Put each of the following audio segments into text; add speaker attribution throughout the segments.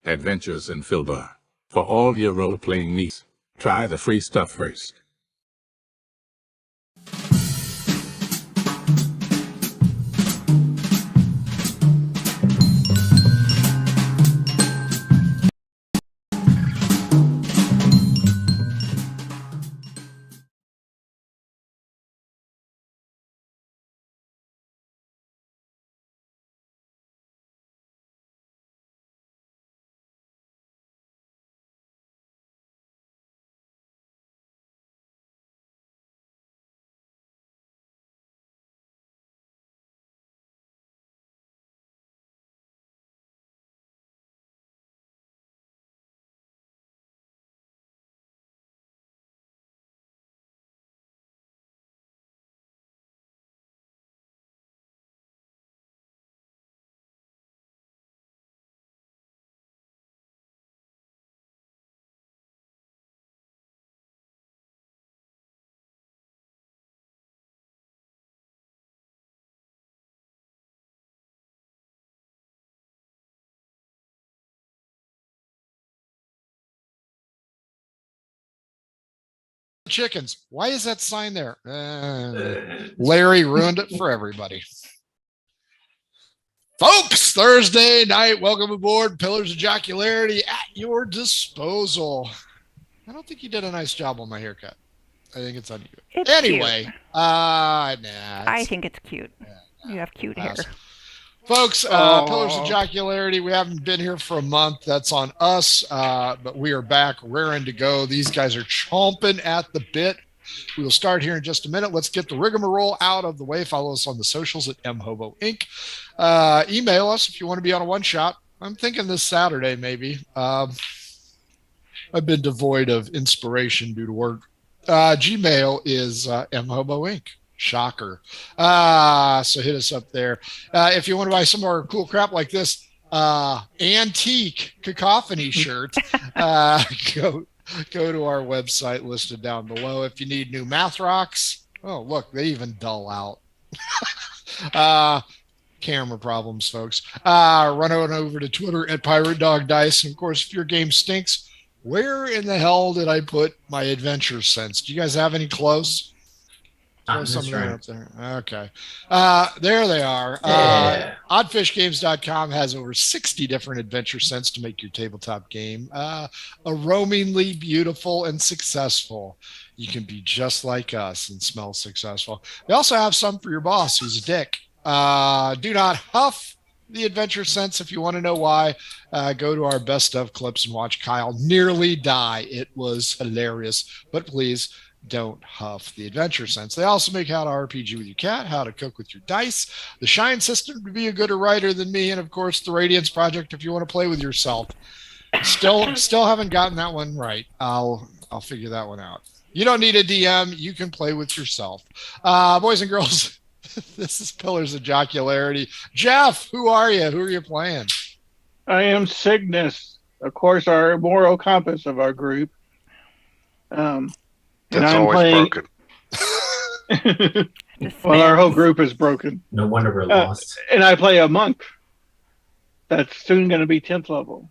Speaker 1: Adventures in Filbar. For all your role-playing needs, try the free stuff first.
Speaker 2: Chickens. Why is that sign there? Larry ruined it for everybody. Folks, Thursday night. Welcome aboard. Pillars of Jocularity at your disposal. I don't think you did a nice job on my haircut. I think it's on you.
Speaker 3: It's
Speaker 2: anyway,
Speaker 3: cute.
Speaker 2: I
Speaker 3: think it's cute. You have cute hair.
Speaker 2: Folks, Pillars of Jocularity, we haven't been here for a month. That's on us, but we are back, raring to go. These guys are chomping at the bit. We will start here in just a minute. Let's get the rigmarole out of the way. Follow us on the socials at mhobo inc. Email us if you want to be on a one-shot. I'm thinking this Saturday, maybe. I've been devoid of inspiration due to work. Gmail is mhobo inc. Shocker. So hit us up there. If you want to buy some more cool crap like this antique cacophony shirt, go to our website listed down below. If you need new math rocks, oh look, they even dull out. Camera problems, folks. Run on over to Twitter at Pirate Dog Dice. And of course, if your game stinks, where in the hell did I put my adventure sense? Do you guys have any close? Somewhere up there. Okay. There they are.
Speaker 4: Yeah.
Speaker 2: Oddfishgames.com has over 60 different adventure scents to make your tabletop game roamingly beautiful and successful. You can be just like us and smell successful. They also have some for your boss who's a dick. Do not huff the adventure scents. If you want to know why, go to our best of clips and watch Kyle nearly die. It was hilarious. But please, don't huff the adventure sense. They also make How to RPG with Your Cat, How to Cook with Your Dice, the Shine System to be a gooder writer than me, and of course the Radiance Project if you want to play with yourself. Still haven't gotten that one right. I'll figure that one out. You don't need a DM. You can play with yourself. Boys and girls, this is Pillars of Jocularity. Jeff, who are you? Who are you playing?
Speaker 5: I am Cygnus, of course, our moral compass of our group.
Speaker 6: That's always broken.
Speaker 5: Well, our whole group is broken.
Speaker 4: No wonder we're lost.
Speaker 5: And I play a monk. That's soon going to be 10th level.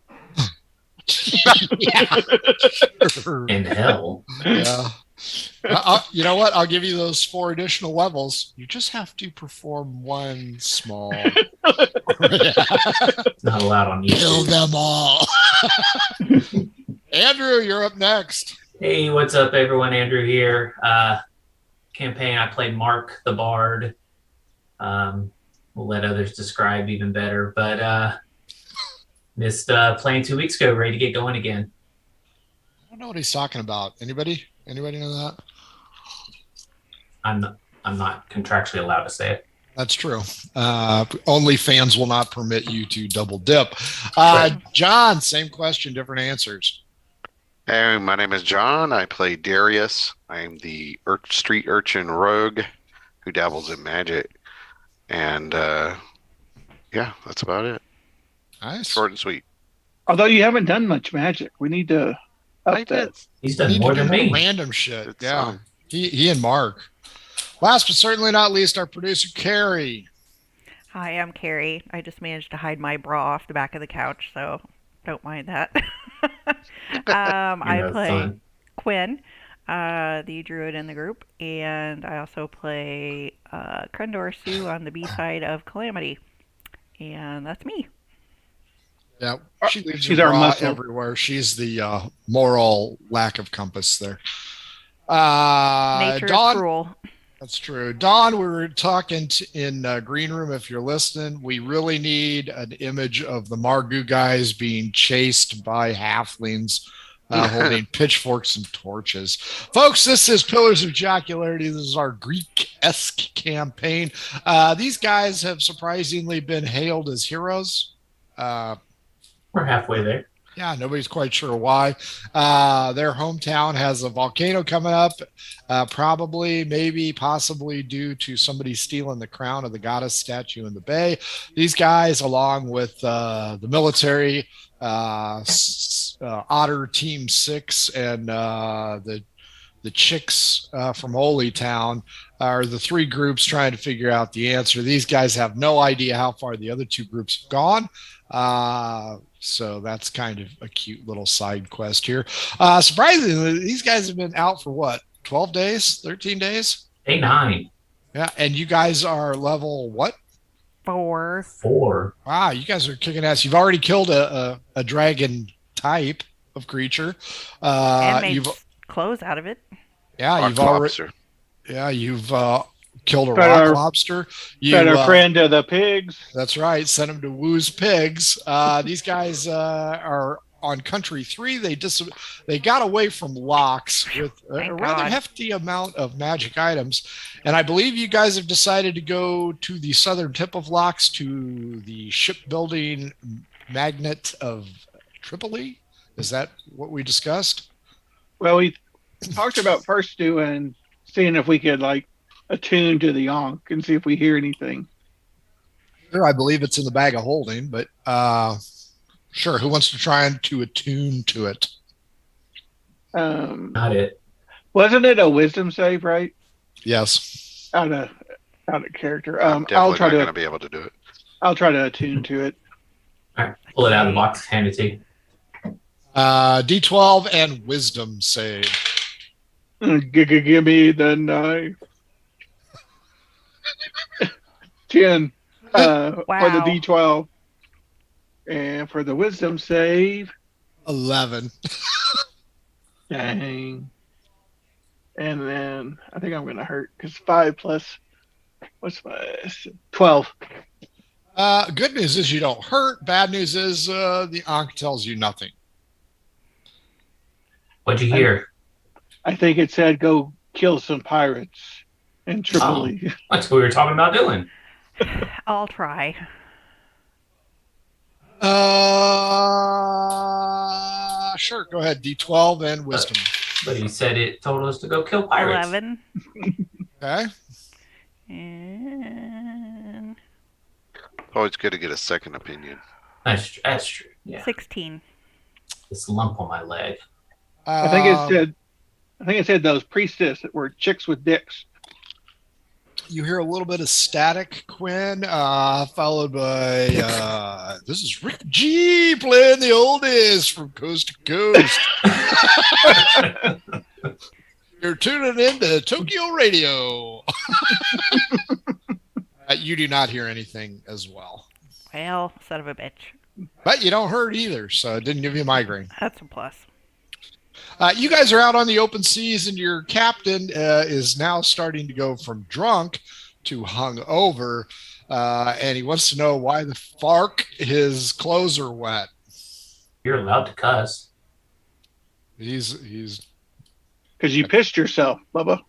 Speaker 4: In hell.
Speaker 2: Yeah. You know what? I'll give you those 4 additional levels. You just have to perform one small.
Speaker 4: Not allowed on YouTube.
Speaker 2: Kill them all. Andrew, you're up next.
Speaker 4: Hey, what's up, everyone? Andrew here. Campaign, I played Mark the Bard. We'll let others describe even better, but missed playing 2 weeks ago, ready to get going again.
Speaker 2: I don't know what he's talking about. Anybody know that?
Speaker 4: I'm not contractually allowed to say it.
Speaker 2: That's true. Only fans will not permit you to double dip. John, same question, different answers.
Speaker 6: Hey, my name is John. I play Darius. I am the street urchin rogue who dabbles in magic. And yeah, that's about it.
Speaker 2: Nice.
Speaker 6: Short and sweet.
Speaker 5: Although you haven't done much magic, we need to up that.
Speaker 4: He's done more than me.
Speaker 2: Random shit. Yeah. He and Mark. Last but certainly not least, our producer, Carrie.
Speaker 3: Hi, I'm Carrie. I just managed to hide my bra off the back of the couch, so Don't mind that. I
Speaker 4: know,
Speaker 3: play
Speaker 4: fun.
Speaker 3: Quinn, the druid in the group, and I also play Krendor Sue on the B side of Calamity, and that's me.
Speaker 2: Yeah, she leaves her
Speaker 5: She's our
Speaker 2: bra
Speaker 5: muscle.
Speaker 2: everywhere. She's the moral lack of compass there.
Speaker 3: Nature is
Speaker 2: Dawn,
Speaker 3: cruel.
Speaker 2: that's true. Dawn, we were talking in Green Room. If you're listening, we really need an image of the Margu guys being chased by halflings holding pitchforks and torches. Folks, this is Pillars of Jocularity. This is our Greek-esque campaign. These guys have surprisingly been hailed as heroes.
Speaker 4: We're halfway there.
Speaker 2: Yeah, nobody's quite sure why. Their hometown has a volcano coming up, probably, maybe, possibly due to somebody stealing the crown of the goddess statue in the bay. These guys, along with the military, Otter Team 6, and the chicks from Holy Town, are the three groups trying to figure out the answer. These guys have no idea how far the other two groups have gone. So that's kind of a cute little side quest here. Surprisingly, these guys have been out for what, 12 days, 13 days?
Speaker 4: 8, 9,
Speaker 2: Yeah, and you guys are level what?
Speaker 3: 4.
Speaker 4: 4.
Speaker 2: Wow, you guys are kicking ass. You've already killed a dragon type of creature.
Speaker 3: And made
Speaker 2: You've
Speaker 3: clothes out of it.
Speaker 2: you've already you've killed a
Speaker 5: Fed
Speaker 2: rock
Speaker 5: our-
Speaker 2: lobster.
Speaker 5: Fed our friend to the pigs.
Speaker 2: That's right. Send them to Woo's Pigs. These guys are on Country 3. They got away from locks with a
Speaker 3: Thank
Speaker 2: rather
Speaker 3: God.
Speaker 2: hefty amount of magic items. And I believe you guys have decided to go to the southern tip of locks to the shipbuilding magnet of Tripoli. Is that what we discussed?
Speaker 5: Well, we talked about first seeing if we could attune to the Ankh and see if we hear anything.
Speaker 2: Sure, I believe it's in the bag of holding, but sure. Who wants to try to attune to it?
Speaker 4: Not it.
Speaker 5: Wasn't it a wisdom save, right?
Speaker 2: Yes.
Speaker 5: Out of character.
Speaker 6: I'm
Speaker 5: I'll
Speaker 6: definitely
Speaker 5: try
Speaker 6: not going to
Speaker 5: to
Speaker 6: be able to do it.
Speaker 5: I'll try to attune to it.
Speaker 4: All right, pull it out of the box, hand it to you.
Speaker 2: D12 and wisdom save.
Speaker 5: Give me the knife. 10 for the
Speaker 3: Wow.
Speaker 5: D12. And for the wisdom save,
Speaker 2: 11.
Speaker 5: dang. And then I think I'm going to hurt because 5 plus, what's my, 12.
Speaker 2: Good news is you don't hurt. Bad news is the Ankh tells you nothing.
Speaker 4: What'd you hear?
Speaker 5: I think it said go kill some pirates in Tripoli.
Speaker 4: That's what we were talking about doing.
Speaker 3: I'll try.
Speaker 2: Sure. Go ahead. D12 and wisdom.
Speaker 4: But he said it told us to go kill pirates.
Speaker 3: 11.
Speaker 2: Okay.
Speaker 3: And
Speaker 6: Always good to get a second opinion.
Speaker 4: That's true. Yeah.
Speaker 3: 16.
Speaker 4: This lump on my leg.
Speaker 5: I think it said those priestess that were chicks with dicks.
Speaker 2: You hear a little bit of static, Quinn, followed by this is Rick G playing the oldies from coast to coast. You're tuning in to Tokyo Radio. You do not hear anything as well.
Speaker 3: Well, son of a bitch.
Speaker 2: But you don't hurt either, so it didn't give you a migraine.
Speaker 3: That's a plus.
Speaker 2: You guys are out on the open seas, and your captain is now starting to go from drunk to hungover, and he wants to know why the fark his clothes are wet.
Speaker 4: You're allowed to cuss.
Speaker 2: He's.
Speaker 5: Because you pissed yourself, Bubba.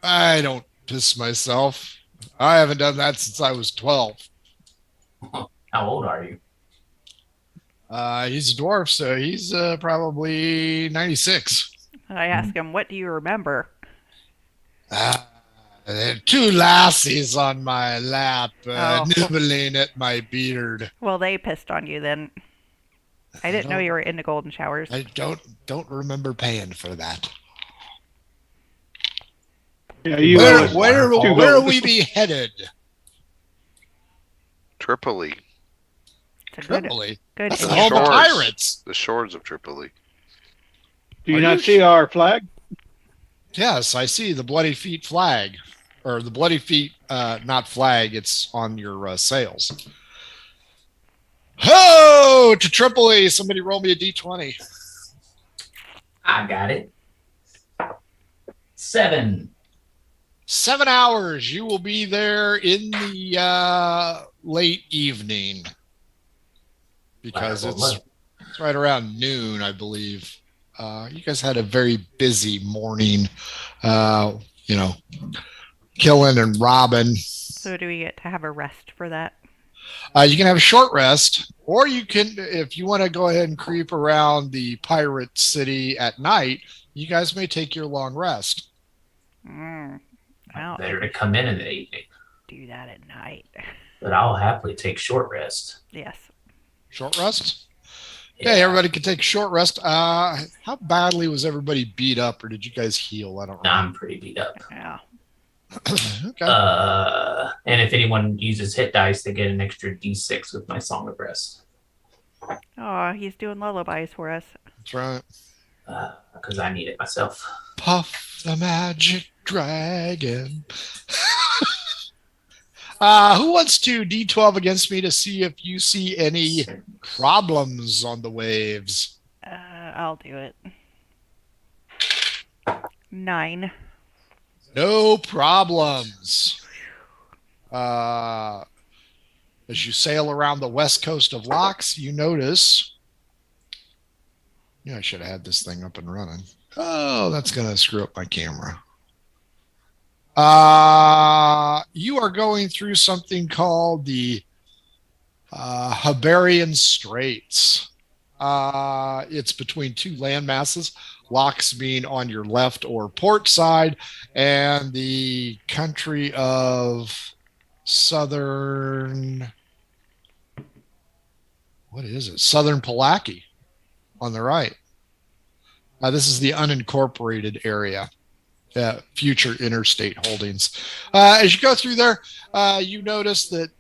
Speaker 2: I don't piss myself. I haven't done that since I was 12.
Speaker 4: How old are you?
Speaker 2: He's a dwarf, so he's probably 96.
Speaker 3: I ask him, what do you remember?
Speaker 2: There are two lassies on my lap,
Speaker 3: Oh.
Speaker 2: nibbling at my beard.
Speaker 3: Well, they pissed on you then. I didn't know you were into golden showers.
Speaker 2: I don't remember paying for that.
Speaker 5: Yeah, you
Speaker 2: Where are we beheaded?
Speaker 6: Tripoli.
Speaker 3: It's a
Speaker 2: Tripoli.
Speaker 3: good
Speaker 2: That's
Speaker 6: To
Speaker 2: the
Speaker 6: the
Speaker 2: home of
Speaker 6: shores.
Speaker 2: pirates.
Speaker 6: The shores of Tripoli.
Speaker 5: Do you
Speaker 2: Are
Speaker 5: not
Speaker 2: you
Speaker 5: see our flag?
Speaker 2: Yes, I see the Bloody Feet flag, or the Bloody Feet, not flag. It's on your sails. Ho to Tripoli! Somebody roll me a d20.
Speaker 4: I got it. 7.
Speaker 2: 7 hours. You will be there in the late evening because
Speaker 4: Wow,
Speaker 2: it's right around noon, I believe. You guys had a very busy morning, killing and robbing.
Speaker 3: So do we get to have a rest for that?
Speaker 2: You can have a short rest, or you can, if you want to go ahead and creep around the pirate city at night, you guys may take your long rest.
Speaker 3: I don't
Speaker 4: better to
Speaker 3: think
Speaker 4: come in the evening,
Speaker 3: we do that at night.
Speaker 4: but I'll happily take short rest.
Speaker 3: Yes.
Speaker 2: Short rest? Okay, everybody can take a short rest. How badly was everybody beat up, or did you guys heal? I don't remember.
Speaker 4: I'm pretty beat up.
Speaker 3: Yeah.
Speaker 2: Okay.
Speaker 4: And if anyone uses hit dice, they get an extra d6 with my Song of Rest.
Speaker 3: Oh, he's doing lullabies for us.
Speaker 2: That's right.
Speaker 4: Because I need it myself.
Speaker 2: Puff the magic dragon. Who wants to D12 against me to see if you see any problems on the waves?
Speaker 3: I'll do it. 9.
Speaker 2: No problems. As you sail around the west coast of Locks, you notice. Yeah, I should have had this thing up and running. Oh, that's going to screw up my camera. You are going through something called the Iberian Straits. It's between two land masses, Locks being on your left or port side, and the country of Southern Palaki on the right. This is the unincorporated area. Future interstate holdings. As you go through there, you notice that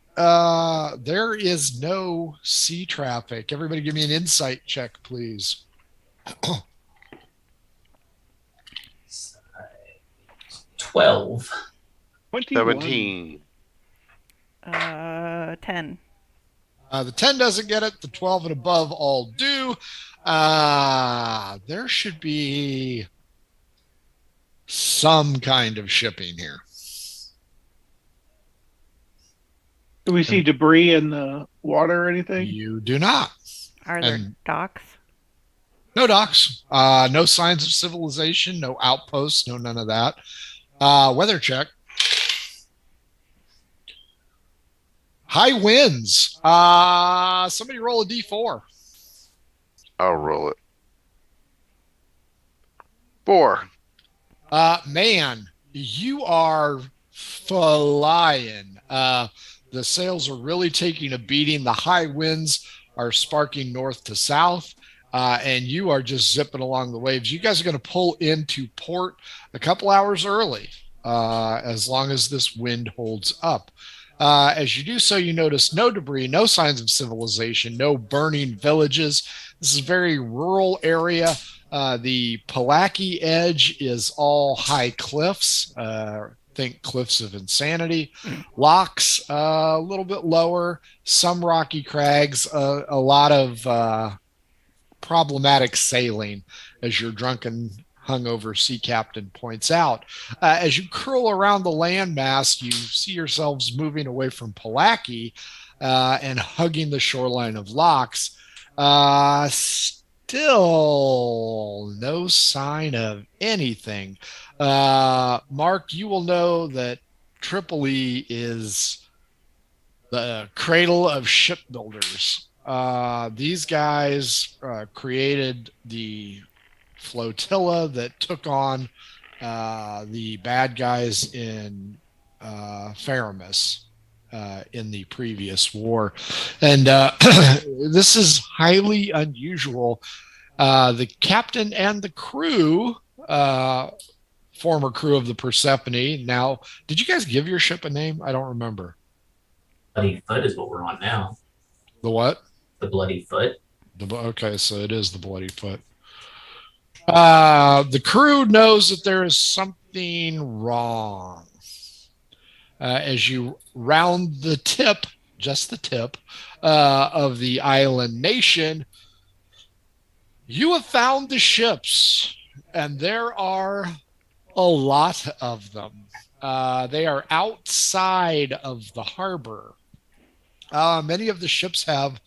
Speaker 2: there is no sea traffic. Everybody give me an insight check, please.
Speaker 4: 12.
Speaker 5: 21.
Speaker 6: 17.
Speaker 3: 10.
Speaker 2: The 10 doesn't get it. The 12 and above all do. There should be some kind of shipping here.
Speaker 5: Do we see debris in the water or anything?
Speaker 2: You do not.
Speaker 3: Are there
Speaker 2: And-
Speaker 3: docks?
Speaker 2: No docks. No signs of civilization. No outposts. No none of that. Weather check. High winds. Somebody roll a d4.
Speaker 6: I'll roll it. 4.
Speaker 2: Man, you are flying. The sails are really taking a beating. The high winds are sparking north to south, and you are just zipping along the waves. You guys are going to pull into port a couple hours early, as long as this wind holds up. As you do so, you notice no debris, no signs of civilization, no burning villages. This is a very rural area. The Palaki edge is all high cliffs. Think Cliffs of Insanity. Locks, a little bit lower. Some rocky crags. A lot of problematic sailing, as your drunken, hungover sea captain points out. As you curl around the landmass, you see yourselves moving away from Palaki and hugging the shoreline of Locks. Still no sign of anything. Mark, you will know that Tripoli is the cradle of shipbuilders. These guys created the flotilla that took on the bad guys in Faramus in the previous war. And this is highly unusual. The captain and the crew, former crew of the Persephone. Now, did you guys give your ship a name? I don't remember.
Speaker 4: Bloody Foot is what we're on now.
Speaker 2: The what?
Speaker 4: The Bloody Foot.
Speaker 2: Okay, so it is the Bloody Foot. The crew knows that there is something wrong. As you round the tip, just the tip, of the island nation, you have found the ships, and there are a lot of them. They are outside of the harbor. Many of the ships have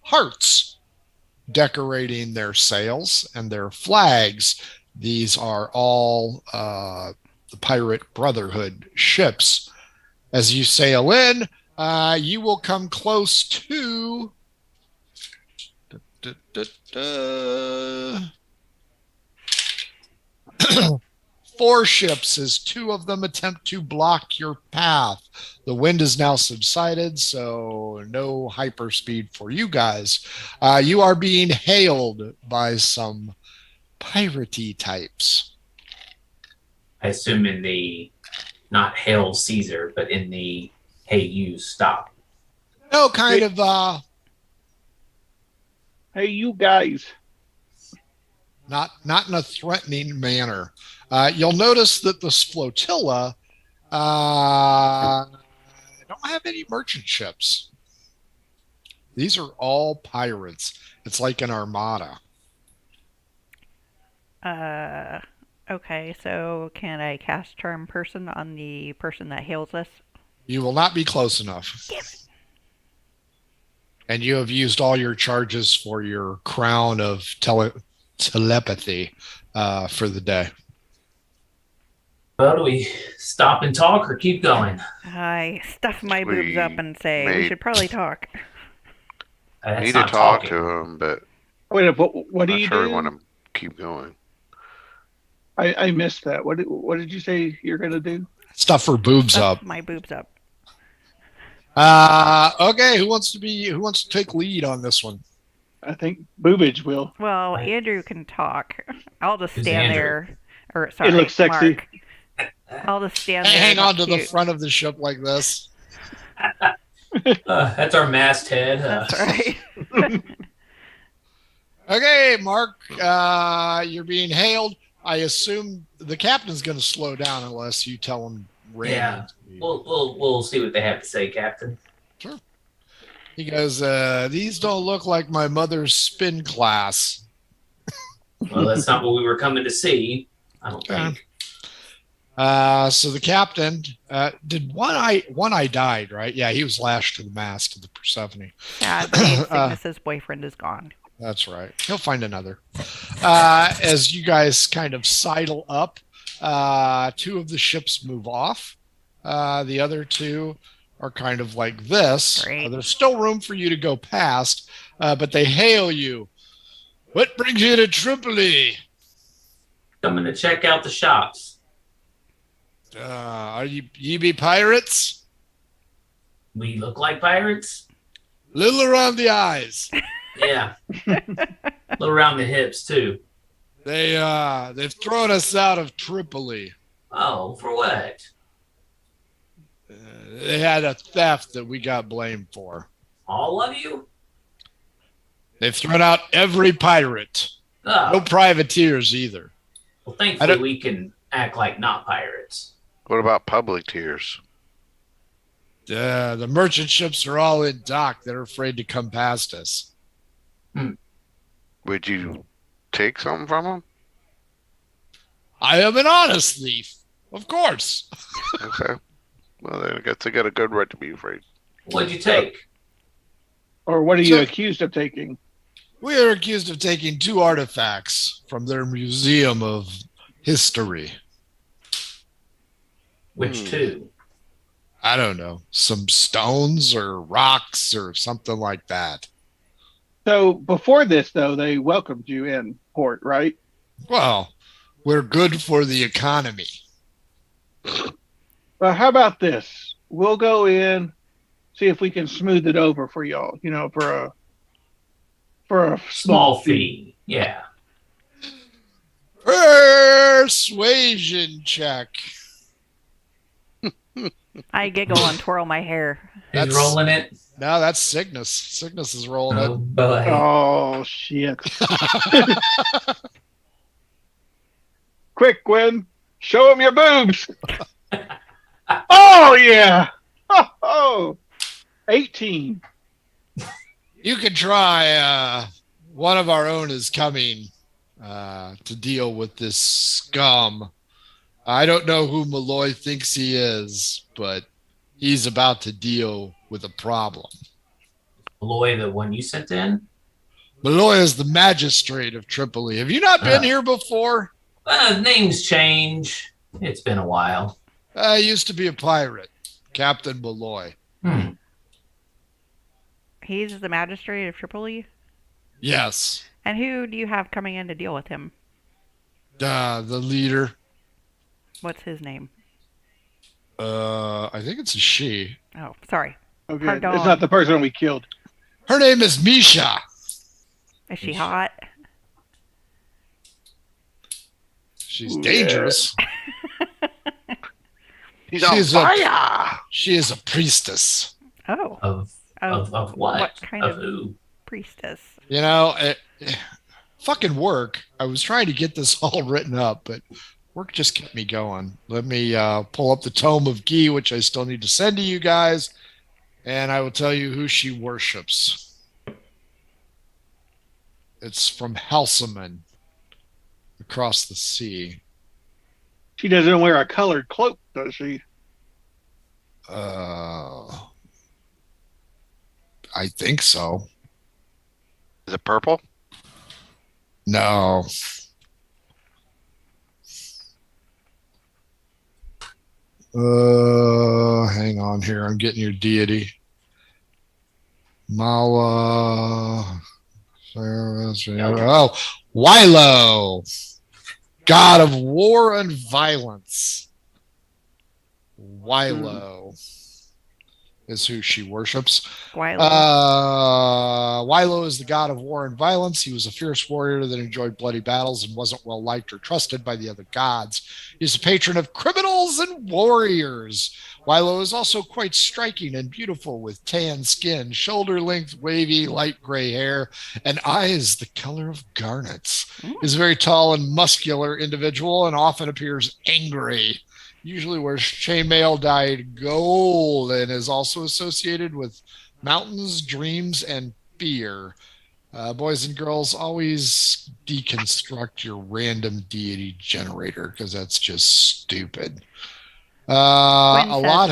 Speaker 2: hearts decorating their sails and their flags. These are all the Pirate Brotherhood ships. As you sail in, you will come close to 4 ships as 2 of them attempt to block your path. The wind is now subsided, so no hyperspeed for you guys. You are being hailed by some piratey types.
Speaker 4: I assume in the, not Hail Caesar, but in the, hey, you stop.
Speaker 2: No, kind of,
Speaker 5: Hey, you guys.
Speaker 2: not in a threatening manner. You'll notice that this flotilla don't have any merchant ships. These are all pirates. It's like an armada.
Speaker 3: Okay, so can I cast Charm Person on the person that hails us?
Speaker 2: You will not be close enough.
Speaker 3: Damn it.
Speaker 2: And you have used all your charges for your crown of telepathy for the day.
Speaker 4: Well, do we stop and talk or keep going?
Speaker 3: I stuff my
Speaker 6: We
Speaker 3: boobs up and say we
Speaker 6: made-
Speaker 3: should probably talk.
Speaker 4: That's
Speaker 6: Need to
Speaker 4: not
Speaker 6: talk
Speaker 4: talking.
Speaker 6: to him, but
Speaker 5: Wait, what do
Speaker 6: I'm
Speaker 5: you
Speaker 6: sure
Speaker 5: do?
Speaker 6: we want to keep going.
Speaker 5: I missed that. What did you say you're gonna do?
Speaker 2: Stuff her boobs
Speaker 3: Stuff
Speaker 2: up.
Speaker 3: my boobs up.
Speaker 2: Okay, who wants to take lead on this one?
Speaker 5: I think Boobage will.
Speaker 3: Well,
Speaker 4: Right.
Speaker 3: Andrew can talk. I'll just
Speaker 4: Who's
Speaker 3: stand
Speaker 4: Andrew?
Speaker 3: there. Or sorry,
Speaker 5: It looks sexy.
Speaker 3: Mark. I'll just stand there.
Speaker 2: Hang
Speaker 3: and
Speaker 2: on to the
Speaker 3: cute.
Speaker 2: front of the ship like this.
Speaker 4: That's our masthead.
Speaker 3: That's right.
Speaker 2: Okay, Mark, you're being hailed. I assume the captain's going to slow down unless you tell him.
Speaker 4: Yeah. We'll see what they have to say, Captain.
Speaker 2: He goes, these don't look like my mother's spin class.
Speaker 4: Well, that's not what we were coming to see. I don't think.
Speaker 2: So the captain, did one eye died, right? Yeah, he was lashed to the mast of the Persephone.
Speaker 3: Sad, but Aunt Cygnus's boyfriend is gone.
Speaker 2: That's right. He'll find another. As you guys kind of sidle up, 2 of the ships move off. The other 2 are kind of like this.
Speaker 3: Great.
Speaker 2: There's still room for you to go past, but they hail you. What brings you to Tripoli?
Speaker 4: Coming to check out the shops.
Speaker 2: Are ye be pirates?
Speaker 4: We look like pirates?
Speaker 2: Little around the eyes.
Speaker 4: Yeah. A little around the hips, too.
Speaker 2: They've thrown us out of Tripoli.
Speaker 4: Oh, for what?
Speaker 2: They had a theft that we got blamed for.
Speaker 4: All of you?
Speaker 2: They've thrown out every pirate.
Speaker 4: Oh,
Speaker 2: No privateers either.
Speaker 4: well,
Speaker 2: I
Speaker 4: thankfully
Speaker 2: don't-
Speaker 4: we can act like not pirates.
Speaker 6: What about public tiers?
Speaker 2: The merchant ships are all in dock. They're afraid to come past us.
Speaker 6: Would you take something from them?
Speaker 2: I am an honest thief. Of course.
Speaker 6: Okay. Well, then I guess they got a good right to be afraid.
Speaker 4: What'd you take?
Speaker 5: Or what are you
Speaker 2: So-
Speaker 5: accused of taking?
Speaker 2: We are accused of taking 2 artifacts from their museum of history.
Speaker 4: Which two?
Speaker 2: I don't know, some stones or rocks or something like that.
Speaker 5: So before this, though, they welcomed you in port, right?
Speaker 2: Well, we're good for the economy.
Speaker 5: Well, how about this? We'll go in, see if we can smooth it over for y'all. You know, for a
Speaker 4: Small fee. Yeah.
Speaker 2: Persuasion check.
Speaker 3: I giggle and twirl my hair.
Speaker 4: Who's rolling it?
Speaker 2: No, that's Cygnus. Cygnus is rolling
Speaker 4: Oh boy.
Speaker 5: Oh shit! Quick, Gwen, show him your boobs. Oh yeah! Oh, 18.
Speaker 2: You can try. One of our own is coming to deal with this scum. I don't know who Malloy thinks he is, but he's about to deal with a problem.
Speaker 4: Malloy, the one you sent in?
Speaker 2: Malloy is the magistrate of Tripoli. Have you not been here before?
Speaker 4: Names change. It's been a while.
Speaker 2: I used to be a pirate, Captain Malloy.
Speaker 3: He's the magistrate of Tripoli?
Speaker 2: Yes.
Speaker 3: And who do you have coming in to deal with him?
Speaker 2: The leader.
Speaker 3: What's his name?
Speaker 2: I think it's a she.
Speaker 3: Oh, sorry.
Speaker 5: Okay,
Speaker 3: Pardon.
Speaker 5: it's not the person we killed.
Speaker 2: Her name is Misha.
Speaker 3: Is she hot?
Speaker 2: She's dangerous.
Speaker 6: He's on fire.
Speaker 2: She is a priestess.
Speaker 3: Oh.
Speaker 4: Of what?
Speaker 3: What kind of
Speaker 4: who?
Speaker 3: priestess?
Speaker 2: You know, fucking work. I was trying to get this all written up, but work just kept me going. Let me pull up the Tome of Gi, which I still need to send to you guys, and I will tell you who she worships. It's from Halsaman across the sea.
Speaker 5: She doesn't wear a colored cloak, does she?
Speaker 2: I think so.
Speaker 6: Is it purple?
Speaker 2: No. Hang on here. I'm getting your deity. Mala. Oh, Wilo. God of war and violence. Wilo is who she worships.
Speaker 3: Wilo.
Speaker 2: Wilo is the god of war and violence. He was a fierce warrior that enjoyed bloody battles and wasn't well liked or trusted by the other gods. He's a patron of criminals and warriors. Wilo is also quite striking and beautiful with tan skin, shoulder-length, wavy, light gray hair, and eyes the color of garnets. He's a very tall and muscular individual and often appears angry. Usually wears chainmail dyed gold and is also associated with mountains, dreams, and fear. Boys and girls, always deconstruct your random deity generator because that's just stupid. A lot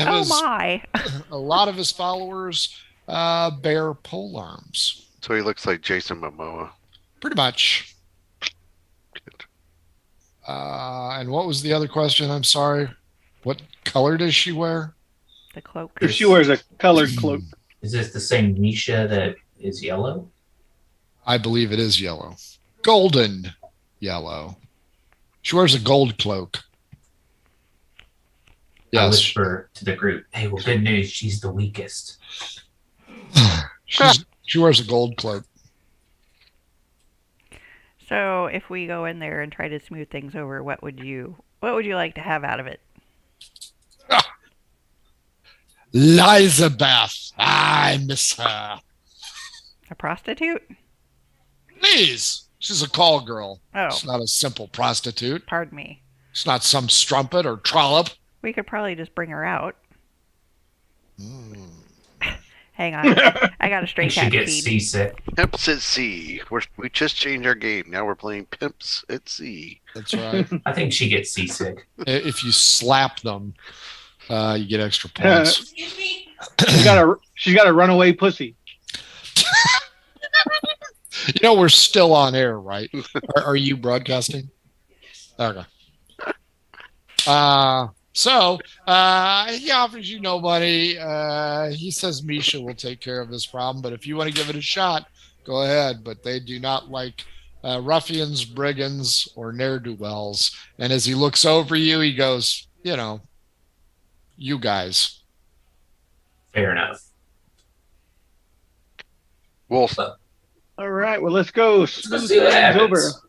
Speaker 2: of his followers bear pole arms.
Speaker 6: So he looks like Jason Momoa.
Speaker 2: Pretty much. And what was the other question? I'm sorry. What color does she wear?
Speaker 3: The cloak.
Speaker 5: She wears a colored cloak.
Speaker 4: Is this the same Misha that is yellow?
Speaker 2: I believe it is yellow. Golden yellow. She wears a gold cloak.
Speaker 4: I
Speaker 2: Yes.
Speaker 4: whisper to the group, hey, well, good news, she's the weakest.
Speaker 2: She wears a gold cloak.
Speaker 3: So if we go in there and try to smooth things over, what would you like to have out of it?
Speaker 2: Elizabeth. I miss her.
Speaker 3: A prostitute?
Speaker 2: Please. She's a call girl.
Speaker 3: Oh.
Speaker 2: She's not a simple prostitute.
Speaker 3: Pardon me.
Speaker 2: It's not some strumpet or trollop.
Speaker 3: We could probably just bring her out.
Speaker 2: Mm.
Speaker 3: Hang on. I got a stray
Speaker 4: She
Speaker 3: cat
Speaker 4: gets
Speaker 3: feed.
Speaker 4: seasick.
Speaker 6: Pimps at Sea. We just changed our game. Now we're playing Pimps at Sea.
Speaker 2: That's right.
Speaker 4: I think she gets seasick.
Speaker 2: If you slap them, you get extra points.
Speaker 5: She's got a runaway pussy.
Speaker 2: You know, we're still on air, right? Are you broadcasting? Okay. So he offers you no money. He says Misha will take care of this problem, but if you want to give it a shot, go ahead. But they do not like ruffians, brigands, or ne'er-do-wells. And as he looks over you, he goes, you know, you guys.
Speaker 4: Fair enough.
Speaker 6: Wolf.
Speaker 5: All right, well, let's go.
Speaker 4: Let's see what happens.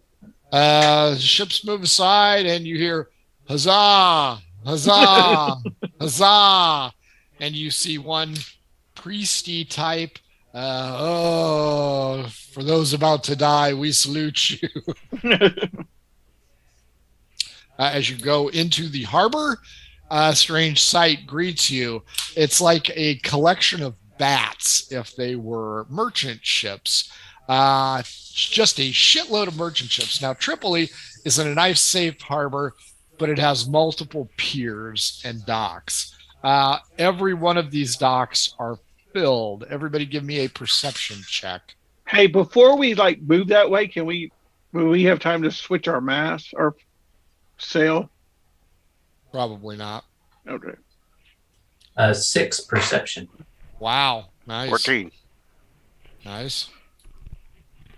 Speaker 2: Ships move aside, and you hear, huzzah, Huzzah! Huzzah! And you see one priesty type. For those about to die, we salute you. As you go into the harbor, a strange sight greets you. It's like a collection of bats if they were merchant ships. Just a shitload of merchant ships. Now, Tripoli is in a nice, safe harbor, but it has multiple piers and docks. Every one of these docks are filled. Everybody give me a perception check.
Speaker 5: Hey, before we like move that way, will we have time to switch our mast or sail?
Speaker 2: Probably not.
Speaker 5: Okay.
Speaker 4: 6 perception.
Speaker 2: Wow. Nice.
Speaker 6: 14.
Speaker 2: Nice.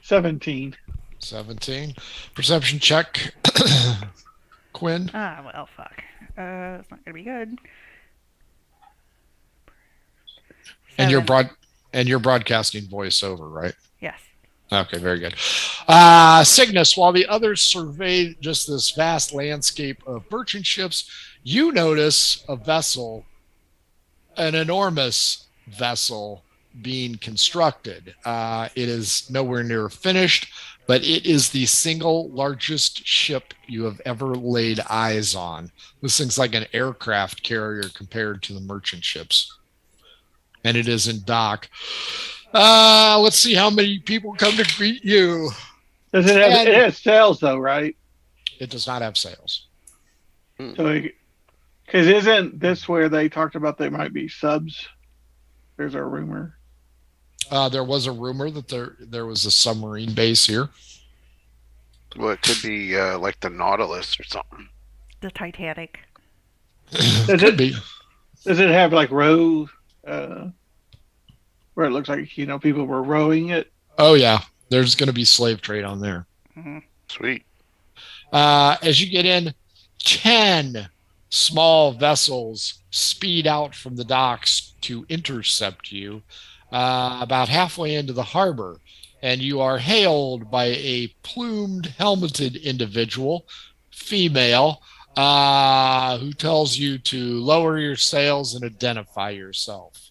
Speaker 5: 17.
Speaker 2: 17. Perception check. Quinn.
Speaker 3: Well, fuck. It's not gonna be good.
Speaker 2: And you're
Speaker 3: 7.
Speaker 2: broadcasting voiceover, right?
Speaker 3: Yes.
Speaker 2: Okay, very good. Cygnus, while the others survey just this vast landscape of merchant ships, you notice a vessel, an enormous vessel being constructed. It is nowhere near finished, but it is the single largest ship you have ever laid eyes on. This thing's like an aircraft carrier compared to the merchant ships. And it is in dock. Let's see how many people come to greet you.
Speaker 5: Does it have? It has sails though, right?
Speaker 2: It does not have sails.
Speaker 5: So, because isn't this where they talked about they might be subs? There's a rumor.
Speaker 2: There was a rumor that there was a submarine base here.
Speaker 6: Well, it could be like the Nautilus or something.
Speaker 3: The Titanic.
Speaker 2: Could be.
Speaker 5: Does it have like row? Where it looks like people were rowing it.
Speaker 2: Oh yeah, there's going to be slave trade on there.
Speaker 3: Mm-hmm.
Speaker 6: Sweet.
Speaker 2: As you get in, 10 small vessels speed out from the docks to intercept you about halfway into the harbor, and you are hailed by a plumed, helmeted individual, female, who tells you to lower your sails and identify yourself.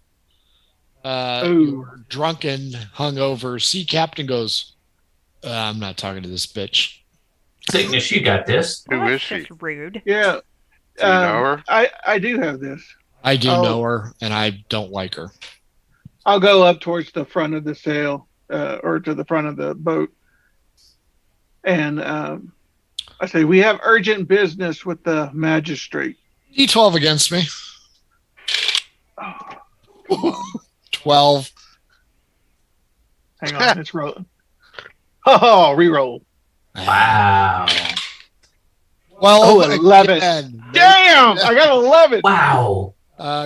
Speaker 2: Your drunken, hungover sea captain goes, I'm not talking to this bitch.
Speaker 4: Cygnus, you got this.
Speaker 6: Who
Speaker 3: Well,
Speaker 6: is
Speaker 3: that's
Speaker 6: she?
Speaker 3: just rude.
Speaker 5: Yeah.
Speaker 6: Do you know her?
Speaker 5: I do have this.
Speaker 2: I do know her, and I don't like her.
Speaker 5: I'll go up towards the front of the sail, or to the front of the boat, and I say, we have urgent business with the magistrate.
Speaker 2: D12 against me.
Speaker 5: Oh,
Speaker 2: 12.
Speaker 5: hang on, it's rolling. Oh, reroll.
Speaker 4: Wow.
Speaker 2: Well,
Speaker 5: 11. Damn, I got 11.
Speaker 4: Wow.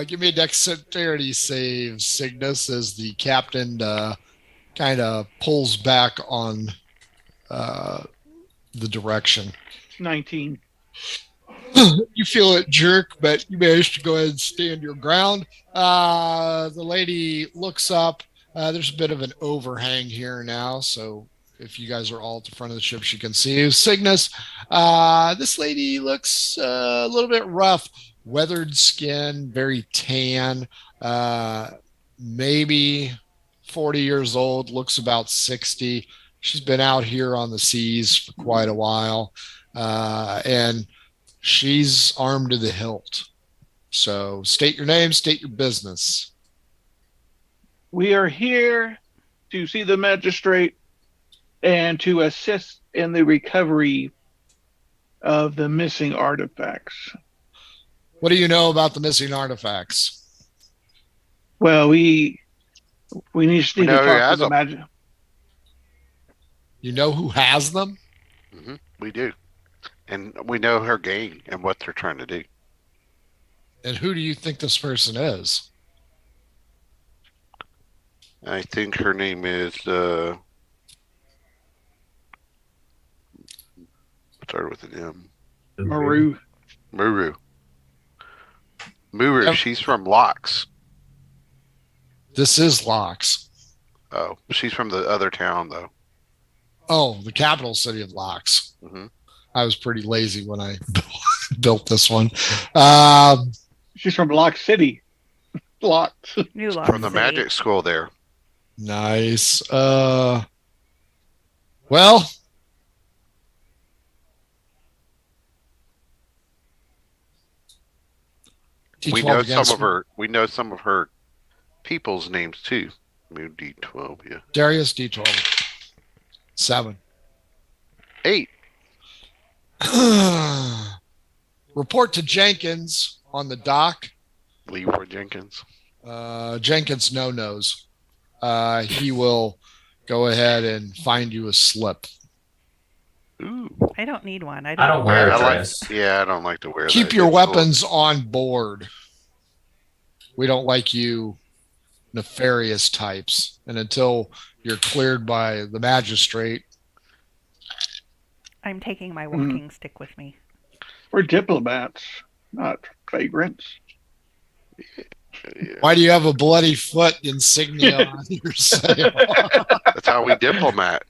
Speaker 2: Give me a dexterity save, Cygnus, as the captain kind of pulls back on the direction.
Speaker 5: 19.
Speaker 2: You feel it jerk, but you manage to go ahead and stand your ground. The lady looks up. There's a bit of an overhang here now, so if you guys are all at the front of the ship, she can see you. Cygnus, this lady looks a little bit rough. Weathered skin, very tan, maybe 40 years old, looks about 60. She's been out here on the seas for quite a while, and she's armed to the hilt. So state your name, state your business.
Speaker 5: We are here to see the magistrate and to assist in the recovery of the missing artifacts.
Speaker 2: What do you know about the missing artifacts?
Speaker 5: Well, we need to
Speaker 6: know who
Speaker 5: talk to
Speaker 6: has
Speaker 5: the
Speaker 6: them.
Speaker 5: magistrate.
Speaker 2: You know who has them?
Speaker 6: Hmm. We do. And we know her gang and what they're trying to do.
Speaker 2: And who do you think this person is?
Speaker 6: I think her name is started with an M.
Speaker 5: Maru.
Speaker 6: Muru. Muru,
Speaker 2: Yep.
Speaker 6: she's from Locks.
Speaker 2: This is Locks.
Speaker 6: Oh, she's from the other town though.
Speaker 2: Oh, the capital city of Locks.
Speaker 6: Hmm.
Speaker 2: I was pretty lazy when I built this one.
Speaker 5: She's from Lock City. Locked.
Speaker 3: New Lock
Speaker 6: From the
Speaker 3: City.
Speaker 6: magic school there.
Speaker 2: Nice.
Speaker 6: We
Speaker 2: D12
Speaker 6: know
Speaker 2: against
Speaker 6: some of her people's names too. Move D12, yeah.
Speaker 2: Darius D12. 7.
Speaker 6: 8.
Speaker 2: Report to Jenkins on the dock.
Speaker 6: Leroy Jenkins.
Speaker 2: Jenkins knows. He will go ahead and find you a slip.
Speaker 6: Ooh.
Speaker 3: I don't need one.
Speaker 4: I don't wear a dress.
Speaker 6: I don't like to wear that.
Speaker 2: Keep your
Speaker 6: It's
Speaker 2: weapons on board. We don't like you nefarious types. And until you're cleared by the magistrate.
Speaker 3: I'm taking my walking stick with me.
Speaker 5: We're diplomats, not vagrants.
Speaker 6: Yeah.
Speaker 2: Why do you have a bloody foot insignia on your sail?
Speaker 6: That's how we diplomat.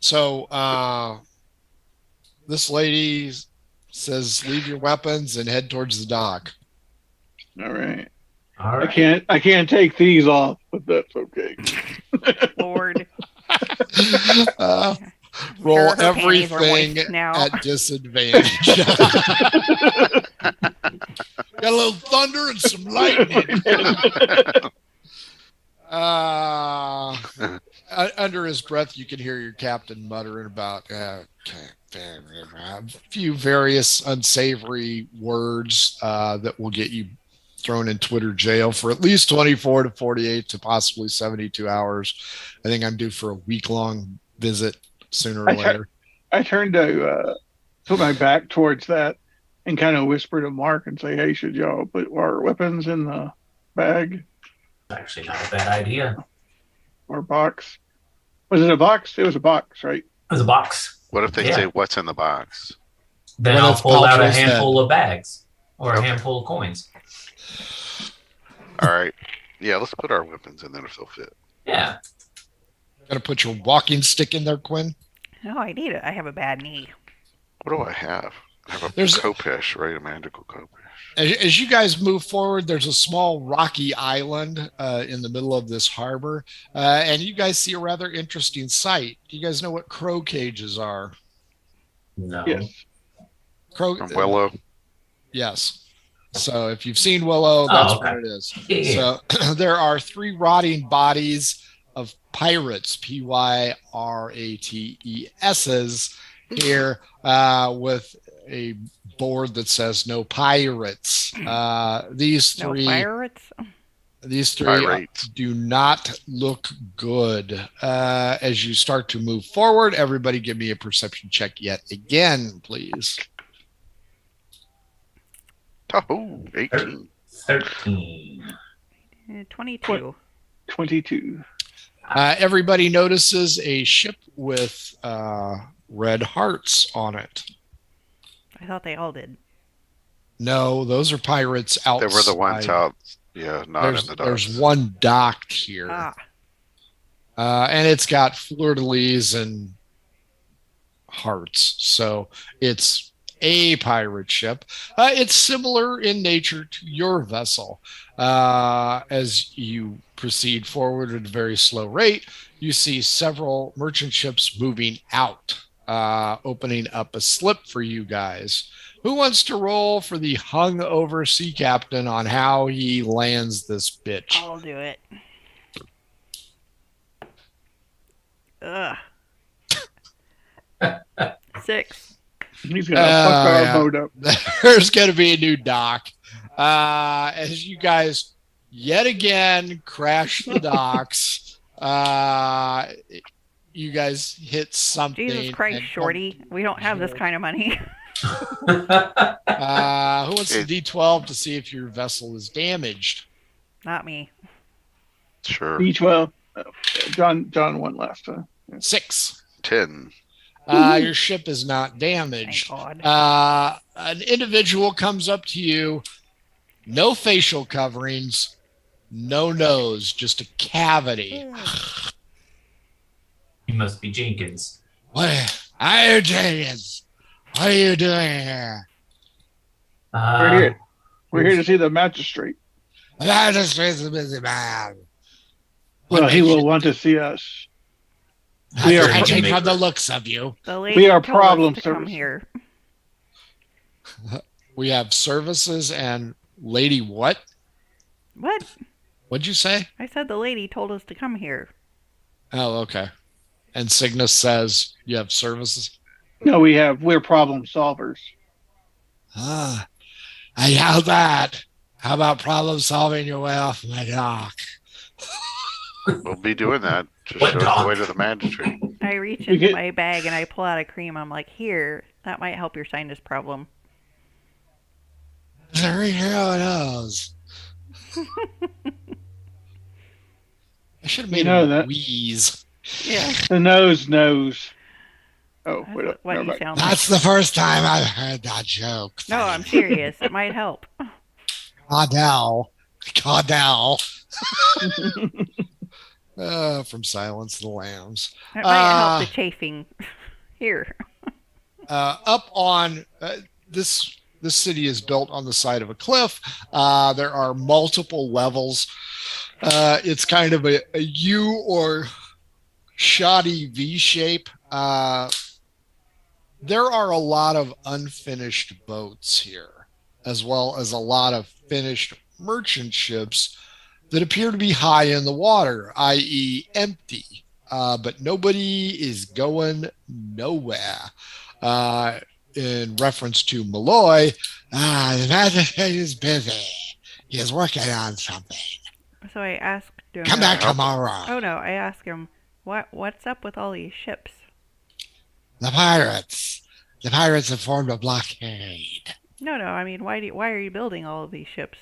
Speaker 2: So this lady says, leave your weapons and head towards the dock.
Speaker 5: All right.
Speaker 4: All right.
Speaker 5: I can't take these off, but that's okay.
Speaker 3: Lord.
Speaker 2: Roll
Speaker 3: Her panties were
Speaker 2: everything
Speaker 3: moist now.
Speaker 2: at disadvantage. Got a little thunder and some lightning. Under his breath, you can hear your captain muttering about a few various unsavory words that will get you thrown in Twitter jail for at least 24 to 48 to possibly 72 hours. I think I'm due for a week-long visit sooner or later.
Speaker 5: I turned to put my back towards that and kind of whisper to Mark and say, hey, should y'all put our weapons in the bag
Speaker 4: Actually, not a bad idea.
Speaker 5: or box? Was it a box? It was a box, right?
Speaker 4: It was a box.
Speaker 6: What if they
Speaker 4: Yeah.
Speaker 6: say what's in the box?
Speaker 4: Then
Speaker 2: What
Speaker 4: I'll
Speaker 2: if
Speaker 4: pull out a
Speaker 2: Paltrow's
Speaker 4: handful of bags or a
Speaker 6: Okay.
Speaker 4: handful of coins.
Speaker 6: All right. Yeah, let's put our weapons in there if they'll fit.
Speaker 4: Yeah.
Speaker 2: Gonna put your walking stick in there, Quinn?
Speaker 3: No, I need it. I have a bad knee.
Speaker 6: What do I have? I have a
Speaker 2: There's-
Speaker 6: Kopesh, right? A magical Kopesh.
Speaker 2: As you guys move forward, there's a small rocky island in the middle of this harbor, and you guys see a rather interesting sight. Do you guys know what crow cages are?
Speaker 4: No.
Speaker 5: Yes.
Speaker 2: Crow.
Speaker 6: From Willow.
Speaker 2: Yes. So if you've seen Willow,
Speaker 4: Oh,
Speaker 2: that's
Speaker 4: okay.
Speaker 2: what it is.
Speaker 4: Yeah.
Speaker 2: So there are 3 rotting bodies of pirates, PYRATESs, here with a board that says no pirates. These
Speaker 3: No
Speaker 2: 3
Speaker 3: pirates?
Speaker 6: Pirates.
Speaker 2: do not look good. As you start to move forward, everybody give me a perception check yet again, please.
Speaker 6: Oh, 18.
Speaker 4: 13.
Speaker 3: 22.
Speaker 5: 22.
Speaker 2: Everybody notices a ship with red hearts on it.
Speaker 3: I thought they all did.
Speaker 2: No, those are pirates
Speaker 6: They
Speaker 2: outside.
Speaker 6: were the ones out. Yeah, not in the docks.
Speaker 2: There's one docked here.
Speaker 3: Ah,
Speaker 2: And it's got fleur-de-lis and hearts. So it's a pirate ship. It's similar in nature to your vessel. As you proceed forward at a very slow rate, you see several merchant ships moving out, opening up a slip for you guys. Who wants to roll for the hungover sea captain on how he lands this bitch?
Speaker 3: I'll do it. Ugh. 6.
Speaker 5: He's going to fuck our boat up.
Speaker 2: There's going to be a new dock. As you guys yet again crash the docks, you guys hit something.
Speaker 3: Jesus Christ,
Speaker 2: and-
Speaker 3: Shorty. We don't have this kind of money.
Speaker 2: Who wants the D12 to see if your vessel is damaged?
Speaker 3: Not me.
Speaker 6: Sure.
Speaker 5: B12. John won last time.
Speaker 2: 6.
Speaker 6: 10.
Speaker 2: Your ship is not
Speaker 3: Thank
Speaker 2: damaged.
Speaker 3: God.
Speaker 2: An individual comes up to you, no facial coverings, no nose, just a cavity.
Speaker 4: You must be Jenkins.
Speaker 2: What? Hi, Jenkins. What are you doing here?
Speaker 5: We're here. We're here to see the magistrate.
Speaker 2: The magistrate's a busy man.
Speaker 5: Well, he will want to see us.
Speaker 2: We are
Speaker 4: Sure, he can
Speaker 2: judging
Speaker 4: make
Speaker 2: from the
Speaker 4: it.
Speaker 2: looks of you.
Speaker 3: The lady
Speaker 5: are
Speaker 3: told
Speaker 5: problem
Speaker 3: us to come
Speaker 5: service.
Speaker 3: here.
Speaker 2: We have services and lady what?
Speaker 3: What?
Speaker 2: What'd you say?
Speaker 3: I said the lady told us to come here.
Speaker 2: Oh, okay. And Cygnus says you have services?
Speaker 5: No, we're problem solvers.
Speaker 2: Ah, I held that. How about problem solving your way off my dock?
Speaker 6: We'll be doing that. Just
Speaker 4: What
Speaker 6: show us the
Speaker 4: dog?
Speaker 6: way to the magistrate.
Speaker 3: I reach
Speaker 5: We
Speaker 3: into
Speaker 5: get-
Speaker 3: my bag and I pull out a cream. I'm like, here, that might help your sinus problem.
Speaker 2: Every hero knows. I should have made
Speaker 5: You know
Speaker 2: him
Speaker 5: that.
Speaker 2: wheeze.
Speaker 3: Yeah,
Speaker 5: The nose knows. Oh,
Speaker 3: that's
Speaker 5: wait,
Speaker 3: what
Speaker 5: never
Speaker 3: you
Speaker 5: mind.
Speaker 3: sound like.
Speaker 2: That's the first time I've heard that joke.
Speaker 3: No, I'm serious. It might help.
Speaker 2: Caudell. Caudell. From Silence of the Lambs.
Speaker 3: It might help the chafing. Here.
Speaker 2: Up on this city is built on the side of a cliff. There are multiple levels. It's kind of a U or shoddy V shape. There are a lot of unfinished boats here, as well as a lot of finished merchant ships that appear to be high in the water, i.e., empty. But nobody is going nowhere. In reference to Malloy, the magistrate is busy. He is working on something.
Speaker 3: So I asked him.
Speaker 2: Come back
Speaker 6: help.
Speaker 2: tomorrow.
Speaker 3: Oh no, I asked him, what's up with all these ships?
Speaker 2: The pirates. The pirates have formed a blockade.
Speaker 3: No, I mean, why are you building all of these ships?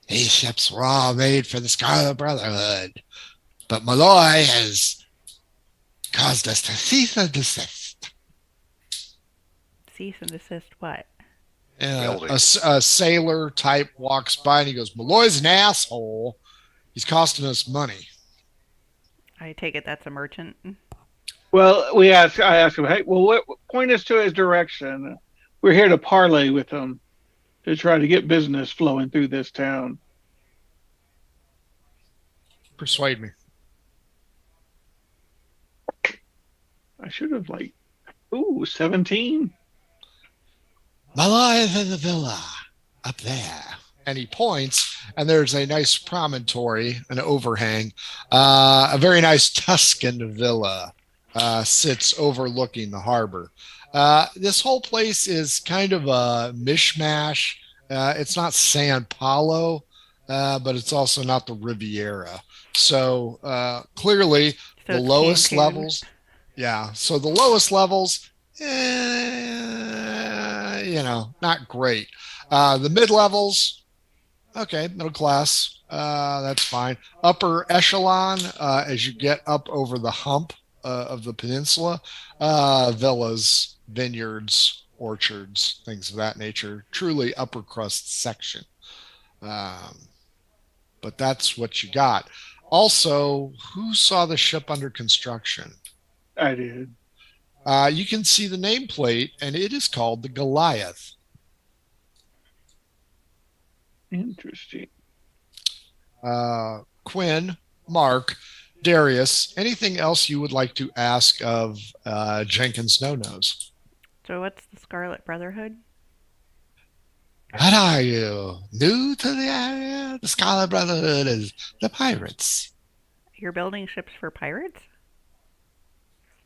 Speaker 2: These ships were all made for the Scarlet Brotherhood. But Malloy has caused us to cease and desist.
Speaker 3: Cease and desist what?
Speaker 6: Building.
Speaker 2: A sailor type walks by and he goes, Malloy's an asshole. He's costing us money.
Speaker 3: I take it that's a merchant.
Speaker 5: Well, I asked him, hey, well, point us to his direction. We're here to parlay with him to try to get business flowing through this town.
Speaker 2: Persuade me.
Speaker 5: I should have 17.
Speaker 2: Malloy is in the villa up there. And he points, and there's a nice promontory, an overhang. A very nice Tuscan villa sits overlooking the harbor. This whole place is kind of a mishmash. It's not San Paulo, but it's also not the Riviera. So clearly,
Speaker 3: So
Speaker 2: the
Speaker 3: it's
Speaker 2: lowest
Speaker 3: Cancun.
Speaker 2: levels, yeah. So the lowest levels, not great. The mid levels, okay, middle class, that's fine. Upper echelon, as you get up over the hump of the peninsula, villas, vineyards, orchards, things of that nature. Truly upper crust section. But that's what you got. Also, who saw the ship under construction?
Speaker 5: I did.
Speaker 2: You can see the nameplate, and it is called the Goliath.
Speaker 5: Interesting.
Speaker 2: Quinn, Mark, Darius, anything else you would like to ask of Jenkins No Nose?
Speaker 3: So what's the Scarlet Brotherhood?
Speaker 2: What are you? New to the area? The Scarlet Brotherhood is the pirates.
Speaker 3: You're building ships for pirates?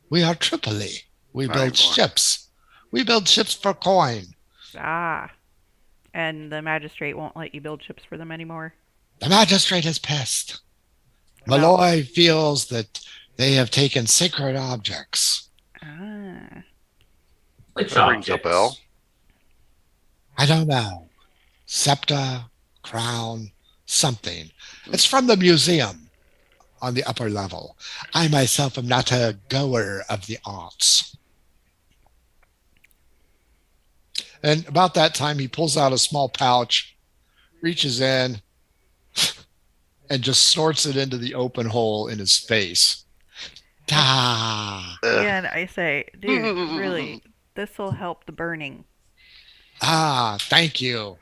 Speaker 2: We are Tripoli. We
Speaker 6: Very
Speaker 2: build
Speaker 6: boring.
Speaker 2: ships. We build ships for coin.
Speaker 3: Ah. And the magistrate won't let you build ships for them anymore?
Speaker 2: The magistrate is pissed.
Speaker 3: Well-
Speaker 2: Malloy feels that they have taken sacred objects.
Speaker 3: Ah.
Speaker 4: Which
Speaker 6: That rings a
Speaker 4: objects?
Speaker 6: bell.
Speaker 2: I don't know. Scepter, crown, something. It's from the museum on the upper level. I myself am not a goer of the arts. And about that time, he pulls out a small pouch, reaches in, and just snorts it into the open hole in his face. Ta!
Speaker 6: Ugh.
Speaker 3: And I say, dude, really, This will help the burning.
Speaker 2: Ah, thank you.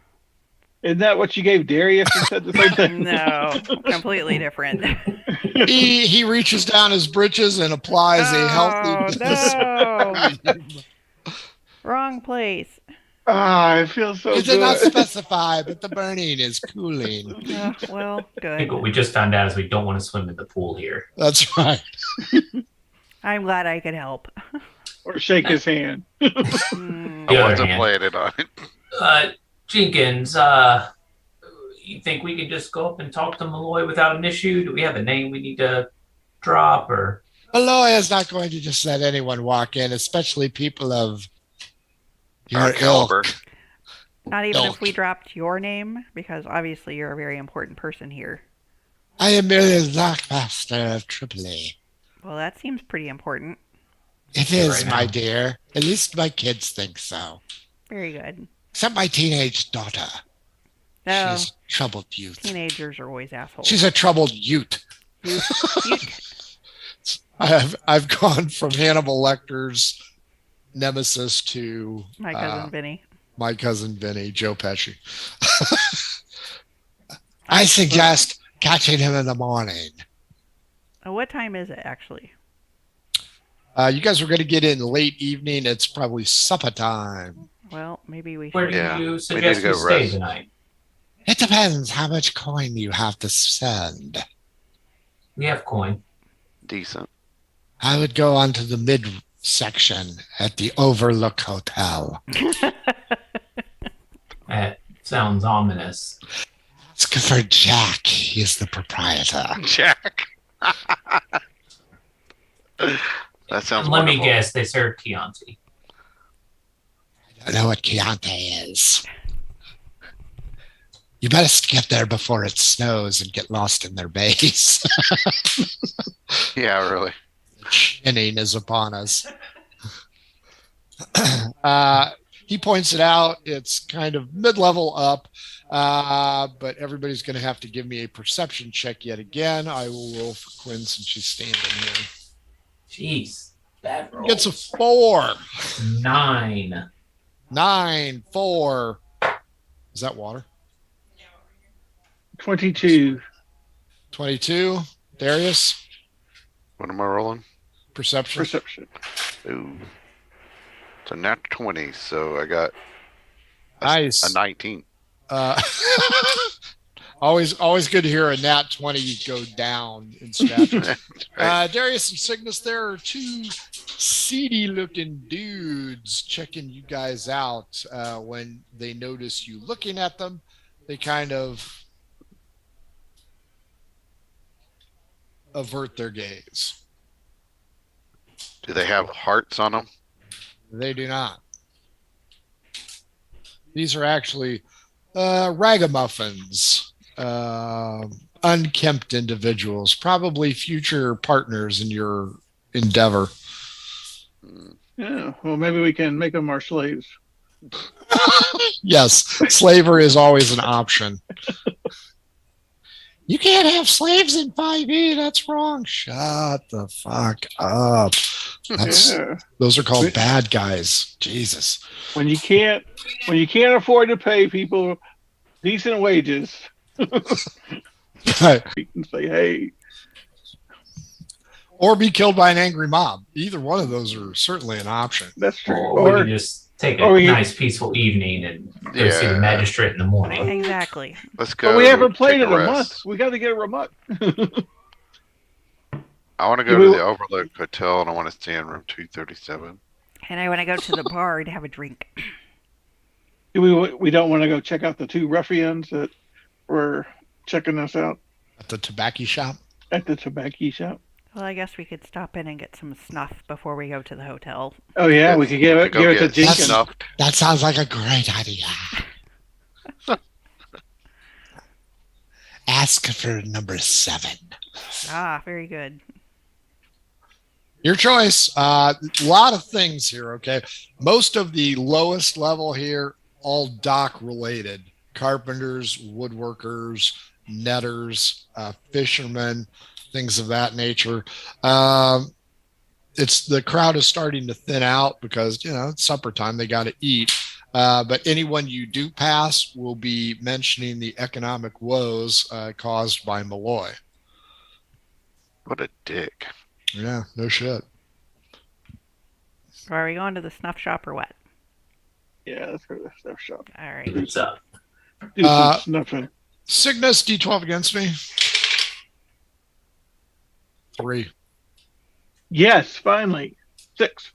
Speaker 5: Isn't that what you gave Darius and said the same thing?
Speaker 3: No, completely different.
Speaker 2: He reaches down his britches and applies a healthy
Speaker 3: no. Wrong place.
Speaker 5: Ah, it feels so
Speaker 2: You did not
Speaker 5: good.
Speaker 2: specify, but the burning is cooling.
Speaker 3: Well,
Speaker 4: I think
Speaker 3: good.
Speaker 4: what we just found out is we don't want to swim in the pool here.
Speaker 2: That's right.
Speaker 3: I'm glad I could help.
Speaker 5: Or shake his hand.
Speaker 3: Mm,
Speaker 4: The
Speaker 6: I
Speaker 4: other
Speaker 6: wasn't
Speaker 4: hand.
Speaker 6: planning on it.
Speaker 4: Jenkins, you think we can just go up and talk to Malloy without an issue? Do we have a name we need to drop or?
Speaker 2: Malloy is not going to just let anyone walk in, especially people of
Speaker 6: Our
Speaker 2: your
Speaker 6: caliber.
Speaker 2: ilk.
Speaker 3: not even
Speaker 2: No.
Speaker 3: if we dropped your name, because obviously you're a very important person here.
Speaker 2: I am merely the Lockmaster of Tripoli.
Speaker 3: Well, that seems pretty important.
Speaker 2: It is,
Speaker 4: Right
Speaker 2: my
Speaker 4: now.
Speaker 2: dear. At least my kids think so.
Speaker 3: Very good.
Speaker 2: Except my teenage daughter.
Speaker 3: No,
Speaker 2: She's a troubled youth.
Speaker 3: teenagers are always assholes.
Speaker 2: She's a troubled youth.
Speaker 3: You-
Speaker 2: I've gone from Hannibal Lecter's nemesis to
Speaker 3: my cousin Vinny.
Speaker 2: my cousin Vinny, Joe Pesci. I suggest catching him in the morning.
Speaker 3: Oh, what time is it actually?
Speaker 2: You guys are going to get in late evening. It's probably supper time.
Speaker 3: Well, maybe we
Speaker 4: Where
Speaker 3: should.
Speaker 4: do
Speaker 6: Yeah, we
Speaker 4: you
Speaker 6: need
Speaker 4: suggest
Speaker 6: to
Speaker 4: we
Speaker 6: go
Speaker 4: stay
Speaker 6: rest.
Speaker 4: tonight?
Speaker 2: It depends how much coin you have to send.
Speaker 4: We have coin.
Speaker 6: Decent.
Speaker 2: I would go onto the mid section at the Overlook Hotel.
Speaker 4: That sounds ominous.
Speaker 2: It's good for Jack. He's the proprietor.
Speaker 6: Jack. That sounds
Speaker 4: Let me
Speaker 6: wonderful.
Speaker 4: guess, they serve Chianti.
Speaker 2: I know what Chianti is. You better get there before it snows and get lost in their base.
Speaker 6: Yeah, really.
Speaker 2: Chinning is upon us. He points it out. It's kind of mid-level up, but everybody's going to have to give me a perception check yet again. I will roll for Quinn since she's standing here.
Speaker 4: Jeez, bad roll.
Speaker 2: Gets a 4.
Speaker 4: 9.
Speaker 2: 9, 4. Is that water?
Speaker 5: 22.
Speaker 2: 22. Darius,
Speaker 6: What am I rolling?
Speaker 2: perception.
Speaker 5: Perception.
Speaker 6: Ooh. It's a nat 20, so I got
Speaker 2: Nice.
Speaker 6: a 19.
Speaker 2: Always good to hear a nat 20 go down in stature.
Speaker 6: Right.
Speaker 2: Darius and Cygnus, there are two seedy looking dudes checking you guys out. When they notice you looking at them, they kind of avert their gaze.
Speaker 6: Do they have hearts on them?
Speaker 2: They do not. These are actually ragamuffins, unkempt individuals, probably future partners in your endeavor.
Speaker 5: Yeah. Well, maybe we can make them our slaves.
Speaker 2: Yes, slavery is always an option. You can't have slaves in 5e. That's wrong. Shut the fuck up.
Speaker 5: Yeah.
Speaker 2: Those are called bad guys. Jesus.
Speaker 5: When you can't afford to pay people decent wages,
Speaker 2: Right.
Speaker 5: you can say, "Hey,
Speaker 2: Or be killed by an angry mob. Either one of those are certainly an option.
Speaker 5: that's true."
Speaker 4: Or we
Speaker 5: Or
Speaker 4: can just take a
Speaker 5: or we-
Speaker 4: nice, peaceful evening and go see the
Speaker 6: Yeah.
Speaker 4: magistrate in the morning.
Speaker 3: Exactly.
Speaker 6: Let's go.
Speaker 5: but we haven't played
Speaker 6: take
Speaker 5: in a
Speaker 6: rest.
Speaker 5: month. We got to get a month.
Speaker 6: I want to go
Speaker 5: Do
Speaker 6: to
Speaker 5: we-
Speaker 6: the Overlook Hotel and I want to stay in room 237.
Speaker 3: And I want to go to the bar to have a drink.
Speaker 5: We don't want to go check out the two ruffians that were checking us out
Speaker 2: At the tobacco shop.
Speaker 5: at the tobacco shop.
Speaker 3: Well, I guess we could stop in and get some snuff before we go to the hotel.
Speaker 5: Oh yeah, we could give it
Speaker 6: Go
Speaker 5: to
Speaker 6: get
Speaker 5: Jenkins.
Speaker 6: snuffed.
Speaker 2: That sounds like a great idea. Ask for number 7.
Speaker 3: Ah, very good.
Speaker 2: Your choice. A lot of things here, okay? Most of the lowest level here, all dock related. Carpenters, woodworkers, netters, fishermen, things of that nature. it's the crowd is starting to thin out because it's supper time. They got to eat. But anyone you do pass will be mentioning the economic woes caused by Malloy.
Speaker 6: What a dick.
Speaker 2: Yeah, no shit.
Speaker 3: Are we going to the snuff shop or what?
Speaker 5: Yeah, let's go to the stuff shop.
Speaker 3: All right.
Speaker 4: What's up?
Speaker 5: Do some snuffing.
Speaker 2: Cygnus, D12 against me. 3.
Speaker 5: Yes, finally. 6.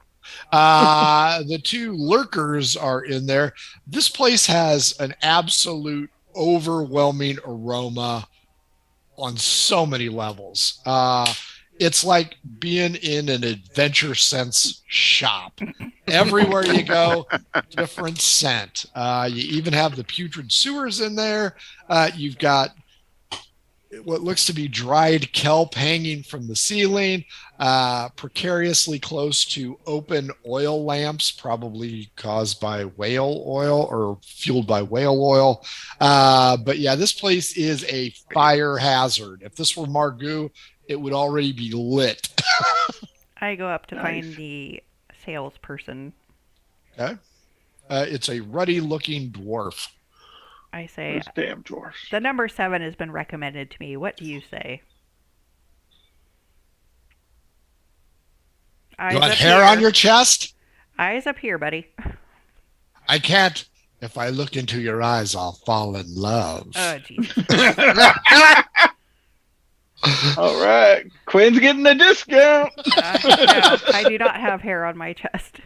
Speaker 2: The 2 lurkers are in there. This place has an absolute overwhelming aroma on so many levels. It's like being in an adventure sense shop. Everywhere you go, different scent. You even have the putrid sewers in there. You've got what looks to be dried kelp hanging from the ceiling, precariously close to open oil lamps, probably caused by whale oil or fueled by whale oil. But yeah, this place is a fire hazard. If this were Margoo, it would already be lit.
Speaker 3: I go up to
Speaker 5: Nice.
Speaker 3: find the salesperson.
Speaker 2: Okay. It's a ruddy-looking dwarf.
Speaker 3: I say,
Speaker 5: Those damn dwarfs.
Speaker 3: the number 7 has been recommended to me. What do you say? Eyes
Speaker 2: You want
Speaker 3: up
Speaker 2: hair
Speaker 3: here.
Speaker 2: on your chest?
Speaker 3: Eyes up here, buddy.
Speaker 2: I can't. If I look into your eyes, I'll fall in love.
Speaker 3: Oh, Jesus.
Speaker 5: All right. Quinn's getting a discount.
Speaker 3: No, I do not have hair on my chest.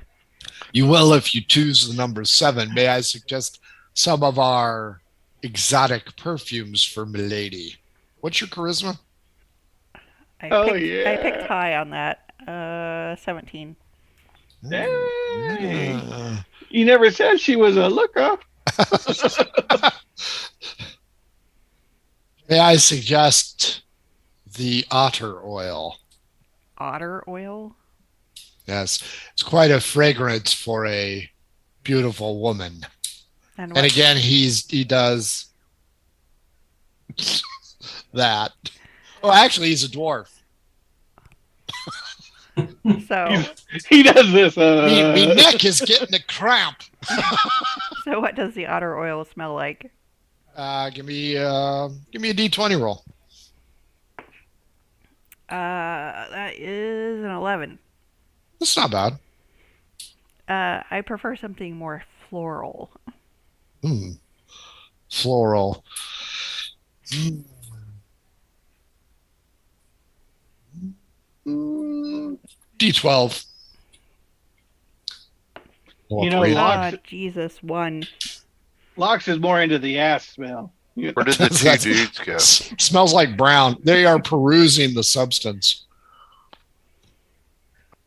Speaker 2: You will if you choose the number 7. May I suggest some of our exotic perfumes for Milady? What's your charisma?
Speaker 3: I
Speaker 5: Oh,
Speaker 3: picked,
Speaker 5: yeah.
Speaker 3: I picked high on that. 17.
Speaker 5: Hey.
Speaker 2: Uh,
Speaker 5: You never said she was a looker.
Speaker 2: May I suggest the otter oil?
Speaker 3: Otter oil?
Speaker 2: Yes, it's quite a fragrance for a beautiful woman.
Speaker 3: And
Speaker 2: And again, he does that. Oh, actually, he's a dwarf.
Speaker 3: So
Speaker 5: He does this.
Speaker 2: Me neck is getting a cramp.
Speaker 3: what does the otter oil smell like?
Speaker 2: Give me a D20 roll.
Speaker 3: That is an 11.
Speaker 2: That's not bad.
Speaker 3: I prefer something more floral.
Speaker 2: Floral. D12.
Speaker 5: You know,
Speaker 2: Wait.
Speaker 5: Locke-
Speaker 3: Jesus, 1.
Speaker 5: Locks is more into the ass smell.
Speaker 6: Where did the two
Speaker 2: That's-
Speaker 6: dudes go?
Speaker 2: Smells like brown. They are perusing the substance.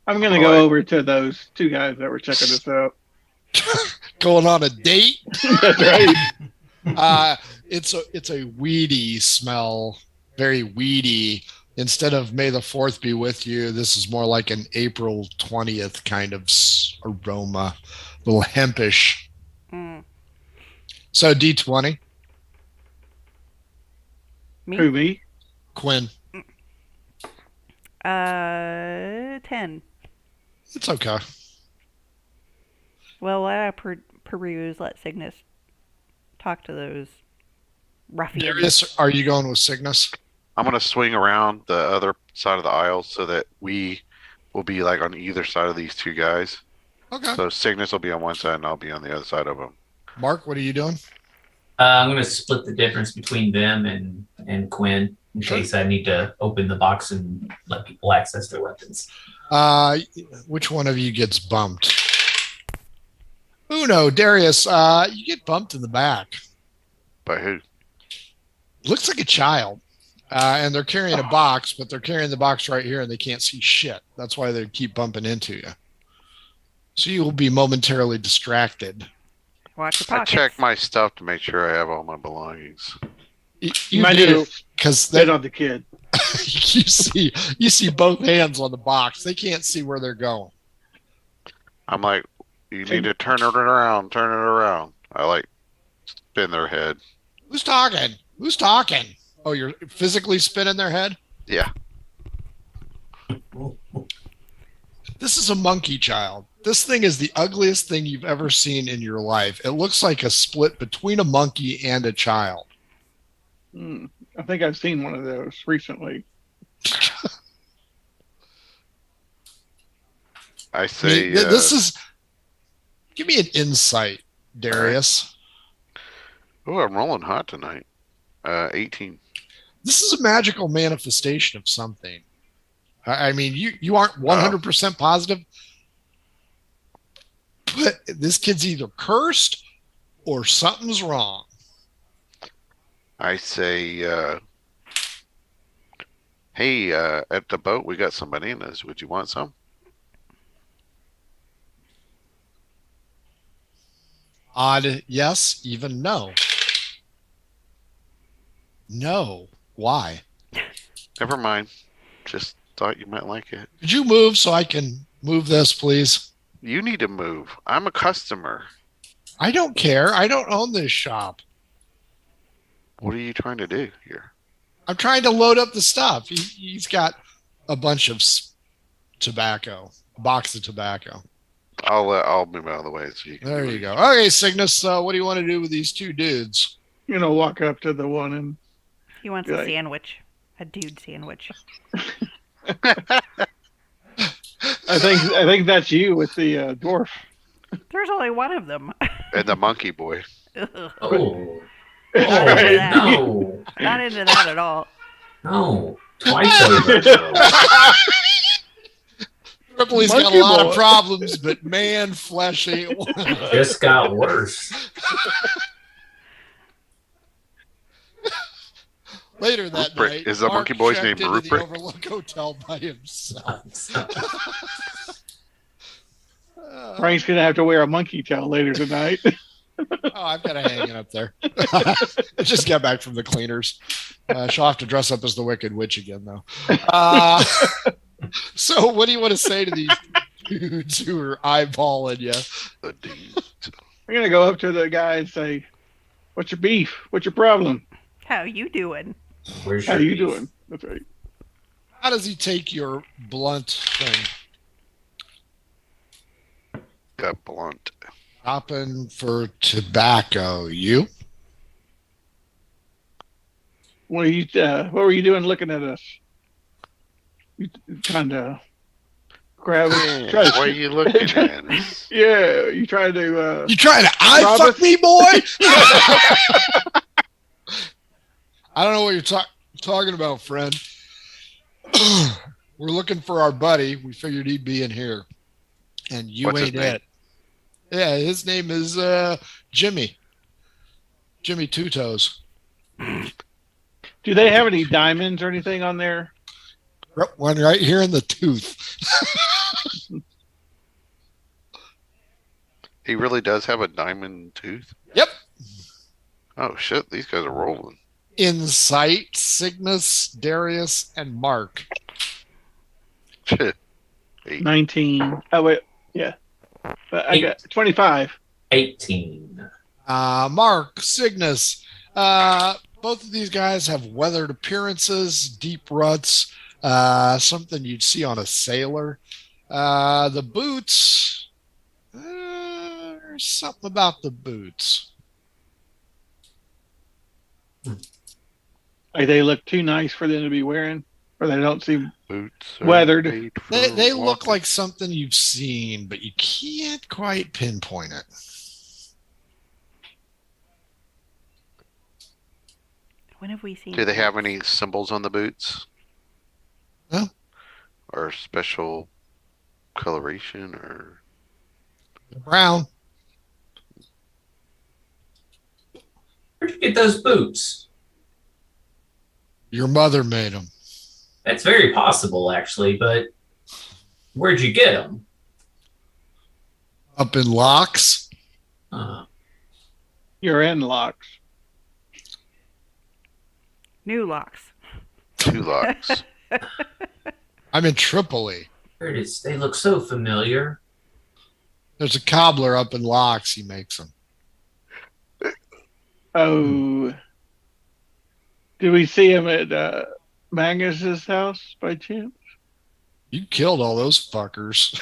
Speaker 5: I'm going to go over to those 2 guys that were checking this out.
Speaker 2: Going on a date.
Speaker 5: That's right.
Speaker 2: It's a weedy smell, very weedy. Instead of May the 4th be with you, this is more like an April 20th kind of aroma, a little hempish.
Speaker 3: Mm.
Speaker 2: So D20,
Speaker 3: Me?
Speaker 5: Who, me?
Speaker 2: Quinn.
Speaker 3: 10.
Speaker 2: It's okay.
Speaker 3: Well, I peruse, let Cygnus talk to those ruffians.
Speaker 2: Darius, are you going with Cygnus?
Speaker 6: I'm going to swing around the other side of the aisle so that we will be like on either side of these 2 guys.
Speaker 2: Okay.
Speaker 6: So Cygnus will be on one side and I'll be on the other side of them.
Speaker 2: Mark, what are you doing?
Speaker 4: I'm going to split the difference between them and Quinn in
Speaker 2: Sure.
Speaker 4: case I need to open the box and let people access their weapons.
Speaker 2: Which one of you gets bumped? Uno, Darius, you get bumped in the back.
Speaker 6: By who?
Speaker 2: Looks like a child. And they're carrying a box, but they're carrying the box right here and they can't see shit. That's why they keep bumping into you. So you will be momentarily distracted.
Speaker 3: Watch your
Speaker 6: I
Speaker 3: pockets.
Speaker 6: check my stuff to make sure I have all my belongings.
Speaker 2: You
Speaker 5: might need
Speaker 2: do,
Speaker 5: to
Speaker 2: because
Speaker 5: spit on the kid.
Speaker 2: you see both hands on the box. They can't see where they're going.
Speaker 6: I'm like, you need to turn it around, turn it around. I like spin their head.
Speaker 2: Who's talking? Who's talking? Oh, you're physically spinning their head?
Speaker 6: Yeah.
Speaker 2: This is a monkey child. This thing is the ugliest thing you've ever seen in your life. It looks like a split between a monkey and a child.
Speaker 5: I think I've seen one of those recently.
Speaker 6: I say
Speaker 2: this is. Give me an insight, Darius.
Speaker 6: Oh, I'm rolling hot tonight. 18.
Speaker 2: This is a magical manifestation of something. I mean, you aren't 100% positive, but this kid's either cursed or something's wrong.
Speaker 6: I say, hey, at the boat we got some bananas. Would you want some?
Speaker 2: Odd yes, even no. No. Why?
Speaker 6: Never mind. Just thought you might like it.
Speaker 2: Could you move so I can move this, please?
Speaker 6: You need to move. I'm a customer.
Speaker 2: I don't care. I don't own this shop.
Speaker 6: What are you trying to do here?
Speaker 2: I'm trying to load up the stuff. He's got a bunch of tobacco, a box of tobacco.
Speaker 6: I'll move out of the way so you can.
Speaker 2: There you go. Okay, Cygnus. What do you want to do with these two dudes?
Speaker 5: Walk up to the one and
Speaker 3: He wants a sandwich. A dude sandwich.
Speaker 5: I think that's you with the dwarf.
Speaker 3: There's only one of them.
Speaker 6: And the monkey boy.
Speaker 4: Oh.
Speaker 5: Right.
Speaker 4: No.
Speaker 3: Not into that at all.
Speaker 4: No. Twice over.
Speaker 2: Ripley's got a lot of problems, but man, flesh ain't one.
Speaker 4: Just got worse.
Speaker 2: Later that
Speaker 6: Rupert.
Speaker 2: night,
Speaker 6: Is the
Speaker 2: Mark
Speaker 6: monkey boy's
Speaker 2: checked
Speaker 6: name
Speaker 2: into
Speaker 6: Rupert?
Speaker 2: the Overlook Hotel by himself.
Speaker 5: Frank's gonna have to wear a monkey tail later tonight.
Speaker 2: I've got to hang it up there. I just got back from the cleaners. She'll have to dress up as the Wicked Witch again, though. So, what do you want to say to these dudes who are eyeballing you?
Speaker 6: The dudes.
Speaker 5: I'm gonna go up to the guy and say, "What's your beef? What's your problem?
Speaker 3: How you doing?
Speaker 4: Where's
Speaker 5: How
Speaker 4: your
Speaker 5: you
Speaker 4: beef?
Speaker 5: doing?" That's right.
Speaker 2: How does he take your blunt thing?
Speaker 6: Got blunt.
Speaker 2: Shopping for tobacco. You?
Speaker 5: What were you doing looking at us? You kind of grab it.
Speaker 6: Why are you looking at us?
Speaker 5: Yeah, you trying to.
Speaker 2: You trying to eye
Speaker 5: Rob
Speaker 2: fuck
Speaker 5: us?
Speaker 2: me, boy? I don't know what you're talking about, friend. We're looking for our buddy. We figured he'd be in here. And you
Speaker 6: What's his
Speaker 2: ain't
Speaker 6: name?
Speaker 2: it. Yeah, his name is Jimmy. Jimmy Two Toes.
Speaker 5: Do they have any diamonds or anything on there?
Speaker 2: One right here in the tooth.
Speaker 6: He really does have a diamond tooth?
Speaker 2: Yep.
Speaker 6: Oh, shit. These guys are rolling.
Speaker 2: Insight, Cygnus, Darius, and Mark.
Speaker 6: Shit. 8.
Speaker 5: 19. Oh wait, yeah. I got 25.
Speaker 4: 18.
Speaker 2: Mark, Cygnus. Both of these guys have weathered appearances, deep ruts, something you'd see on a sailor. The boots, there's something about the boots.
Speaker 5: Like they look too nice for them to be wearing, or they don't seem.
Speaker 6: Boots are
Speaker 5: Weathered.
Speaker 6: made for
Speaker 2: They look
Speaker 6: walking.
Speaker 2: like something you've seen, but you can't quite pinpoint it.
Speaker 3: When have we seen?
Speaker 6: Do they have any symbols on the boots?
Speaker 2: No.
Speaker 6: Or special coloration or
Speaker 2: Brown.
Speaker 4: Where'd you get those boots?
Speaker 2: Your mother made them.
Speaker 4: That's very possible, actually, but where'd you get them?
Speaker 2: Up in locks.
Speaker 5: You're in locks.
Speaker 3: New locks.
Speaker 6: 2 locks.
Speaker 2: I'm in Tripoli.
Speaker 4: There it is. They look so familiar.
Speaker 2: There's a cobbler up in locks. He makes them.
Speaker 5: Oh. Do we see him at Magus's house by chance?
Speaker 2: You killed all those fuckers.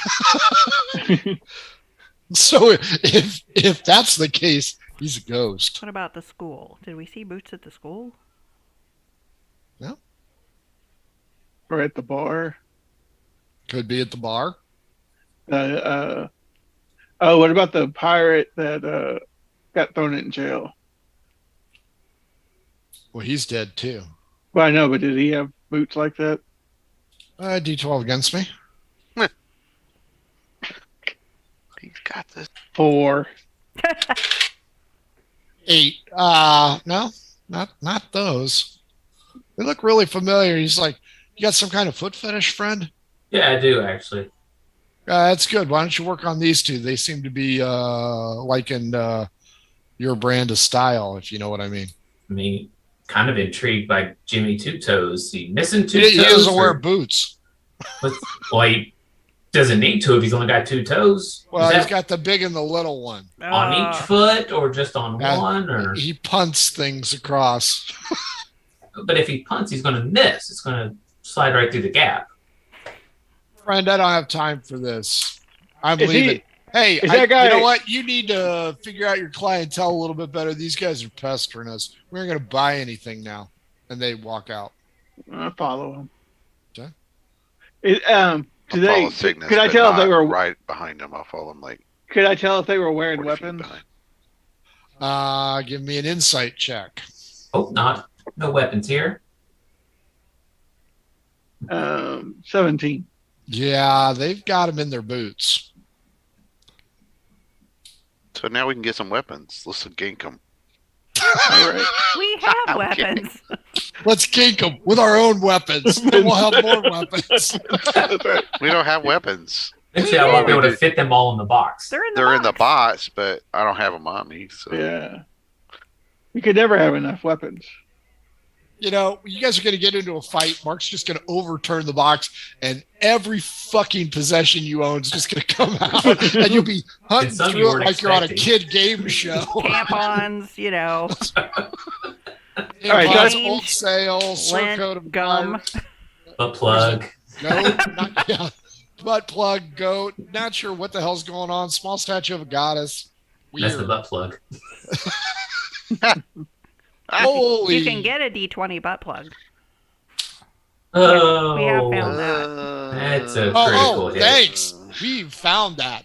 Speaker 2: So if that's the case, he's a ghost.
Speaker 3: What about the school? Did we see Boots at the school?
Speaker 2: No,
Speaker 5: Or at the bar.
Speaker 2: could be at the bar.
Speaker 5: Oh, what about the pirate that got thrown in jail?
Speaker 2: Well, he's dead too.
Speaker 5: Well, I know, but did he have boots like that?
Speaker 2: D12 against me.
Speaker 6: He's got this.
Speaker 5: 4.
Speaker 2: 8. No, not those. They look really familiar. He's like, you got some kind of foot fetish, friend?
Speaker 4: Yeah, I do actually.
Speaker 2: That's good. Why don't you work on these two? They seem to be liking your brand of style, if you know what I mean.
Speaker 4: I mean, kind of intrigued by Jimmy Two Toes. He missing two
Speaker 2: He
Speaker 4: toes?
Speaker 2: doesn't wear
Speaker 4: or-
Speaker 2: boots.
Speaker 4: Well, he doesn't need to if he's only got 2 toes.
Speaker 2: Well,
Speaker 4: Is
Speaker 2: he's
Speaker 4: that
Speaker 2: got the big and the little one.
Speaker 4: on each foot or just on
Speaker 2: Yeah.
Speaker 4: one? Or
Speaker 2: He punts things across.
Speaker 4: but if he punts, he's going to miss. It's going to slide right through the gap.
Speaker 2: Friend, I don't have time for this. I'm
Speaker 5: Is he-
Speaker 2: leaving. Hey,
Speaker 5: is that guy-
Speaker 2: you know what? You need to figure out your clientele a little bit better. These guys are pestering us. We aren't going to buy anything now. And they walk out.
Speaker 5: I follow him.
Speaker 2: Okay.
Speaker 6: I'll
Speaker 5: Do they?
Speaker 6: follow Cygnus,
Speaker 5: Could I
Speaker 6: but
Speaker 5: tell if they
Speaker 6: not
Speaker 5: were?
Speaker 6: right behind him? I'll follow him like
Speaker 5: Could I tell if they were wearing
Speaker 6: 40 feet
Speaker 5: weapons?
Speaker 6: behind.
Speaker 2: Give me an insight check.
Speaker 4: Oh, no weapons here.
Speaker 5: 17.
Speaker 2: Yeah, they've got them in their boots.
Speaker 6: So now we can get some weapons. Let's gank them.
Speaker 5: All right.
Speaker 3: We have
Speaker 6: I'm kidding.
Speaker 3: weapons.
Speaker 2: Let's kink them with our own weapons. Then we'll have more weapons.
Speaker 5: That's right.
Speaker 6: We don't have weapons.
Speaker 4: Actually, I won't be able to fit them all in the box.
Speaker 3: They're in the
Speaker 6: They're
Speaker 3: box.
Speaker 6: in the box, but I don't have them on me. So
Speaker 5: Yeah. You could never have enough weapons.
Speaker 2: You know, you guys are going to get into a fight. Mark's just going to overturn the box, and every fucking possession you own is just going to come out, and you'll be hunting
Speaker 4: It's something you
Speaker 2: through it
Speaker 4: weren't
Speaker 2: like you're on a
Speaker 4: expecting.
Speaker 2: kid game show.
Speaker 3: Tampons, you know,
Speaker 5: All right,
Speaker 2: Tampons,
Speaker 3: Jane,
Speaker 2: Old Sale,
Speaker 3: lint,
Speaker 2: Surcoat of
Speaker 3: gum.
Speaker 2: Fire,
Speaker 4: Butt plug.
Speaker 2: goat, yeah, butt plug, goat. Not sure what the hell's going on. Small statue of a goddess.
Speaker 4: That's the
Speaker 2: Weird.
Speaker 4: butt plug.
Speaker 2: Holy!
Speaker 3: You can get a D20 butt plug.
Speaker 4: Oh,
Speaker 3: We have found that.
Speaker 4: That's a
Speaker 2: Oh,
Speaker 4: critical hit.
Speaker 2: thanks. We found that.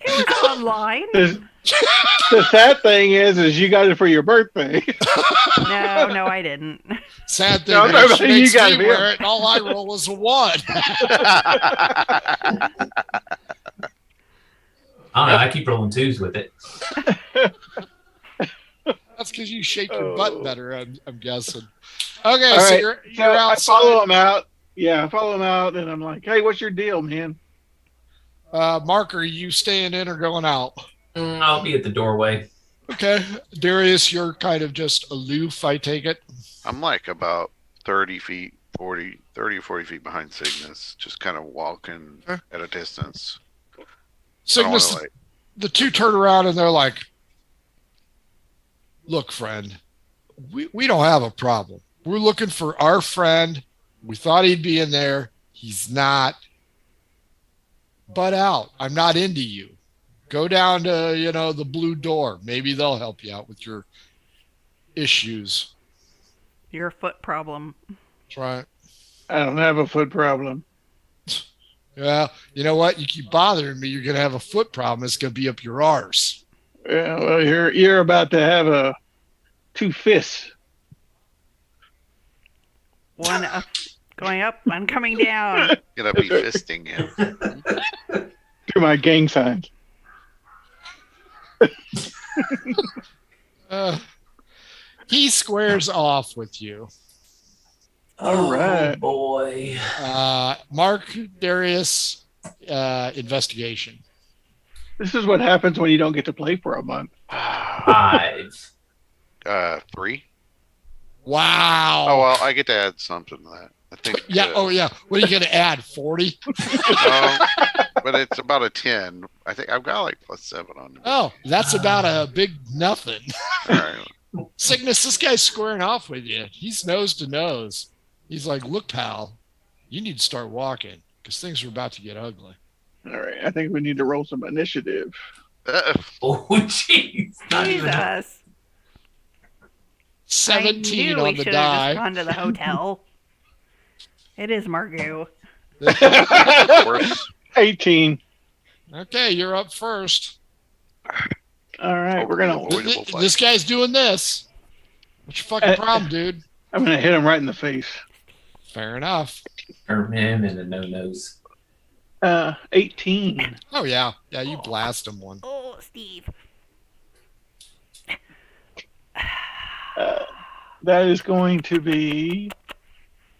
Speaker 3: It was online.
Speaker 5: The sad thing is you got it for your birthday.
Speaker 3: No, I didn't.
Speaker 2: Sad thing
Speaker 5: No,
Speaker 2: is
Speaker 5: no,
Speaker 2: she
Speaker 5: you
Speaker 2: makes
Speaker 5: gotta
Speaker 2: me
Speaker 5: be
Speaker 2: wear it, and all I roll is a 1.
Speaker 4: I don't know. I keep rolling 2s with it.
Speaker 2: That's because you shake your
Speaker 5: Oh.
Speaker 2: butt better, I'm guessing. Okay,
Speaker 5: All
Speaker 2: so
Speaker 5: right,
Speaker 2: you're
Speaker 5: So
Speaker 2: outside.
Speaker 5: I follow him out. Yeah, I follow him out, and I'm like, "Hey, what's your deal, man?"
Speaker 2: Mark, are you staying in or going out?
Speaker 4: I'll be at the doorway.
Speaker 2: Okay. Darius, you're kind of just aloof, I take it.
Speaker 6: I'm like about 30 or 40 feet behind Cygnus, just kind of walking
Speaker 2: Okay.
Speaker 6: at a distance. I don't
Speaker 2: Cygnus,
Speaker 6: wanna, like,
Speaker 2: the two turn around and they're like, look, friend, we don't have a problem. We're looking for our friend. We thought he'd be in there. He's not. Butt out. I'm not into you. Go down to, the blue door. Maybe they'll help you out with your issues.
Speaker 3: Your foot problem.
Speaker 2: That's right.
Speaker 5: I don't have a foot problem.
Speaker 2: Yeah. You know what? You keep bothering me. You're going to have a foot problem. It's going to be up your arse.
Speaker 5: Yeah, well, you're about to have 2 fists.
Speaker 3: One up, going up, one coming down.
Speaker 6: gonna be fisting him.
Speaker 5: To my gang signs.
Speaker 2: He squares off with you.
Speaker 5: All right.
Speaker 4: Oh, boy.
Speaker 2: Mark, Darius, investigation.
Speaker 5: This is what happens when you don't get to play for a month.
Speaker 4: 5.
Speaker 6: 3.
Speaker 2: Wow.
Speaker 6: Oh well, I get to add something to that. I think.
Speaker 2: Yeah. Oh, yeah. What are you going to add? 40?
Speaker 6: But it's about a 10. I think I've got like +7 on it.
Speaker 2: Oh, that's about a big nothing.
Speaker 6: All right.
Speaker 2: Cygnus, this guy's squaring off with you. He's nose to nose. He's like, look, pal, You need to start walking because things are about to get ugly.
Speaker 5: All right. I think we need to roll some initiative.
Speaker 4: Oh, jeez. Not even.
Speaker 3: Jesus.
Speaker 2: 17
Speaker 3: I knew
Speaker 2: on
Speaker 3: we
Speaker 2: the
Speaker 3: should have
Speaker 2: die.
Speaker 3: just gone to the hotel. It is Margot.
Speaker 6: Worse.
Speaker 5: 18.
Speaker 2: Okay, you're up first.
Speaker 5: All right. We're gonna.
Speaker 6: Avoidable fight.
Speaker 2: This guy's doing this. What's your fucking problem, dude?
Speaker 5: I'm gonna hit him right in the face.
Speaker 2: Fair enough.
Speaker 4: Him and the no-nos.
Speaker 5: 18.
Speaker 2: Oh, yeah. Yeah, you blast him one.
Speaker 3: Oh, Steve.
Speaker 5: That is going to be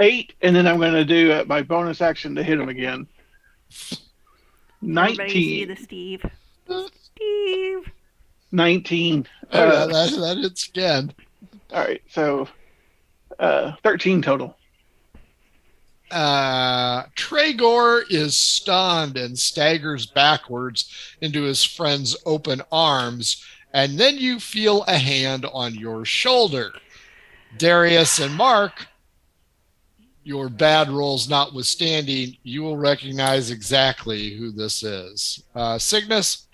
Speaker 5: 8, and then I'm going to do my bonus action to hit him again.
Speaker 3: Everybody see
Speaker 5: 19.
Speaker 3: the Steve. Steve.
Speaker 5: 19.
Speaker 2: Oh, yeah, that hits again.
Speaker 5: All right, so 13 total.
Speaker 2: Tregor is stunned and staggers backwards into his friend's open arms, and then you feel a hand on your shoulder. Darius and Mark, your bad rolls notwithstanding, you will recognize exactly who this is. Cygnus,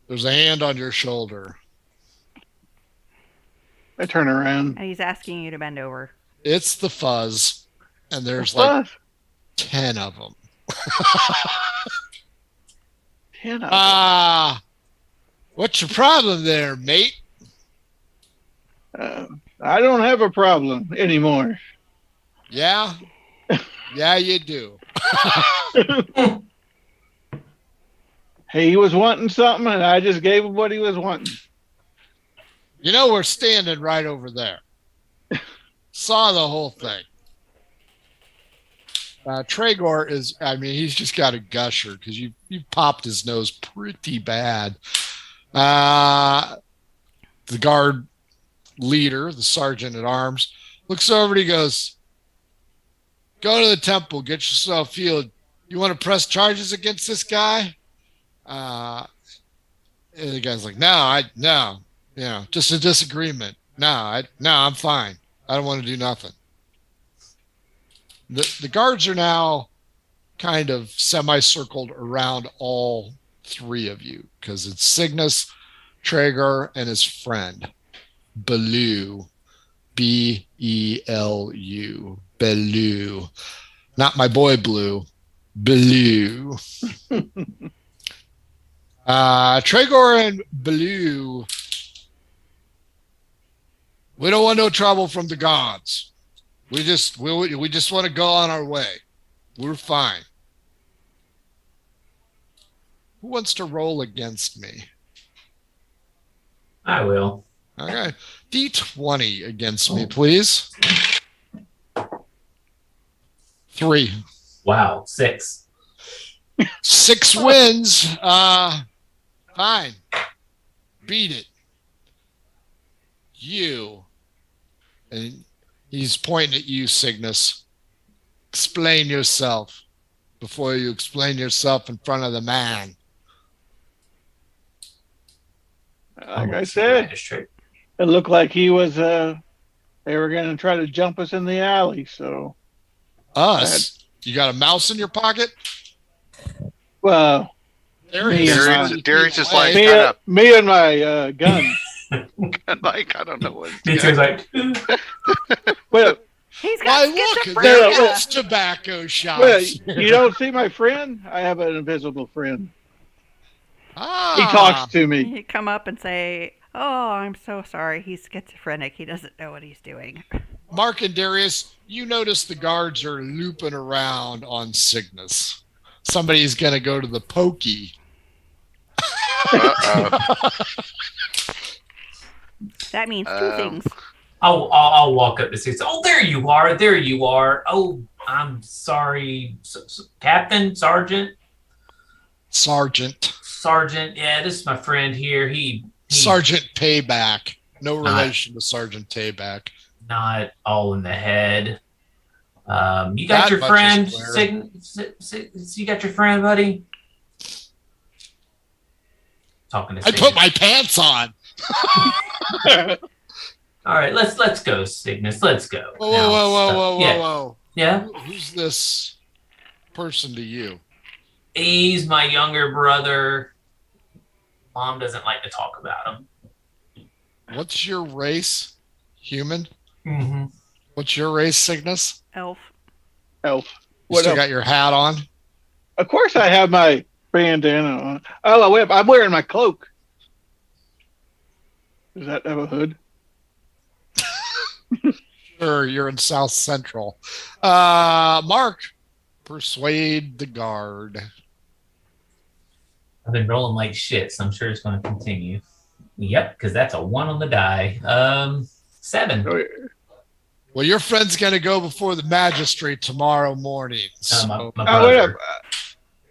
Speaker 2: there's a hand on your shoulder.
Speaker 5: I turn around.
Speaker 3: And he's asking you to bend over.
Speaker 2: It's the fuzz, and there's
Speaker 5: What?
Speaker 2: like 10 of them.
Speaker 5: 10 of them.
Speaker 2: What's your problem there, mate?
Speaker 5: I don't have a problem anymore.
Speaker 2: Yeah? Yeah, you do.
Speaker 5: He was wanting something, and I just gave him what he was wanting.
Speaker 2: You know, we're standing right over there. Saw the whole thing. Tregor is, he's just got a gusher because you popped his nose pretty bad. The guard leader, the sergeant at arms, looks over and he goes, "Go to the temple, get yourself healed. You want to press charges against this guy?" And the guy's like, no, just a disagreement. No, I'm fine. I don't want to do nothing. The guards are now kind of semicircled around all three of you because it's Cygnus, Traeger, and his friend, Bellew. B-E-L-U. Bellew. Not my boy Blue. Bellew. Traeger and Bellew. We don't want no trouble from the gods. We just want to go on our way. We're fine. Who wants to roll against me?
Speaker 4: I will.
Speaker 2: Okay. D20 against me, please. 3.
Speaker 4: Wow, 6.
Speaker 2: 6 wins. Fine. Beat it. You. And he's pointing at you, Cygnus. Explain yourself before you explain yourself in front of the man.
Speaker 5: Like I said,
Speaker 4: Magistrate.
Speaker 5: it looked like he was, they were going to try to jump us in the alley, so.
Speaker 2: Us? You got a mouse in your pocket?
Speaker 5: Well,
Speaker 2: There
Speaker 5: Me
Speaker 2: he is.
Speaker 5: and
Speaker 6: Darius is like,
Speaker 5: me,
Speaker 6: kind
Speaker 5: me and my gun.
Speaker 6: of, like, I don't know what.
Speaker 4: Nature's like,
Speaker 5: Well,
Speaker 3: He's
Speaker 2: Why,
Speaker 3: got
Speaker 2: look,
Speaker 3: schizophrenia.
Speaker 2: there is tobacco shops.
Speaker 5: well, you don't see my friend? I have an invisible friend.
Speaker 2: Ah,
Speaker 5: He talks to me.
Speaker 3: You come up and say, "Oh, I'm so sorry. He's schizophrenic. He doesn't know what he's doing."
Speaker 2: Mark and Darius, you notice the guards are looping around on Cygnus. Somebody's going to go to the pokey.
Speaker 6: Uh-oh.
Speaker 3: That means two things.
Speaker 4: I'll walk up to Six. Oh, there you are. There you are. Oh, I'm sorry, Captain, Sergeant. Yeah, this is my friend here. He
Speaker 2: Sergeant Payback. No relation to Sergeant Payback.
Speaker 4: not all in the head. You
Speaker 2: That
Speaker 4: got your
Speaker 2: much
Speaker 4: friend,
Speaker 2: is clear.
Speaker 4: you got your friend, buddy. Talking to
Speaker 2: I
Speaker 4: Cygnus.
Speaker 2: put my pants on.
Speaker 4: All right, let's go, Cygnus. Let's go.
Speaker 2: Whoa,
Speaker 4: Now,
Speaker 2: whoa, whoa, whoa, whoa,
Speaker 4: yeah.
Speaker 2: whoa.
Speaker 4: Yeah,
Speaker 2: Who's this person to you?
Speaker 4: he's my younger brother. Mom doesn't like to talk about him.
Speaker 2: What's your race? Human?
Speaker 4: Mm-hmm.
Speaker 2: What's your race, Cygnus?
Speaker 3: Elf.
Speaker 5: Elf.
Speaker 2: You
Speaker 5: What
Speaker 2: still
Speaker 5: elf?
Speaker 2: got your hat on?
Speaker 5: Of course, I have my bandana on. Oh, I'm wearing my cloak. Does that have a hood?
Speaker 2: Sure, you're in South Central. Mark, persuade the guard.
Speaker 4: I've been rolling like shit, so I'm sure it's going to continue. Yep, because that's a 1 on the die. 7.
Speaker 5: Oh, yeah.
Speaker 2: Well, your friend's going to go before the magistrate tomorrow morning. So
Speaker 4: My
Speaker 5: Oh, wait
Speaker 4: brother.
Speaker 5: up.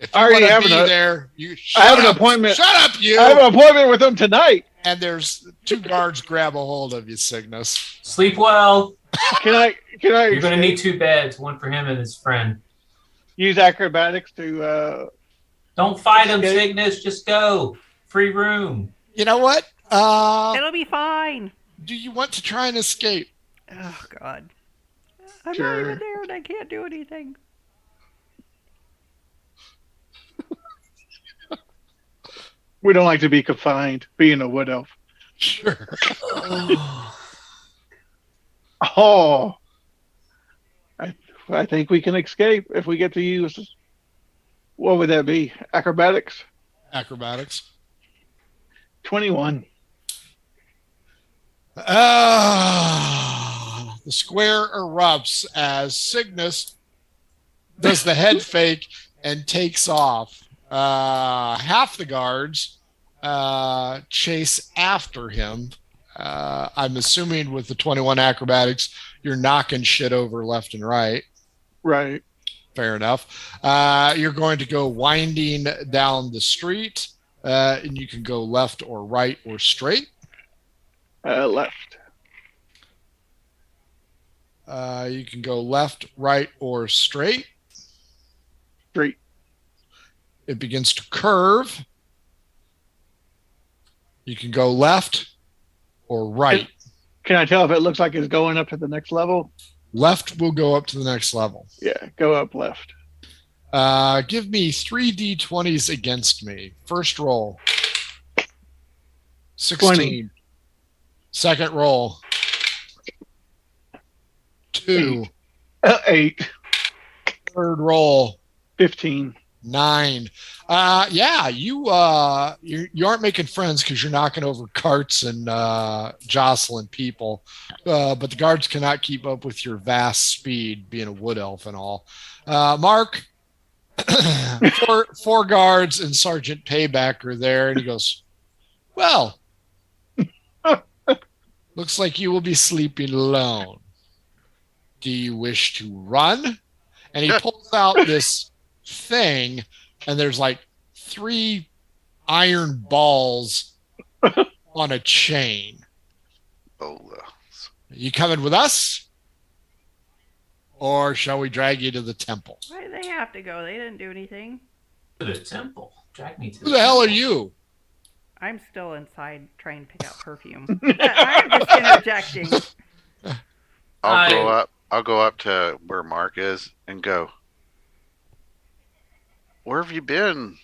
Speaker 2: if
Speaker 5: I
Speaker 2: you
Speaker 5: already
Speaker 2: want
Speaker 5: have
Speaker 2: to be
Speaker 5: an-
Speaker 2: there, you
Speaker 5: I have an
Speaker 2: up.
Speaker 5: appointment.
Speaker 2: Shut up, you!
Speaker 5: I have an appointment with him tonight.
Speaker 2: And there's 2 guards grab a hold of you, Cygnus.
Speaker 4: Sleep well.
Speaker 5: Can I
Speaker 4: You're going to need 2 beds, one for him and his friend.
Speaker 5: use acrobatics to
Speaker 4: Don't fight him,
Speaker 5: Okay.
Speaker 4: Cygnus. Just go. Free room.
Speaker 2: You know what?
Speaker 3: It'll be fine.
Speaker 2: Do you want to try and escape?
Speaker 3: Oh, God. I'm not
Speaker 5: Sure.
Speaker 3: even there and I can't do anything.
Speaker 5: we don't like to be confined, being a wood elf.
Speaker 2: Sure.
Speaker 5: Oh, I think we can escape if we get to use. What would that be? Acrobatics.
Speaker 2: Acrobatics.
Speaker 5: 21.
Speaker 2: The square erupts as Cygnus does the head fake and takes off. Half the guards chase after him. I'm assuming with the 21 acrobatics, you're knocking shit over left and right.
Speaker 5: Right.
Speaker 2: Fair enough. You're going to go winding down the street, and you can go left or right or straight.
Speaker 5: Left.
Speaker 2: You can go left, right, or straight.
Speaker 5: Straight.
Speaker 2: It begins to curve. You can go left or right.
Speaker 5: Can I tell if it looks like it's going up to the next level?
Speaker 2: Left will go up to the next level.
Speaker 5: Yeah, go up left.
Speaker 2: Give me 3 d20s against me. First roll. 16.
Speaker 5: 20.
Speaker 2: Second roll. 2.
Speaker 5: 8.
Speaker 2: Third roll.
Speaker 5: 15.
Speaker 2: 9. Yeah, you aren't making friends because you're knocking over carts and jostling people. But the guards cannot keep up with your vast speed, being a wood elf and all. Mark, 4 guards and Sergeant Payback are there, and he goes, "Well, looks like you will be sleeping alone. Do you wish to run?" And he pulls out this thing, and there's like 3 iron balls on a chain.
Speaker 6: Oh,
Speaker 2: You coming with us? Or shall we drag you to the temple?
Speaker 3: Why do they have to go? They didn't do anything.
Speaker 4: To the temple. Drag me to
Speaker 2: Who the hell are
Speaker 4: temple.
Speaker 2: you?
Speaker 3: I'm still inside trying to pick out perfume. I'm just interjecting.
Speaker 6: I'll go up to where Mark is and go. Where have you been?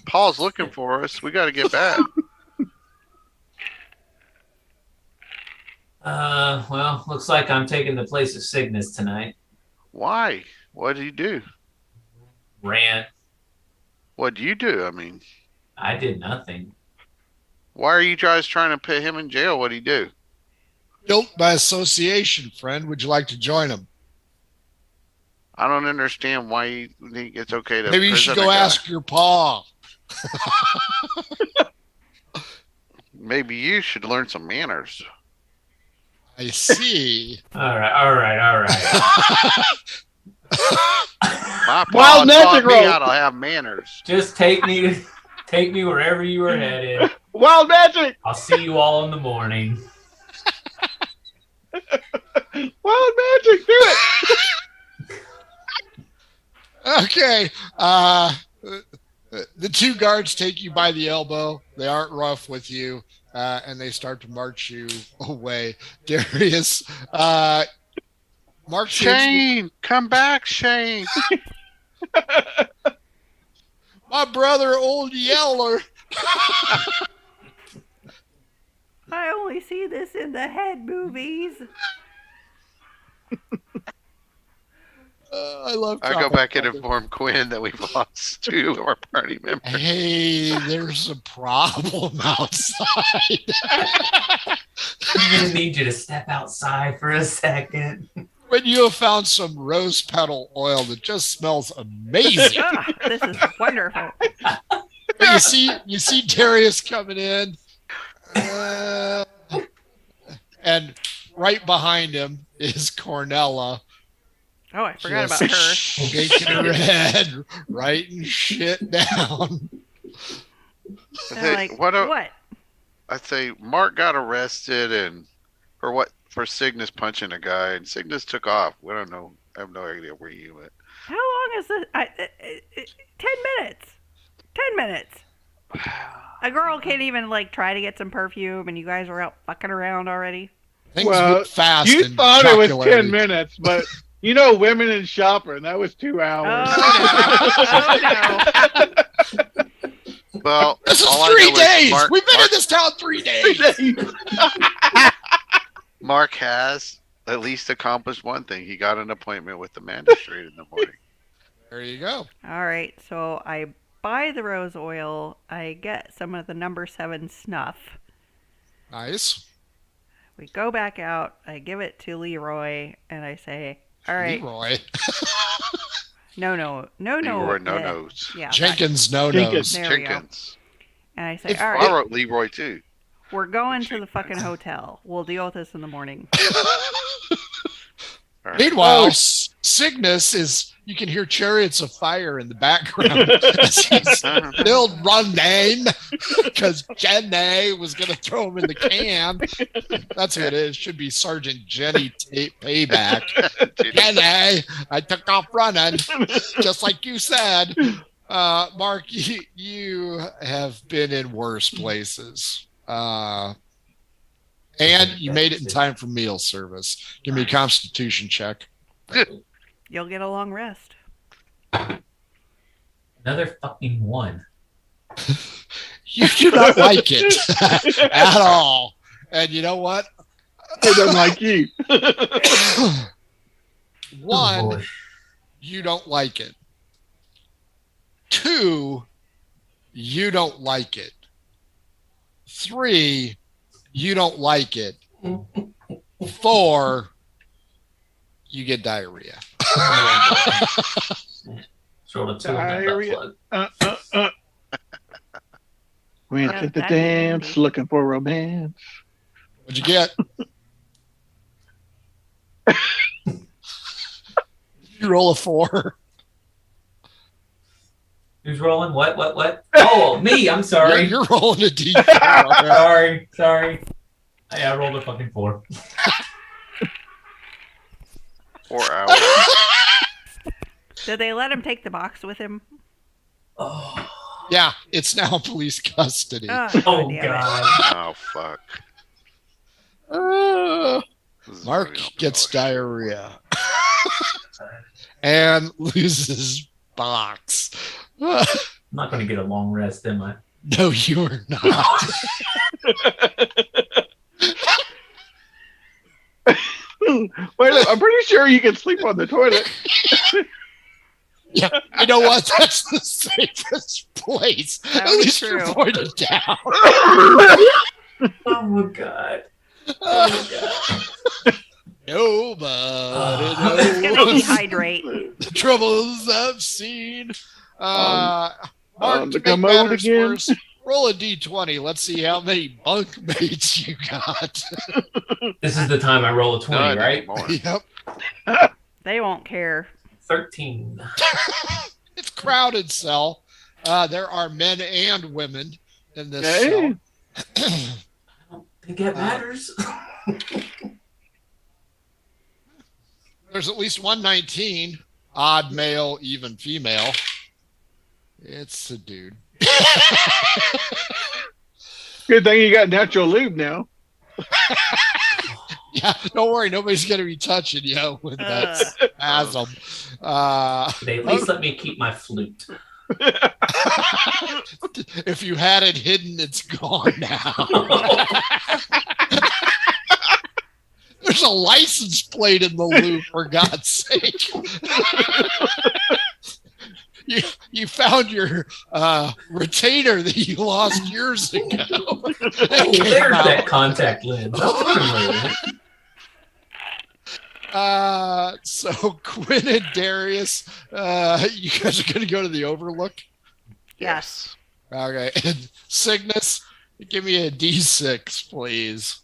Speaker 6: Paul's looking for us. We got to get back.
Speaker 4: Well, looks like I'm taking the place of Cygnus tonight.
Speaker 6: Why? What did you do?
Speaker 4: Ran.
Speaker 6: What do you do? I mean,
Speaker 4: I did nothing.
Speaker 6: why are you guys trying to put him in jail? What did he do?
Speaker 2: Guilt by association, friend. Would you like to join him?
Speaker 6: I don't understand why you think it's okay to.
Speaker 2: Maybe you should
Speaker 6: prison
Speaker 2: go
Speaker 6: a guy.
Speaker 2: ask your pa.
Speaker 6: Maybe you should learn some manners.
Speaker 2: I see.
Speaker 4: All right.
Speaker 6: My
Speaker 5: Wild
Speaker 6: pa
Speaker 5: magic
Speaker 6: taught me
Speaker 5: roll.
Speaker 6: how to have manners.
Speaker 4: Just take me wherever you are headed.
Speaker 5: Wild magic.
Speaker 4: I'll see you all in the morning.
Speaker 5: Wild magic. Do it.
Speaker 2: Okay. The 2 guards take you by the elbow. They aren't rough with you, and they start to march you away. Darius, Mark
Speaker 6: Shane, come back, Shane.
Speaker 2: My brother, Old Yeller.
Speaker 3: I only see this in the head movies.
Speaker 2: I love.
Speaker 6: I go back and inform Quinn that we've lost 2 of our party members.
Speaker 2: Hey, there's a problem outside.
Speaker 4: I'm gonna need you to step outside for a second.
Speaker 2: When you have found some rose petal oil that just smells amazing.
Speaker 3: This is wonderful.
Speaker 2: But you see Darius coming in, and right behind him is Cornella.
Speaker 3: Oh, I forgot about her.
Speaker 2: Shaking her head, writing shit down.
Speaker 3: They're like, what?
Speaker 6: I say Mark got arrested and for Cygnus punching a guy, and Cygnus took off. We don't know. I have no idea where he went.
Speaker 3: How long is this? 10 minutes. 10 minutes. A girl can't even try to get some perfume, and you guys are out fucking around already.
Speaker 2: Things move fast.
Speaker 5: You
Speaker 2: in
Speaker 5: thought it was
Speaker 2: Chocolatey.
Speaker 5: 10 minutes, but women in shopping, that was 2 hours.
Speaker 3: Oh, no.
Speaker 6: Well,
Speaker 2: This is
Speaker 6: all I
Speaker 2: 3
Speaker 6: know is
Speaker 2: days. We've been in this town 3 days.
Speaker 6: Mark has at least accomplished one thing. He got an appointment with the magistrate in the morning.
Speaker 2: There you go.
Speaker 3: All right, so I buy the rose oil. I get some of the number 7 snuff.
Speaker 2: Nice.
Speaker 3: We go back out. I give it to Leroy, and I say, all right.
Speaker 2: Leroy.
Speaker 3: No.
Speaker 6: Leroy no-nos.
Speaker 3: Yeah.
Speaker 2: Jenkins no-nos.
Speaker 3: There we go.
Speaker 6: Jenkins.
Speaker 3: And I say, all
Speaker 6: I
Speaker 3: right,
Speaker 6: wrote Leroy too.
Speaker 3: we're going to the fucking hotel. We'll deal with this in the morning.
Speaker 6: All right.
Speaker 2: Meanwhile, Cygnus is, you can hear chariots of fire in the background as he's still running because Jenny was going to throw him in the can. That's who it is. Should be Sergeant Jenny Payback. Jenny, I took off running, just like you said. Mark, you have been in worse places. And you made it in time for meal service. Give me a constitution check.
Speaker 3: You'll get a long rest.
Speaker 4: Another fucking 1.
Speaker 2: You do not like it at all. And you know what?
Speaker 5: They don't like you.
Speaker 2: One,
Speaker 4: boy.
Speaker 2: you don't like it. 2, you don't like it. 3, you don't like it. 4, you get diarrhea.
Speaker 4: Sort of 2 on that butt
Speaker 5: Diarrhea.
Speaker 4: plug.
Speaker 5: Went
Speaker 3: Yeah,
Speaker 5: to the
Speaker 3: that'd be
Speaker 5: dance
Speaker 3: handy.
Speaker 5: looking for romance.
Speaker 2: What'd you get? You roll a 4.
Speaker 4: Who's rolling? What? Oh, me. I'm sorry.
Speaker 2: You're rolling a D4.
Speaker 4: Sorry. I rolled a fucking 4.
Speaker 6: 4 hours.
Speaker 3: Did they let him take the box with him?
Speaker 4: Oh,
Speaker 2: Yeah, it's now police custody.
Speaker 4: oh
Speaker 3: damn it.
Speaker 4: God.
Speaker 6: Oh fuck. This is
Speaker 2: Mark
Speaker 6: really not
Speaker 2: gets
Speaker 6: the best.
Speaker 2: diarrhea and loses box.
Speaker 4: I'm not going to get a long rest, am I?
Speaker 2: No, you are not.
Speaker 5: Wait, I'm pretty sure you can sleep on the toilet.
Speaker 2: Yeah, you know what? That's the safest place.
Speaker 3: That
Speaker 2: At
Speaker 3: was
Speaker 2: least
Speaker 3: true.
Speaker 2: you're pointed down.
Speaker 4: Oh my God. Oh my God.
Speaker 2: Nobody
Speaker 3: He's gonna
Speaker 2: knows
Speaker 3: dehydrate.
Speaker 2: the troubles I've seen. Mark,
Speaker 5: on
Speaker 2: to
Speaker 5: the
Speaker 2: make
Speaker 5: commode
Speaker 2: matters
Speaker 5: again.
Speaker 2: worse, roll a d20. Let's see how many bunk mates you got.
Speaker 4: This is the time I roll a 20,
Speaker 6: Not
Speaker 4: right?
Speaker 6: anymore.
Speaker 2: Yep.
Speaker 3: They won't care.
Speaker 4: 13.
Speaker 2: It's crowded cell. There are men and women in this
Speaker 5: Hey.
Speaker 2: cell.
Speaker 4: I don't think that matters.
Speaker 2: There's at least 119. Odd male, even female. It's a dude.
Speaker 5: Good thing you got natural lube now.
Speaker 2: Yeah, don't worry. Nobody's going to be touching you with that spasm.
Speaker 4: They at least let me keep my flute.
Speaker 2: If you had it hidden, it's gone now. There's a license plate in the loop, for God's sake. You found your retainer that you lost years ago.
Speaker 4: Oh, there's that contact lens.
Speaker 2: So Quinn and Darius, you guys are going to go to the Overlook?
Speaker 3: Yes.
Speaker 2: Okay. And Cygnus, give me a D6, please.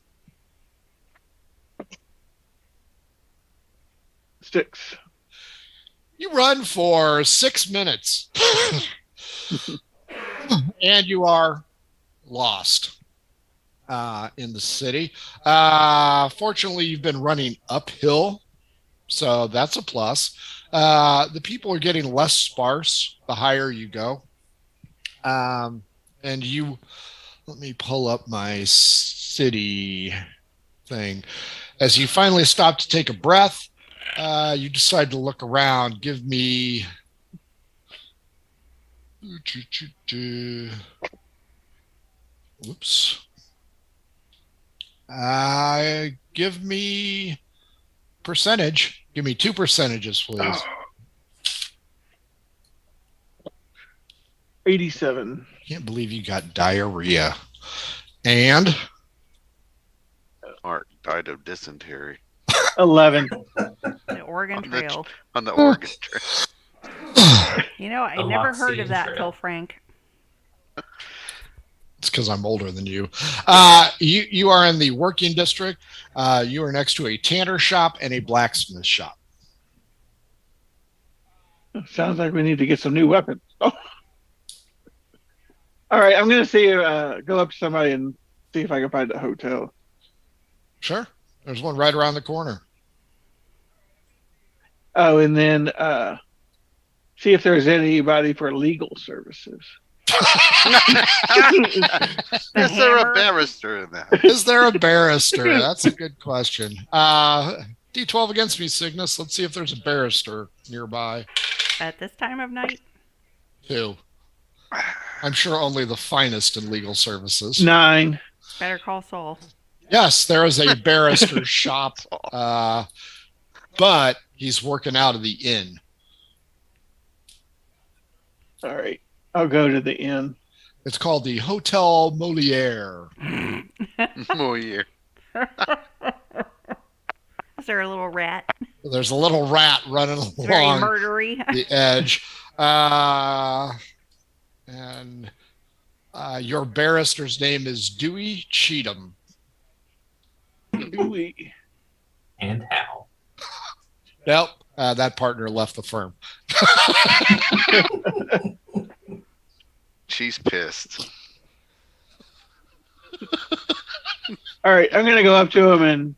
Speaker 5: 6.
Speaker 2: You run for 6 minutes. And you are lost in the city. Fortunately, you've been running uphill, so that's a plus. The people are getting less sparse the higher you go. And let me pull up my city thing. As you finally stop to take a breath, you decide to look around. Give me whoops. Give me percentage. Give me 2 percentages, please.
Speaker 5: 87.
Speaker 2: Can't believe you got diarrhea. And
Speaker 6: Mark died of dysentery
Speaker 5: 11.
Speaker 3: The Oregon Trail.
Speaker 6: on the Oregon Trail.
Speaker 3: You know, I
Speaker 4: The
Speaker 3: never heard of
Speaker 4: Loxian
Speaker 3: that
Speaker 4: Trail.
Speaker 3: till Frank.
Speaker 2: it's because I'm older than you. You are in the working district. You are next to a tanner shop and a blacksmith shop.
Speaker 5: Sounds like we need to get some new weapons. Oh. All right, I'm going to see go up to somebody and see if I can find a hotel.
Speaker 2: Sure. There's one right around the corner.
Speaker 5: Oh, and then see if there's anybody for legal services.
Speaker 6: Is there a barrister in that?
Speaker 2: Is there a barrister? That's a good question. D12 against me, Cygnus. Let's see if there's a barrister nearby.
Speaker 3: At this time of night?
Speaker 2: 2. I'm sure only the finest in legal services.
Speaker 5: 9.
Speaker 3: Better call Saul.
Speaker 2: Yes, there is a barrister shop, but he's working out of the inn.
Speaker 5: All right, I'll go to the inn.
Speaker 2: It's called the Hotel Moliere.
Speaker 6: Oh, yeah.
Speaker 3: Is there a little rat?
Speaker 2: There's a little rat running
Speaker 3: It's very
Speaker 2: along
Speaker 3: murdery.
Speaker 2: the edge. And your barrister's name is Dewey Cheatham.
Speaker 5: Dewey.
Speaker 4: And how?
Speaker 2: Nope, that partner left the firm.
Speaker 6: She's pissed.
Speaker 5: All right, I'm going to go up to him and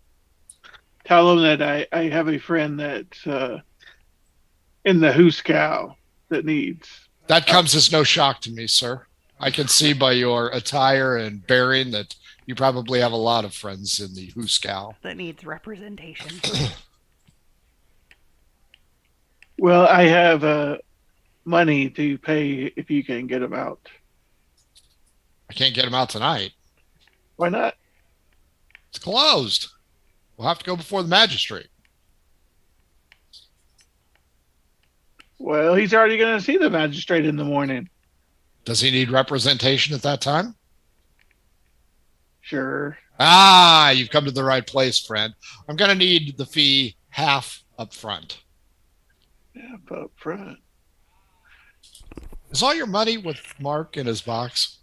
Speaker 5: tell him that I have a friend that's in the Hooskow that needs.
Speaker 2: That comes as no shock to me, sir. I can see by your attire and bearing that you probably have a lot of friends in the Hooskow.
Speaker 3: That needs representation.
Speaker 5: Well, I have money to pay if you can get him out.
Speaker 2: I can't get him out tonight.
Speaker 5: Why not?
Speaker 2: It's closed. We'll have to go before the magistrate.
Speaker 5: Well, he's already going to see the magistrate in the morning.
Speaker 2: Does he need representation at that time?
Speaker 5: Sure.
Speaker 2: Ah, you've come to the right place, friend. I'm going to need the fee half up front.
Speaker 5: Yeah, up front.
Speaker 2: Is all your money with Mark in his box?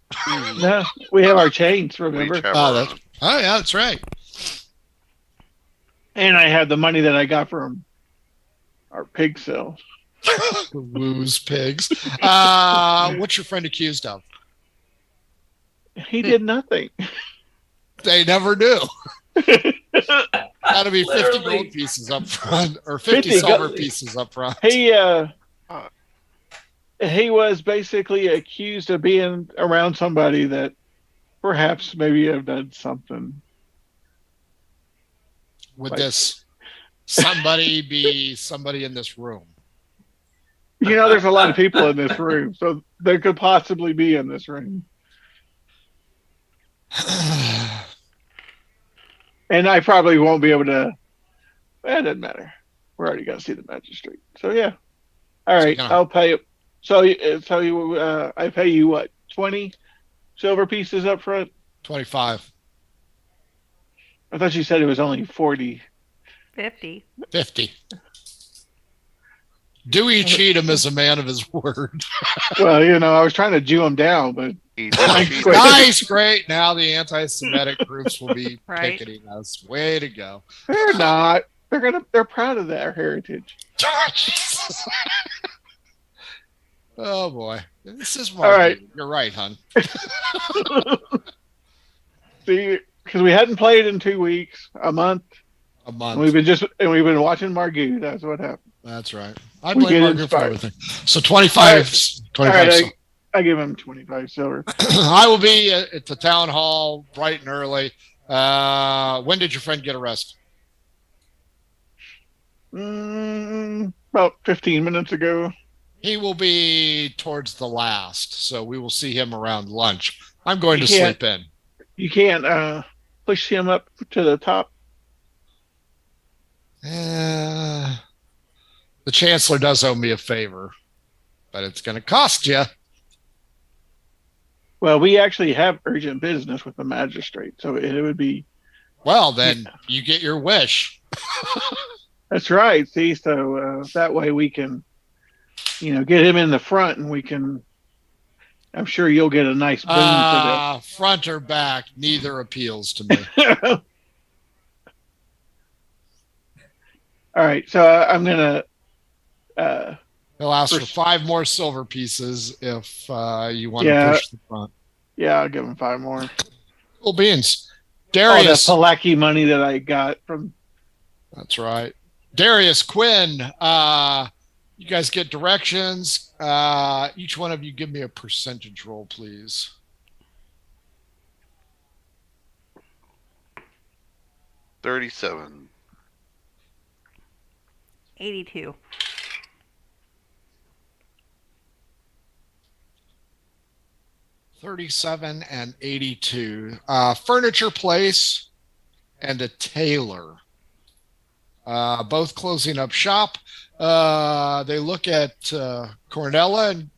Speaker 5: No, we have our chains,
Speaker 6: We
Speaker 5: remember?
Speaker 6: each have
Speaker 2: Oh,
Speaker 6: our
Speaker 2: that's,
Speaker 6: own.
Speaker 2: oh, yeah, that's right.
Speaker 5: And I have the money that I got from our pig sale.
Speaker 2: Woos pigs. What's your friend accused of?
Speaker 5: He did nothing.
Speaker 2: They never do. Gotta be 50
Speaker 4: Literally.
Speaker 2: gold pieces up front or 50
Speaker 5: 50
Speaker 2: silver
Speaker 5: gold-
Speaker 2: pieces up front.
Speaker 5: He was basically accused of being around somebody that perhaps maybe have done something.
Speaker 2: would
Speaker 5: Like-
Speaker 2: this somebody be somebody in this room?
Speaker 5: There's a lot of people in this room, so there could possibly be in this room. And I probably won't be able to. It doesn't matter. We're already going to see the magistrate. So yeah. All right,
Speaker 2: yeah.
Speaker 5: I'll pay you. I pay you what? 20 silver pieces up front.
Speaker 2: 25,
Speaker 5: I thought you said it was only 40.
Speaker 3: 50.
Speaker 2: 50. Dewey Cheatham is a man of his word.
Speaker 5: Well, I was trying to Jew him down, but
Speaker 6: He did cheat.
Speaker 2: Nice, great. Now the anti-Semitic groups will be
Speaker 3: Right.
Speaker 2: picketing us. Way to go.
Speaker 5: they're not. They're proud of their heritage.
Speaker 2: Oh boy, this is
Speaker 5: All right.
Speaker 2: You're right, hon.
Speaker 5: See, because we hadn't played in 2 weeks, a month,
Speaker 2: A
Speaker 5: and
Speaker 2: month.
Speaker 5: we've been watching Margoo. That's what happened.
Speaker 2: That's right. I
Speaker 5: We
Speaker 2: blame
Speaker 5: get
Speaker 2: Margaret for
Speaker 5: inspired.
Speaker 2: everything. So 25. 25.
Speaker 5: All right, I give him 25 silver.
Speaker 2: I will be at the town hall bright and early. When did your friend get arrested?
Speaker 5: About 15 minutes ago.
Speaker 2: He will be towards the last, so we will see him around lunch. I'm going to
Speaker 5: You can't-
Speaker 2: sleep in.
Speaker 5: You can't push him up to the top.
Speaker 2: The chancellor does owe me a favor, but it's going to cost you.
Speaker 5: Well, we actually have urgent business with the magistrate, so it would be.
Speaker 2: Well, then you get your wish.
Speaker 5: That's right. See, so that way we can, get him in the front, and we can. I'm sure you'll get a nice boon for
Speaker 2: Front or back, neither appeals to me.
Speaker 5: this. All right, so I'm gonna.
Speaker 2: He'll ask for
Speaker 5: First-
Speaker 2: 5 more silver pieces if you want
Speaker 5: Yeah.
Speaker 2: to push the front.
Speaker 5: Yeah, I'll give him 5 more.
Speaker 2: Cool beans.
Speaker 5: All that
Speaker 2: Darius.
Speaker 5: Palaki money that I got from.
Speaker 2: That's right. Darius, Quinn, you guys get directions. Each one of you give me a percentage roll, please.
Speaker 6: $37.
Speaker 3: 82.
Speaker 2: 37 and 82. Furniture place and a tailor. Both closing up shop. They look at Cornella, and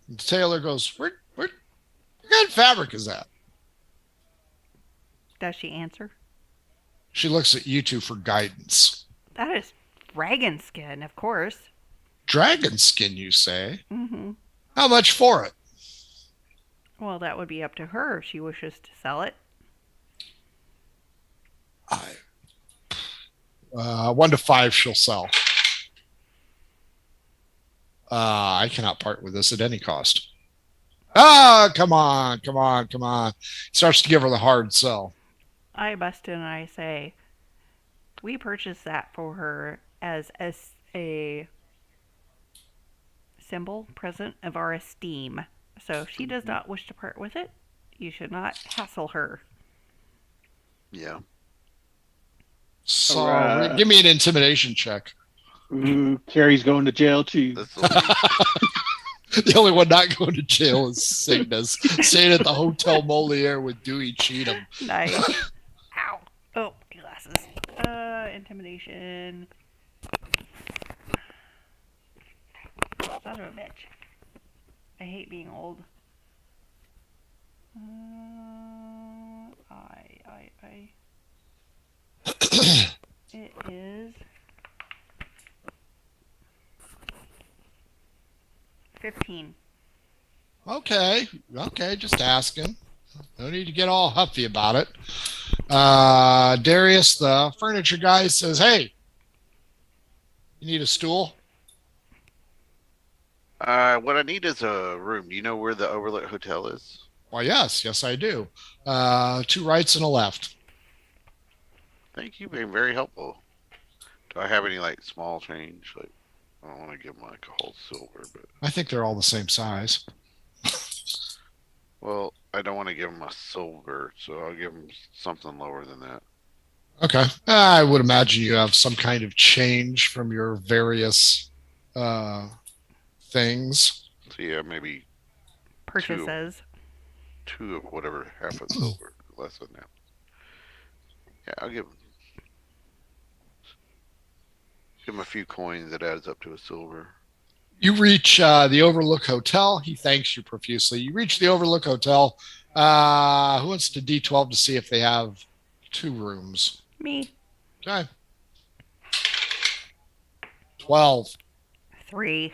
Speaker 2: the tailor goes, what kind of fabric is that?
Speaker 3: Does she answer?
Speaker 2: She looks at you two for guidance.
Speaker 3: That is dragon skin, of course.
Speaker 2: Dragon skin, you say?
Speaker 3: Mm-hmm.
Speaker 2: How much for it?
Speaker 3: Well, that would be up to her if she wishes to sell it.
Speaker 2: 1 to 5 she'll sell. I cannot part with this at any cost. Come on. Starts to give her the hard sell.
Speaker 3: I bust in and I say, we purchased that for her as a symbol present of our esteem. So if she does not wish to part with it, you should not hassle her.
Speaker 6: Yeah.
Speaker 2: So
Speaker 5: Alright.
Speaker 2: give me an intimidation check.
Speaker 5: Ooh, Carrie's going to jail too.
Speaker 6: This will be
Speaker 2: The only one not going to jail is Cygnus, staying at the Hotel Moliere with Dewey Cheatham.
Speaker 3: Nice. Ow. Oh, my glasses. Intimidation. Son of a bitch. I hate being old. It is 15.
Speaker 2: Okay, just asking. No need to get all huffy about it. Darius, the furniture guy, says, hey, you need a stool?
Speaker 6: what I need is a room. Do you know where the Overlook Hotel is?
Speaker 2: Why, yes, I do. 2 rights and a left.
Speaker 6: Thank you, being very helpful. Do I have any small change? I don't want to give them a whole silver, but
Speaker 2: I think they're all the same size.
Speaker 6: well, I don't want to give them a silver, so I'll give them something lower than that.
Speaker 2: Okay. I would imagine you have some kind of change from your various things.
Speaker 6: So yeah, maybe
Speaker 3: Purchases.
Speaker 6: two of whatever, half a silver, less than that. Yeah, I'll give him a few coins that adds up to a silver.
Speaker 2: You reach the Overlook Hotel. He thanks you profusely. You reach the Overlook Hotel. Who wants to D12 to see if they have 2 rooms?
Speaker 3: Me.
Speaker 2: Okay. 12.
Speaker 3: 3.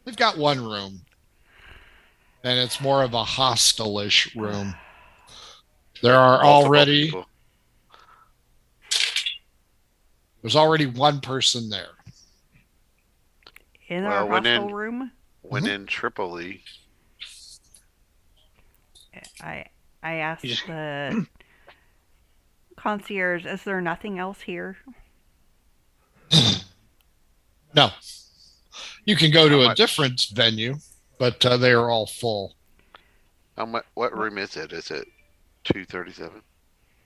Speaker 2: They've got 1 room. And it's more of a hostile-ish room. There are already...
Speaker 6: People.
Speaker 2: There's already 1 person there.
Speaker 3: In
Speaker 6: Well,
Speaker 3: our
Speaker 6: when
Speaker 3: hostel
Speaker 6: in-
Speaker 3: room,
Speaker 6: When in Tripoli,
Speaker 3: I asked
Speaker 5: You just-
Speaker 3: the concierge, is there nothing else here?
Speaker 2: No. You can go to
Speaker 6: How
Speaker 2: a
Speaker 6: much?
Speaker 2: different venue, but they are all full.
Speaker 6: how much? What room is it? Is it 237?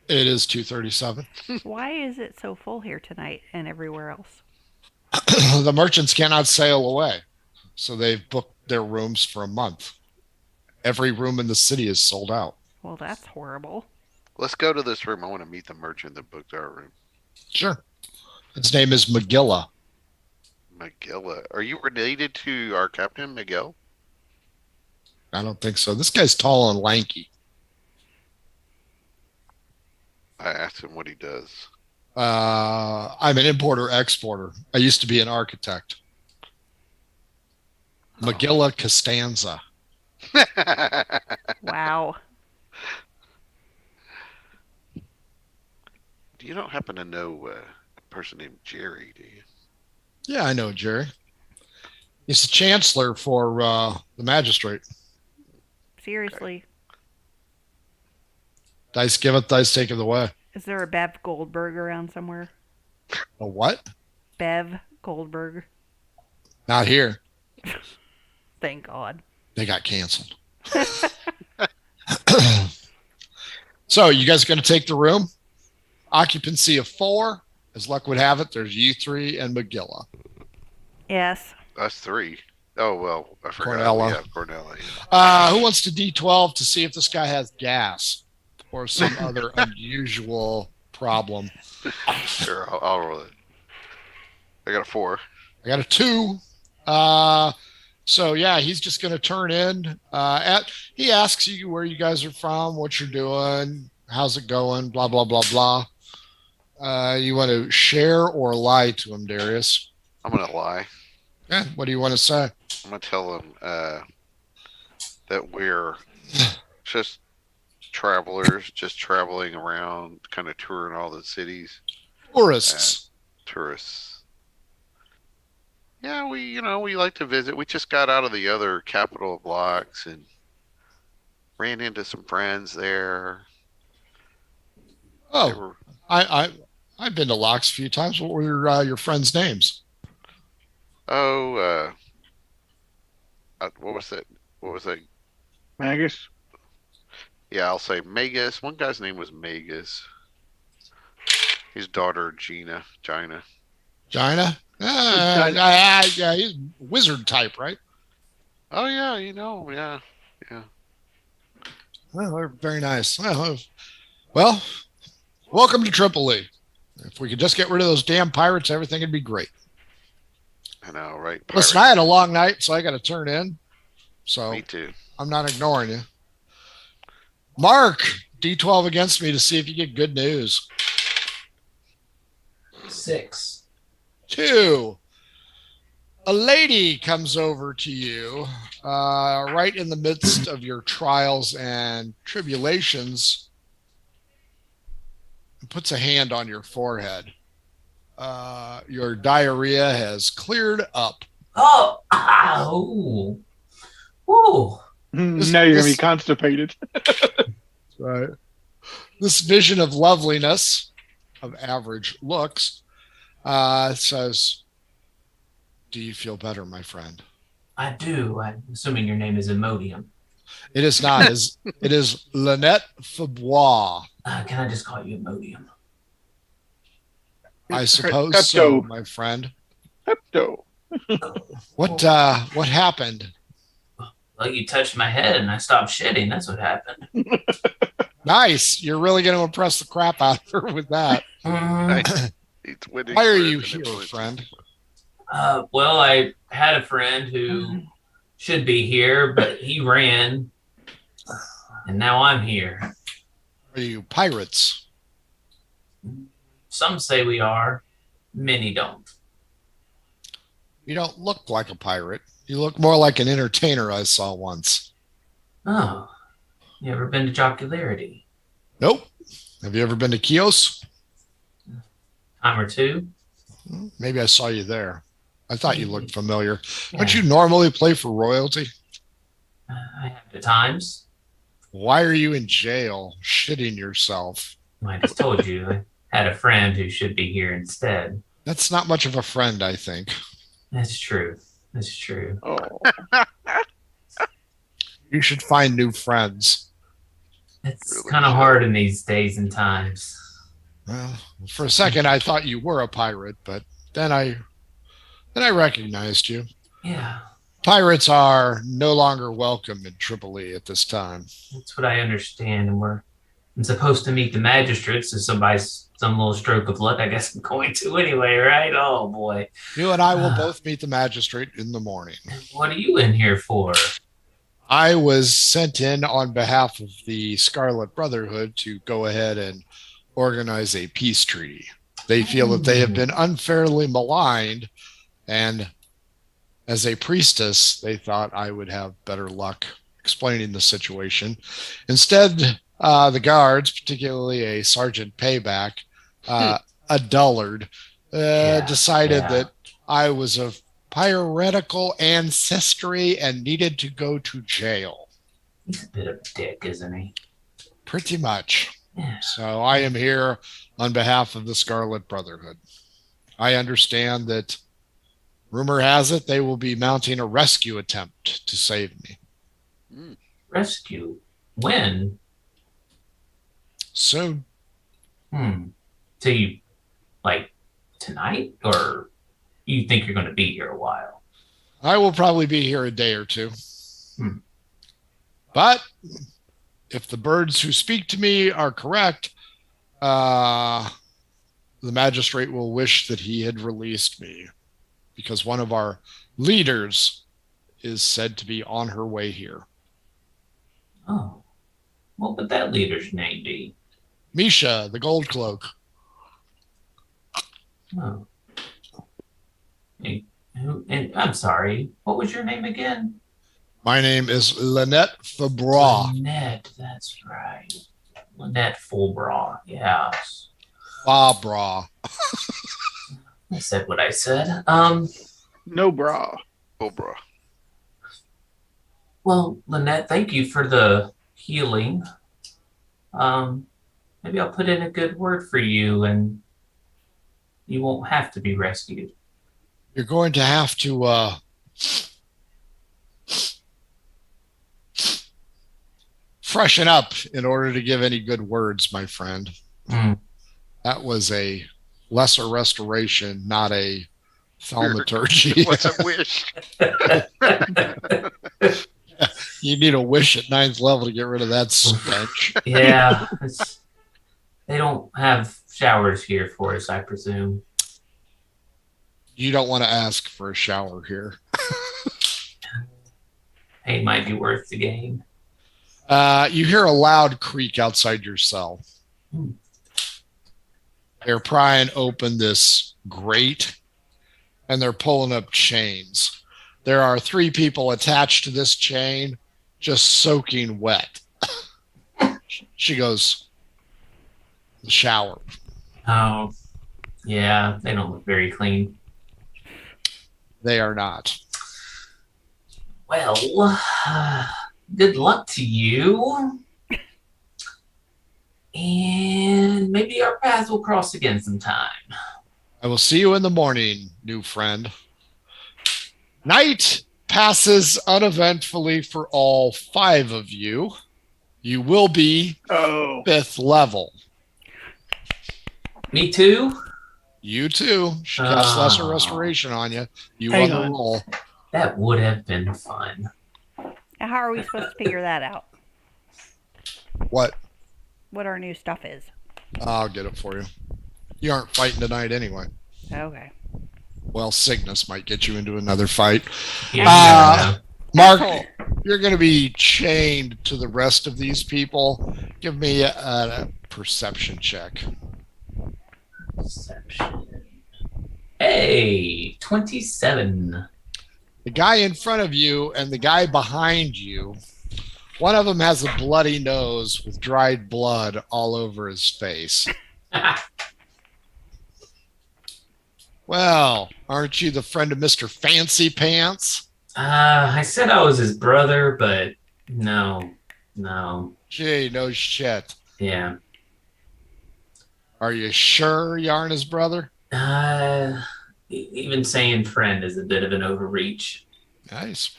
Speaker 2: It is 237.
Speaker 3: Why is it so full here tonight and everywhere else?
Speaker 2: The merchants cannot sail away, so they've booked their rooms for a month. Every room in the city is sold out.
Speaker 3: Well, that's horrible.
Speaker 6: Let's go to this room. I want to meet the merchant that booked our room.
Speaker 2: Sure. His name is Magilla.
Speaker 6: Magilla. Are you related to our captain, Miguel?
Speaker 2: I don't think so. This guy's tall and lanky.
Speaker 6: I asked him what he does.
Speaker 2: I'm an importer-exporter. I used to be an architect. Magilla Costanza.
Speaker 3: Wow.
Speaker 6: You don't happen to know a person named Jerry, do you?
Speaker 2: Yeah, I know Jerry. He's the chancellor for the magistrate.
Speaker 3: Seriously.
Speaker 2: Dice give it, dice take it away.
Speaker 3: Is there a Bev Goldberg around somewhere?
Speaker 2: A what?
Speaker 3: Bev Goldberg.
Speaker 2: Not here.
Speaker 3: Thank God.
Speaker 2: They got canceled. So, you guys are going to take the room? Occupancy of 4. As luck would have it, there's you 3 and Magilla.
Speaker 3: Yes.
Speaker 6: Us 3. Oh, well, I forgot.
Speaker 2: Cornella.
Speaker 6: Yeah, Cornella. Yeah.
Speaker 2: Who wants to D12 to see if this guy has gas or some other unusual problem?
Speaker 6: Sure, I'll roll it. I got a 4.
Speaker 2: I got a 2. So yeah, he's just going to turn in. He asks you where you guys are from, what you're doing, how's it going, blah blah blah blah. You want to share or lie to him, Darius?
Speaker 6: I'm going to lie.
Speaker 2: Yeah. What do you want to say?
Speaker 6: I'm going to tell him that we're just travelers, just traveling around, kind of touring all the cities.
Speaker 2: Tourists.
Speaker 6: Tourists. Yeah, we like to visit. We just got out of the other capital of blocks and ran into some friends there. They
Speaker 2: Oh,
Speaker 6: were-
Speaker 2: I've been to Locks a few times. What were your friends' names?
Speaker 6: what was that? What was that?
Speaker 5: Magus.
Speaker 6: Yeah, I'll say Magus. One guy's name was Magus. His daughter Gina.
Speaker 2: Gina?
Speaker 5: Gina.
Speaker 2: Yeah, he's wizard type, right?
Speaker 6: Oh yeah, yeah.
Speaker 2: Well, they're very nice. Well, welcome to Tripoli. If we could just get rid of those damn pirates, everything would be great.
Speaker 6: I know, right?
Speaker 2: Listen, I had a long night, so I got to turn in. So
Speaker 6: Me too.
Speaker 2: I'm not ignoring you. Mark, D12 against me to see if you get good news.
Speaker 4: 6.
Speaker 2: 2. A lady comes over to you right in the midst of your trials and tribulations and puts a hand on your forehead. Your diarrhea has cleared up.
Speaker 4: Oh, ow. Woo.
Speaker 5: Now you're going to be constipated.
Speaker 2: Right. This vision of loveliness, of average looks, says, "Do you feel better, my friend?"
Speaker 4: I do. I'm assuming your name is Imodium.
Speaker 2: It is not. It is Lynette Fabois.
Speaker 4: Can I just call you Imodium?
Speaker 2: I suppose
Speaker 5: Pepto.
Speaker 2: so, my friend.
Speaker 5: Pepto.
Speaker 2: What happened?
Speaker 4: Well, you touched my head and I stopped shitting. That's what happened.
Speaker 2: Nice. You're really going to impress the crap out of her with that.
Speaker 4: Mhm.
Speaker 6: It's winning
Speaker 2: Why are
Speaker 6: for
Speaker 2: you
Speaker 6: an
Speaker 2: here,
Speaker 6: influence.
Speaker 2: friend?
Speaker 4: Well, I had a friend who should be here, but he ran, and now I'm here.
Speaker 2: Are you pirates?
Speaker 4: Some say we are, many don't.
Speaker 2: You don't look like a pirate. You look more like an entertainer I saw once.
Speaker 4: Oh, you ever been to Jocularity?
Speaker 2: Nope. Have you ever been to Chios?
Speaker 4: Time or two?
Speaker 2: Maybe I saw you there. I thought you looked familiar.
Speaker 4: Yeah.
Speaker 2: Don't you normally play for royalty?
Speaker 4: I have at times.
Speaker 2: Why are you in jail shitting yourself?
Speaker 4: I just told you I had a friend who should be here instead.
Speaker 2: That's not much of a friend, I think.
Speaker 4: That's true. That's true.
Speaker 5: Oh,
Speaker 2: You should find new friends.
Speaker 4: It's
Speaker 6: Really
Speaker 4: kind of
Speaker 6: should.
Speaker 4: hard in these days and times.
Speaker 2: Well, for a second I thought you were a pirate, but then I recognized you.
Speaker 4: Yeah,
Speaker 2: Pirates are no longer welcome in Tripoli at this time.
Speaker 4: that's what I understand. And I'm supposed to meet the magistrates, so by some little stroke of luck, I guess I'm going to anyway, right? Oh boy.
Speaker 2: You and I will both meet the magistrate in the morning.
Speaker 4: What are you in here for?
Speaker 2: I was sent in on behalf of the Scarlet Brotherhood to go ahead and organize a peace treaty. They feel that they have been unfairly maligned, and as a priestess, they thought I would have better luck explaining the situation. Instead, the guards, particularly a Sergeant Payback, a dullard, decided that I was of piratical ancestry and needed to go to jail.
Speaker 4: He's a bit of a dick, isn't he?
Speaker 2: Pretty much.
Speaker 4: Yeah.
Speaker 2: So I am here on behalf of the Scarlet Brotherhood. I understand that rumor has it they will be mounting a rescue attempt to save me.
Speaker 4: Rescue? When?
Speaker 2: Soon.
Speaker 4: So you, like, tonight? Or you think you're going to be here a while?
Speaker 2: I will probably be here a day or two.
Speaker 4: Hmm.
Speaker 2: But if the birds who speak to me are correct, the magistrate will wish that he had released me because one of our leaders is said to be on her way here.
Speaker 4: Oh. What would that leader's name be?
Speaker 2: Misha, the gold cloak.
Speaker 4: Oh. And I'm sorry, what was your name again?
Speaker 2: My name is Lynette Fabra.
Speaker 4: Lynette, that's right. Lynette Fulbra, yes.
Speaker 2: Fabra.
Speaker 4: I said what I said.
Speaker 5: no bra.
Speaker 6: Cobra.
Speaker 4: Well, Lynette, thank you for the healing. Maybe I'll put in a good word for you and you won't have to be rescued.
Speaker 2: You're going to have to freshen up in order to give any good words, my friend. That was a lesser restoration, not a thaumaturgy.
Speaker 6: It was a wish.
Speaker 2: You need a wish at 9th level to get rid of that stench.
Speaker 4: Yeah, they don't have showers here for us, I presume.
Speaker 2: You don't want to ask for a shower here.
Speaker 4: Pain might be worth the gain.
Speaker 2: You hear a loud creak outside your cell. They're prying open this grate and they're pulling up chains. There are 3 people attached to this chain, just soaking wet. She goes, the shower.
Speaker 4: Oh, yeah, they don't look very clean.
Speaker 2: They are not.
Speaker 4: Well, good luck to you. And maybe our paths will cross again sometime.
Speaker 2: I will see you in the morning, new friend. Night passes uneventfully for all 5 of you. You will be
Speaker 5: Oh,
Speaker 2: 5th level.
Speaker 4: Me too?
Speaker 2: You too. She cast Lesser
Speaker 4: Oh.
Speaker 2: Restoration on you. You
Speaker 5: Hang
Speaker 2: won the
Speaker 5: on.
Speaker 2: roll.
Speaker 4: That would have been fun.
Speaker 3: Now, how are we supposed to figure that out?
Speaker 2: What?
Speaker 3: What our new stuff is?
Speaker 2: I'll get it for you. You aren't fighting tonight anyway.
Speaker 3: Okay.
Speaker 2: Well, sickness might get you into another fight.
Speaker 4: Yeah, you never know.
Speaker 2: Mark,
Speaker 3: Asshole.
Speaker 2: you're going to be chained to the rest of these people. Give me a perception check.
Speaker 4: Perception. Hey, 27.
Speaker 2: The guy in front of you and the guy behind you, one of them has a bloody nose with dried blood all over his face. Well, aren't you the friend of Mr. Fancy Pants?
Speaker 4: I said I was his brother, but no.
Speaker 2: Gee, no shit.
Speaker 4: Yeah.
Speaker 2: Are you sure you aren't his brother?
Speaker 4: Even saying friend is a bit of an overreach.
Speaker 2: Nice.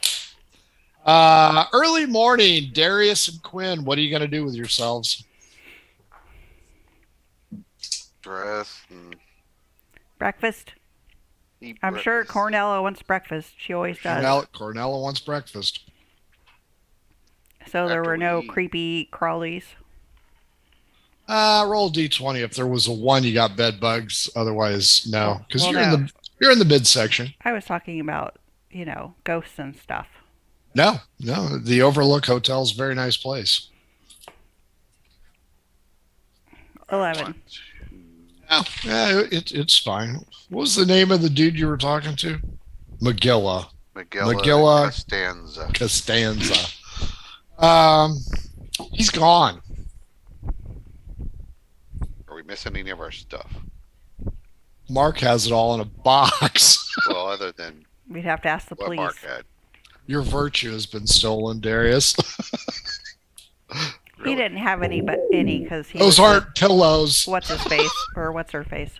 Speaker 2: Early morning, Darius and Quinn, what are you going to do with yourselves?
Speaker 6: Dress and
Speaker 3: Breakfast.
Speaker 6: eat
Speaker 3: I'm sure
Speaker 6: breakfast.
Speaker 3: Cornella wants breakfast. She always does.
Speaker 2: Cornella wants breakfast.
Speaker 3: So there
Speaker 6: After
Speaker 3: were
Speaker 6: we
Speaker 3: no
Speaker 6: eat.
Speaker 3: creepy crawlies.
Speaker 2: Roll D20. If there was a 1, you got bed bugs. Otherwise, no. Because
Speaker 3: Well,
Speaker 2: you're in the midsection.
Speaker 3: I was talking about, ghosts and stuff.
Speaker 2: No. The Overlook Hotel is a very nice place.
Speaker 3: 11.
Speaker 2: Oh, yeah, it's fine. What was the name of the dude you were talking to? Magilla
Speaker 6: Magilla Costanza.
Speaker 2: Costanza. He's gone.
Speaker 6: Are we missing any of our stuff?
Speaker 2: Mark has it all in a box.
Speaker 6: Well, other than
Speaker 3: We'd have to ask the
Speaker 6: what
Speaker 3: police.
Speaker 6: Mark had.
Speaker 2: Your virtue has been stolen, Darius.
Speaker 3: He didn't have any because he
Speaker 2: Those
Speaker 3: was
Speaker 2: aren't pillows.
Speaker 3: what's his face or what's her face.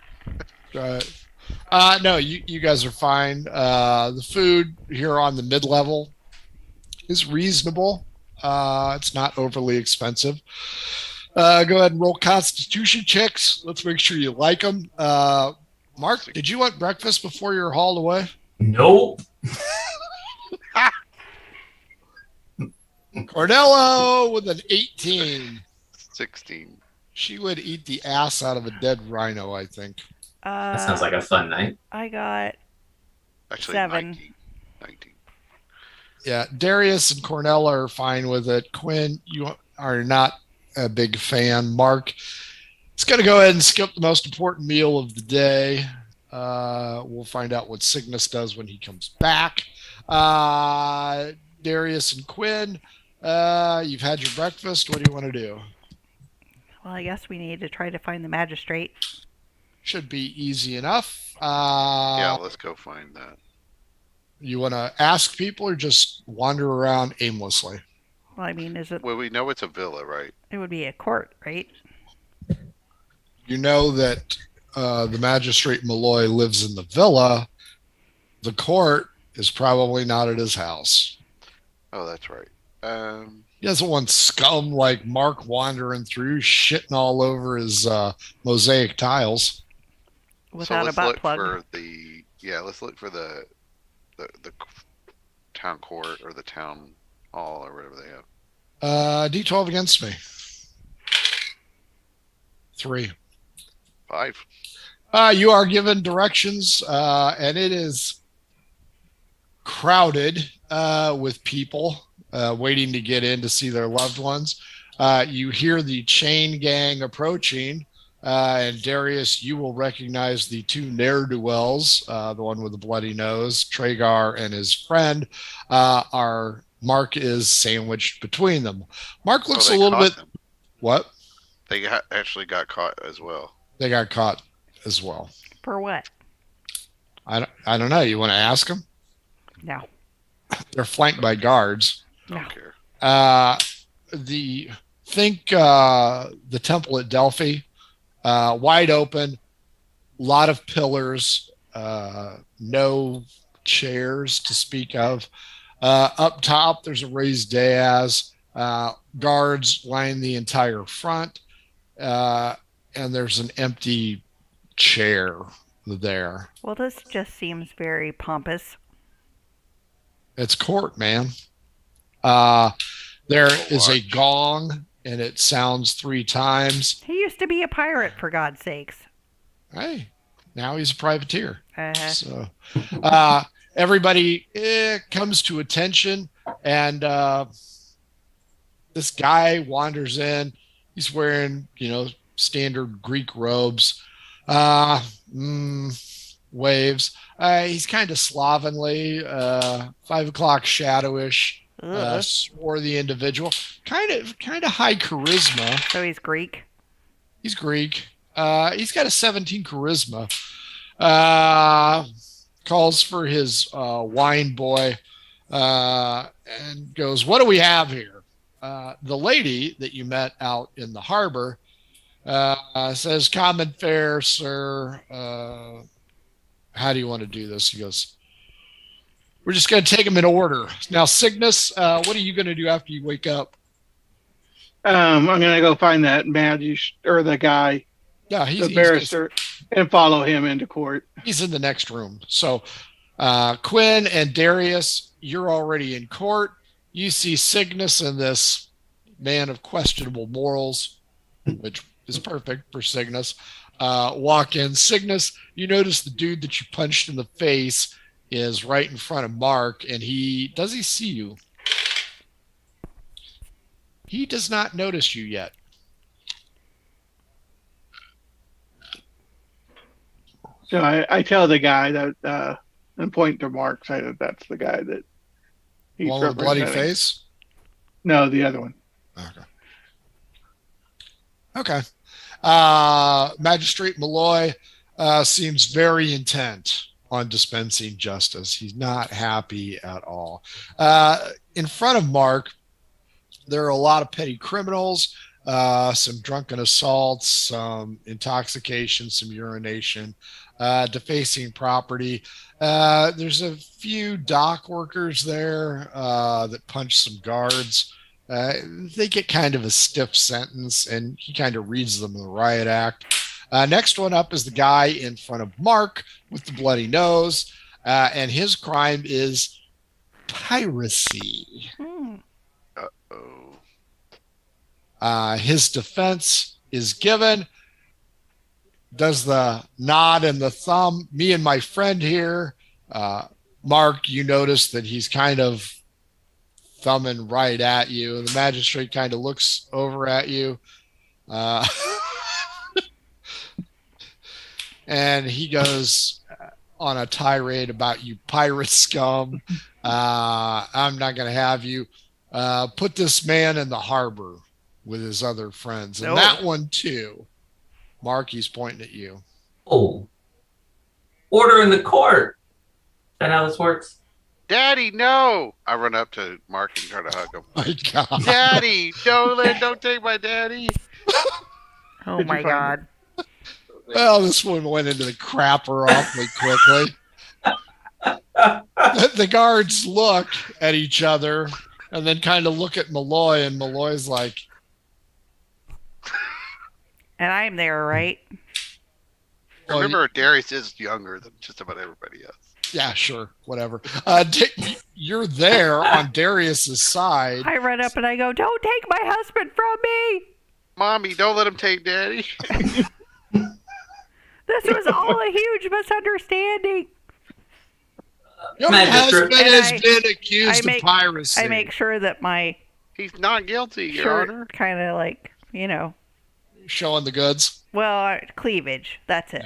Speaker 2: No, you guys are fine. The food here on the mid-level is reasonable. It's not overly expensive. Go ahead and roll constitution checks. Let's make sure you like them. Mark, did you want breakfast before you're hauled away?
Speaker 4: Nope.
Speaker 2: Cornello with an 18.
Speaker 6: 16.
Speaker 2: She would eat the ass out of a dead rhino, I think.
Speaker 4: That sounds like a fun night.
Speaker 3: I got
Speaker 6: Actually,
Speaker 3: 7.
Speaker 6: 19.
Speaker 2: Yeah, Darius and Cornell are fine with it. Quinn, you are not a big fan. Mark, it's going to go ahead and skip the most important meal of the day. We'll find out what Cygnus does when he comes back. Darius and Quinn, you've had your breakfast. What do you want to do?
Speaker 3: Well, I guess we need to try to find the magistrate.
Speaker 2: Should be easy enough.
Speaker 6: Yeah, let's go find that.
Speaker 2: You want to ask people or just wander around aimlessly?
Speaker 3: Well, I mean,
Speaker 6: Well, we know it's a villa, right?
Speaker 3: it would be a court, right?
Speaker 2: You know that the magistrate Malloy lives in the villa. The court is probably not at his house.
Speaker 6: Oh, that's right.
Speaker 2: He doesn't want scum like Mark wandering through, shitting all over his mosaic tiles.
Speaker 3: Without a
Speaker 6: let's
Speaker 3: butt
Speaker 6: look
Speaker 3: plug.
Speaker 6: for let's look for the town court or the town hall or whatever they have.
Speaker 2: D12 against me. 3.
Speaker 6: 5.
Speaker 2: You are given directions, and it is crowded with people waiting to get in to see their loved ones. You hear the chain gang approaching, and Darius, you will recognize the 2 ne'er-do-wells, the one with the bloody nose, Tragar and his friend. Mark is sandwiched between them. Mark looks a
Speaker 6: they
Speaker 2: little
Speaker 6: caught
Speaker 2: bit...
Speaker 6: them.
Speaker 2: What?
Speaker 6: They actually got caught as well.
Speaker 2: They got caught as well.
Speaker 3: For what?
Speaker 2: I don't know. You want to ask them?
Speaker 3: No.
Speaker 2: They're flanked by guards.
Speaker 6: I
Speaker 3: No.
Speaker 6: don't care.
Speaker 2: The temple at Delphi, wide open, lot of pillars, no chairs to speak of. Up top, there's a raised dais. Guards line the entire front, and there's an empty chair there.
Speaker 3: Well, this just seems very pompous.
Speaker 2: It's court, man. There is a
Speaker 6: Watch.
Speaker 2: gong, and it sounds 3 times.
Speaker 3: He used to be a pirate, for God's sakes.
Speaker 2: Hey, now he's a privateer.
Speaker 3: Uh-huh.
Speaker 2: So, everybody comes to attention, and this guy wanders in. He's wearing, standard Greek robes. Waves. He's kind of slovenly, 5 o'clock shadowish,
Speaker 3: Ugh.
Speaker 2: swarthy individual, kind of high charisma.
Speaker 3: So he's Greek.
Speaker 2: He's Greek. He's got a 17 charisma. Calls for his wine boy and goes, "What do we have here?" The lady that you met out in the harbor says, "Common fare, sir. How do you want to do this?" He goes, "We're just going to take them in order." Now, Cygnus, what are you going to do after you wake up?
Speaker 5: I'm gonna go find that or the guy,
Speaker 2: Yeah,
Speaker 5: the barrister, and follow him into court.
Speaker 2: he's in the next room. So, Quinn and Darius, you're already in court. You see Cygnus and this man of questionable morals, which is perfect for Cygnus. Walk in. Cygnus, you notice the dude that you punched in the face is right in front of Mark, and does he see you? He does not notice you yet.
Speaker 5: So I tell the guy that and point to Mark, say that that's the guy that he's
Speaker 2: One with a bloody
Speaker 5: representing.
Speaker 2: face?
Speaker 5: No, the other one.
Speaker 2: Okay. Magistrate Malloy seems very intent on dispensing justice. He's not happy at all. In front of Mark, there are a lot of petty criminals, some drunken assaults, some intoxication, some urination, defacing property. There's a few dock workers there that punch some guards. They get kind of a stiff sentence, and he kind of reads them the riot act. Next one up is the guy in front of Mark with the bloody nose, and his crime is piracy.
Speaker 3: Hmm.
Speaker 2: His defense is given. Does the nod and the thumb. Me and my friend here, Mark, you notice that he's kind of thumbing right at you. The magistrate kind of looks over at you. And he goes on a tirade about you pirate scum. I'm not going to have you. Put this man in the harbor with his other friends. And that one too. Mark, he's pointing at you.
Speaker 4: Oh. Order in the court. Is that how this works?
Speaker 6: Daddy, no! I run up to Mark and try to hug him.
Speaker 2: My God.
Speaker 6: Daddy, don't take my daddy.
Speaker 3: Oh
Speaker 5: Did you
Speaker 3: my
Speaker 5: find
Speaker 3: God.
Speaker 2: Well, this one went into the crapper awfully quickly. The guards look at each other and then kind of look at Malloy, and Malloy's like,
Speaker 3: And I'm there, right?
Speaker 2: well,
Speaker 6: Remember, Darius is younger than just about everybody else.
Speaker 2: yeah, sure, whatever. You're there on Darius's side.
Speaker 3: I run up and I go, "Don't take my husband from me!
Speaker 6: Mommy, don't let him take daddy.
Speaker 3: This was all a huge misunderstanding."
Speaker 2: Your
Speaker 4: Magistrate.
Speaker 2: husband
Speaker 3: And
Speaker 2: has
Speaker 3: I-
Speaker 2: been accused
Speaker 3: I make-
Speaker 2: of piracy.
Speaker 3: I make sure that my
Speaker 6: He's not guilty, Your
Speaker 3: shirt
Speaker 6: Honor.
Speaker 3: kind of like,
Speaker 2: Showing the goods.
Speaker 3: well, cleavage. That's it.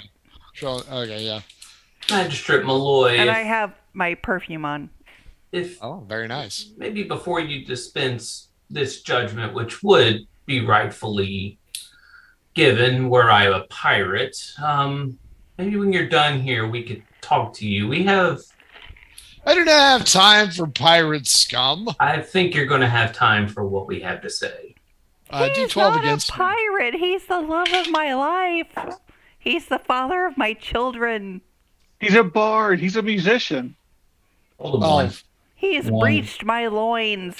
Speaker 2: Okay, yeah.
Speaker 4: Magistrate Malloy,
Speaker 3: And I have my perfume on.
Speaker 4: if
Speaker 2: Oh, very nice.
Speaker 4: maybe before you dispense this judgment, which would be rightfully given were I a pirate, maybe when you're done here, we could talk to you.
Speaker 2: I do not have time for pirate scum.
Speaker 4: I think you're going to have time for what we have to say.
Speaker 3: He's
Speaker 2: D12
Speaker 3: not
Speaker 2: against
Speaker 3: a pirate. He's the love of my life. He's the father of my children.
Speaker 5: He's a bard. He's a musician.
Speaker 4: Hold
Speaker 2: Oh,
Speaker 4: on.
Speaker 3: He's
Speaker 4: One.
Speaker 3: breached my loins.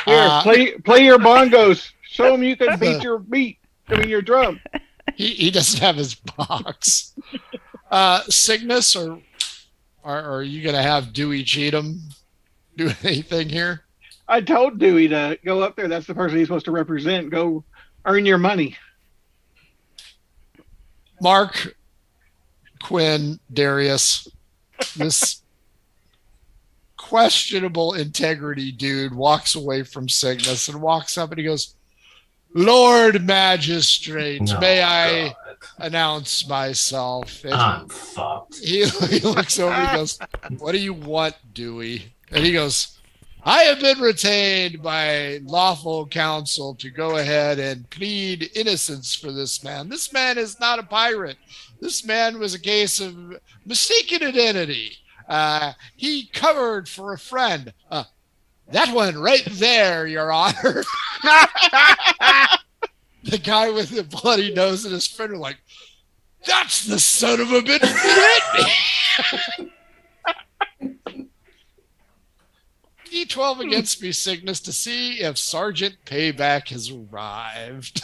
Speaker 5: Here, play your bongos. Show him you can beat your drum.
Speaker 2: he doesn't have his box. Cygnus, or are you going to have Dewey Cheatham do anything here?
Speaker 5: I told Dewey to go up there. That's the person he's supposed to represent. Go earn your money.
Speaker 2: Mark, Quinn, Darius, this questionable integrity dude walks away from Cygnus and walks up and he goes, Lord Magistrate, may I announce myself? And
Speaker 4: I'm fucked.
Speaker 2: he looks over and he goes, what do you want, Dewey? And he goes, I have been retained by lawful counsel to go ahead and plead innocence for this man. This man is not a pirate. This man was a case of mistaken identity. He covered for a friend. That one right there, Your Honor. The guy with the bloody nose and his friend are like, that's the son of a bitch that hit me. D12 against me, Cygnus, to see if Sergeant Payback has arrived.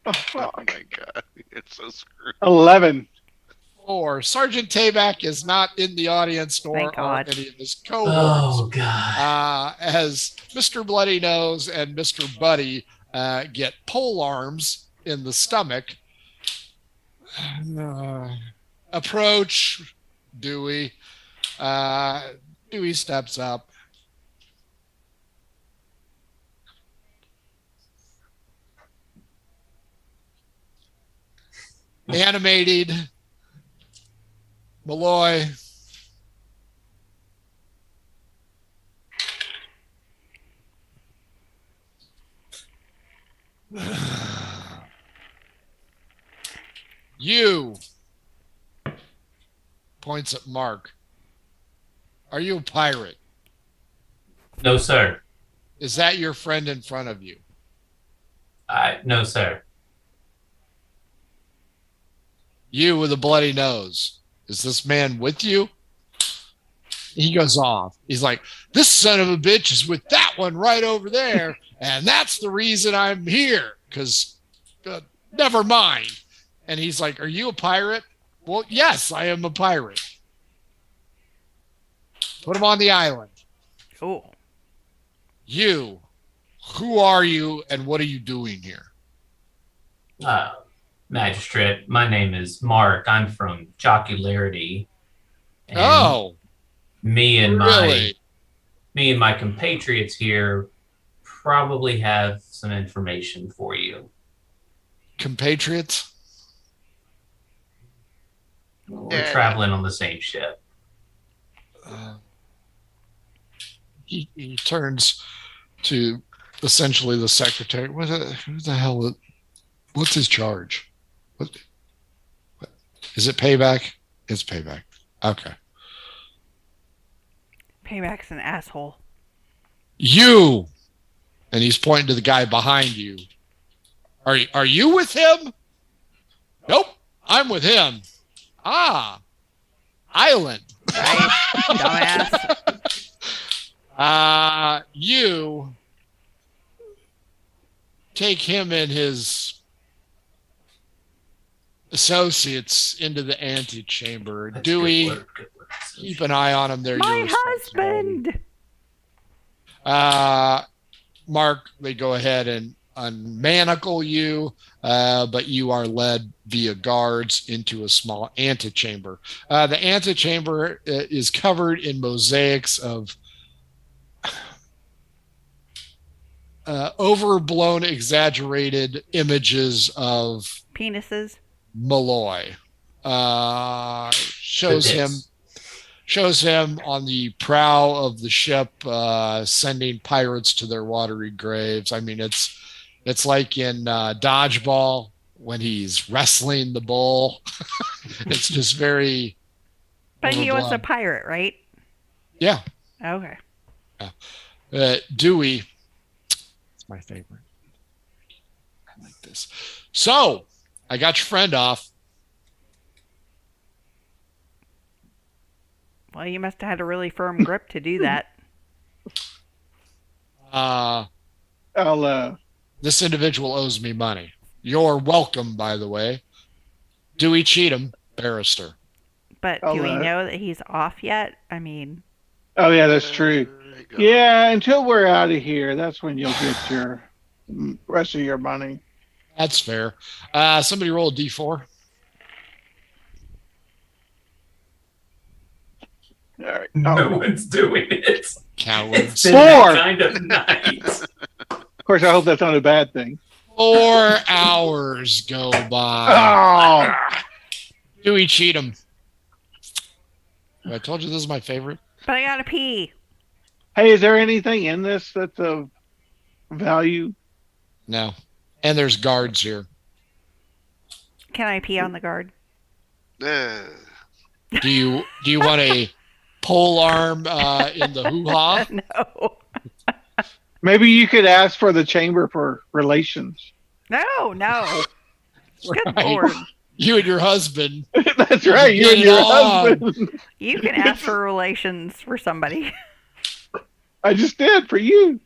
Speaker 6: Oh my god, it's so screwed.
Speaker 5: 11.
Speaker 2: Or Sergeant Payback is not in the audience, nor
Speaker 3: Thank
Speaker 2: are
Speaker 3: God.
Speaker 2: any of his cohorts.
Speaker 4: Oh god.
Speaker 2: As Mr. Bloody Nose and Mr. Buddy get pole arms in the stomach. Approach Dewey. Dewey steps up. Animated Malloy. You points at Mark. Are you a pirate?
Speaker 4: No, sir.
Speaker 2: Is that your friend in front of you?
Speaker 4: No, sir.
Speaker 2: You with a bloody nose. Is this man with you? He goes off. He's like, this son of a bitch is with that one right over there. And that's the reason I'm here. Because never mind. And he's like, are you a pirate? Well, yes, I am a pirate. Put him on the island.
Speaker 3: Cool.
Speaker 2: You, who are you and what are you doing here?
Speaker 4: Magistrate, my name is Mark. I'm from Jocularity. And
Speaker 2: Oh,
Speaker 4: me and
Speaker 2: really?
Speaker 4: my compatriots here probably have some information for you.
Speaker 2: Compatriots?
Speaker 4: We're traveling on the same ship.
Speaker 2: He turns to essentially the secretary. Who the hell? What's his charge? What is it? Payback? It's Payback. Okay.
Speaker 3: Payback's an asshole.
Speaker 2: You, and he's pointing to the guy behind you. Are you with him? Nope, I'm with him. Ah, island.
Speaker 3: Right? Dumbass.
Speaker 2: You take him and his associates into the antechamber.
Speaker 4: That's
Speaker 2: Dewey,
Speaker 4: good word.
Speaker 2: keep an eye on him. They're
Speaker 3: My
Speaker 2: your responsibility.
Speaker 3: husband.
Speaker 2: Mark, they go ahead and unmanacle you, but you are led via guards into a small antechamber. The antechamber is covered in mosaics of overblown, exaggerated images of
Speaker 3: Penises.
Speaker 2: Malloy. Shows him on the prow of the ship, sending pirates to their watery graves. I mean, it's like in Dodgeball when he's wrestling the bull. It's just very.
Speaker 3: But he was a
Speaker 2: overblown.
Speaker 3: pirate, right?
Speaker 2: Yeah.
Speaker 3: Okay.
Speaker 2: Dewey. It's my favorite. I like this. So, I got your friend off.
Speaker 3: Well, you must have had a really firm grip to do that.
Speaker 2: This individual owes me money. You're welcome, by the way. Dewey Cheatham, barrister.
Speaker 3: But
Speaker 5: I'll
Speaker 3: do we
Speaker 5: let-
Speaker 3: know that he's off yet? I mean,
Speaker 5: Oh yeah, that's true.
Speaker 6: There you go.
Speaker 5: Yeah, until we're out of here, that's when you'll get your rest of your money.
Speaker 2: That's fair. Somebody roll a d4.
Speaker 5: All right.
Speaker 4: No
Speaker 5: Oh,
Speaker 4: one's doing it. It's
Speaker 2: Cowards.
Speaker 4: been that
Speaker 5: Four.
Speaker 4: kind of night.
Speaker 5: of course, I hope that's not a bad thing.
Speaker 2: 4 hours go by.
Speaker 5: Oh,
Speaker 2: Dewey Cheatham. I told you this is my favorite.
Speaker 3: but I gotta pee.
Speaker 5: hey, is there anything in this that's of value?
Speaker 2: No. And there's guards here.
Speaker 3: Can I pee on the guard?
Speaker 6: Uh,
Speaker 2: Do you want a pole arm in the hoo-ha?
Speaker 3: No.
Speaker 5: Maybe you could ask for the Chamber for Relations.
Speaker 3: No, no. Good
Speaker 2: Right.
Speaker 3: lord.
Speaker 2: You and your husband.
Speaker 5: That's right. You
Speaker 2: Get
Speaker 5: and
Speaker 2: it
Speaker 5: your
Speaker 2: on.
Speaker 5: husband.
Speaker 3: You can ask for relations for somebody.
Speaker 5: I just did for you.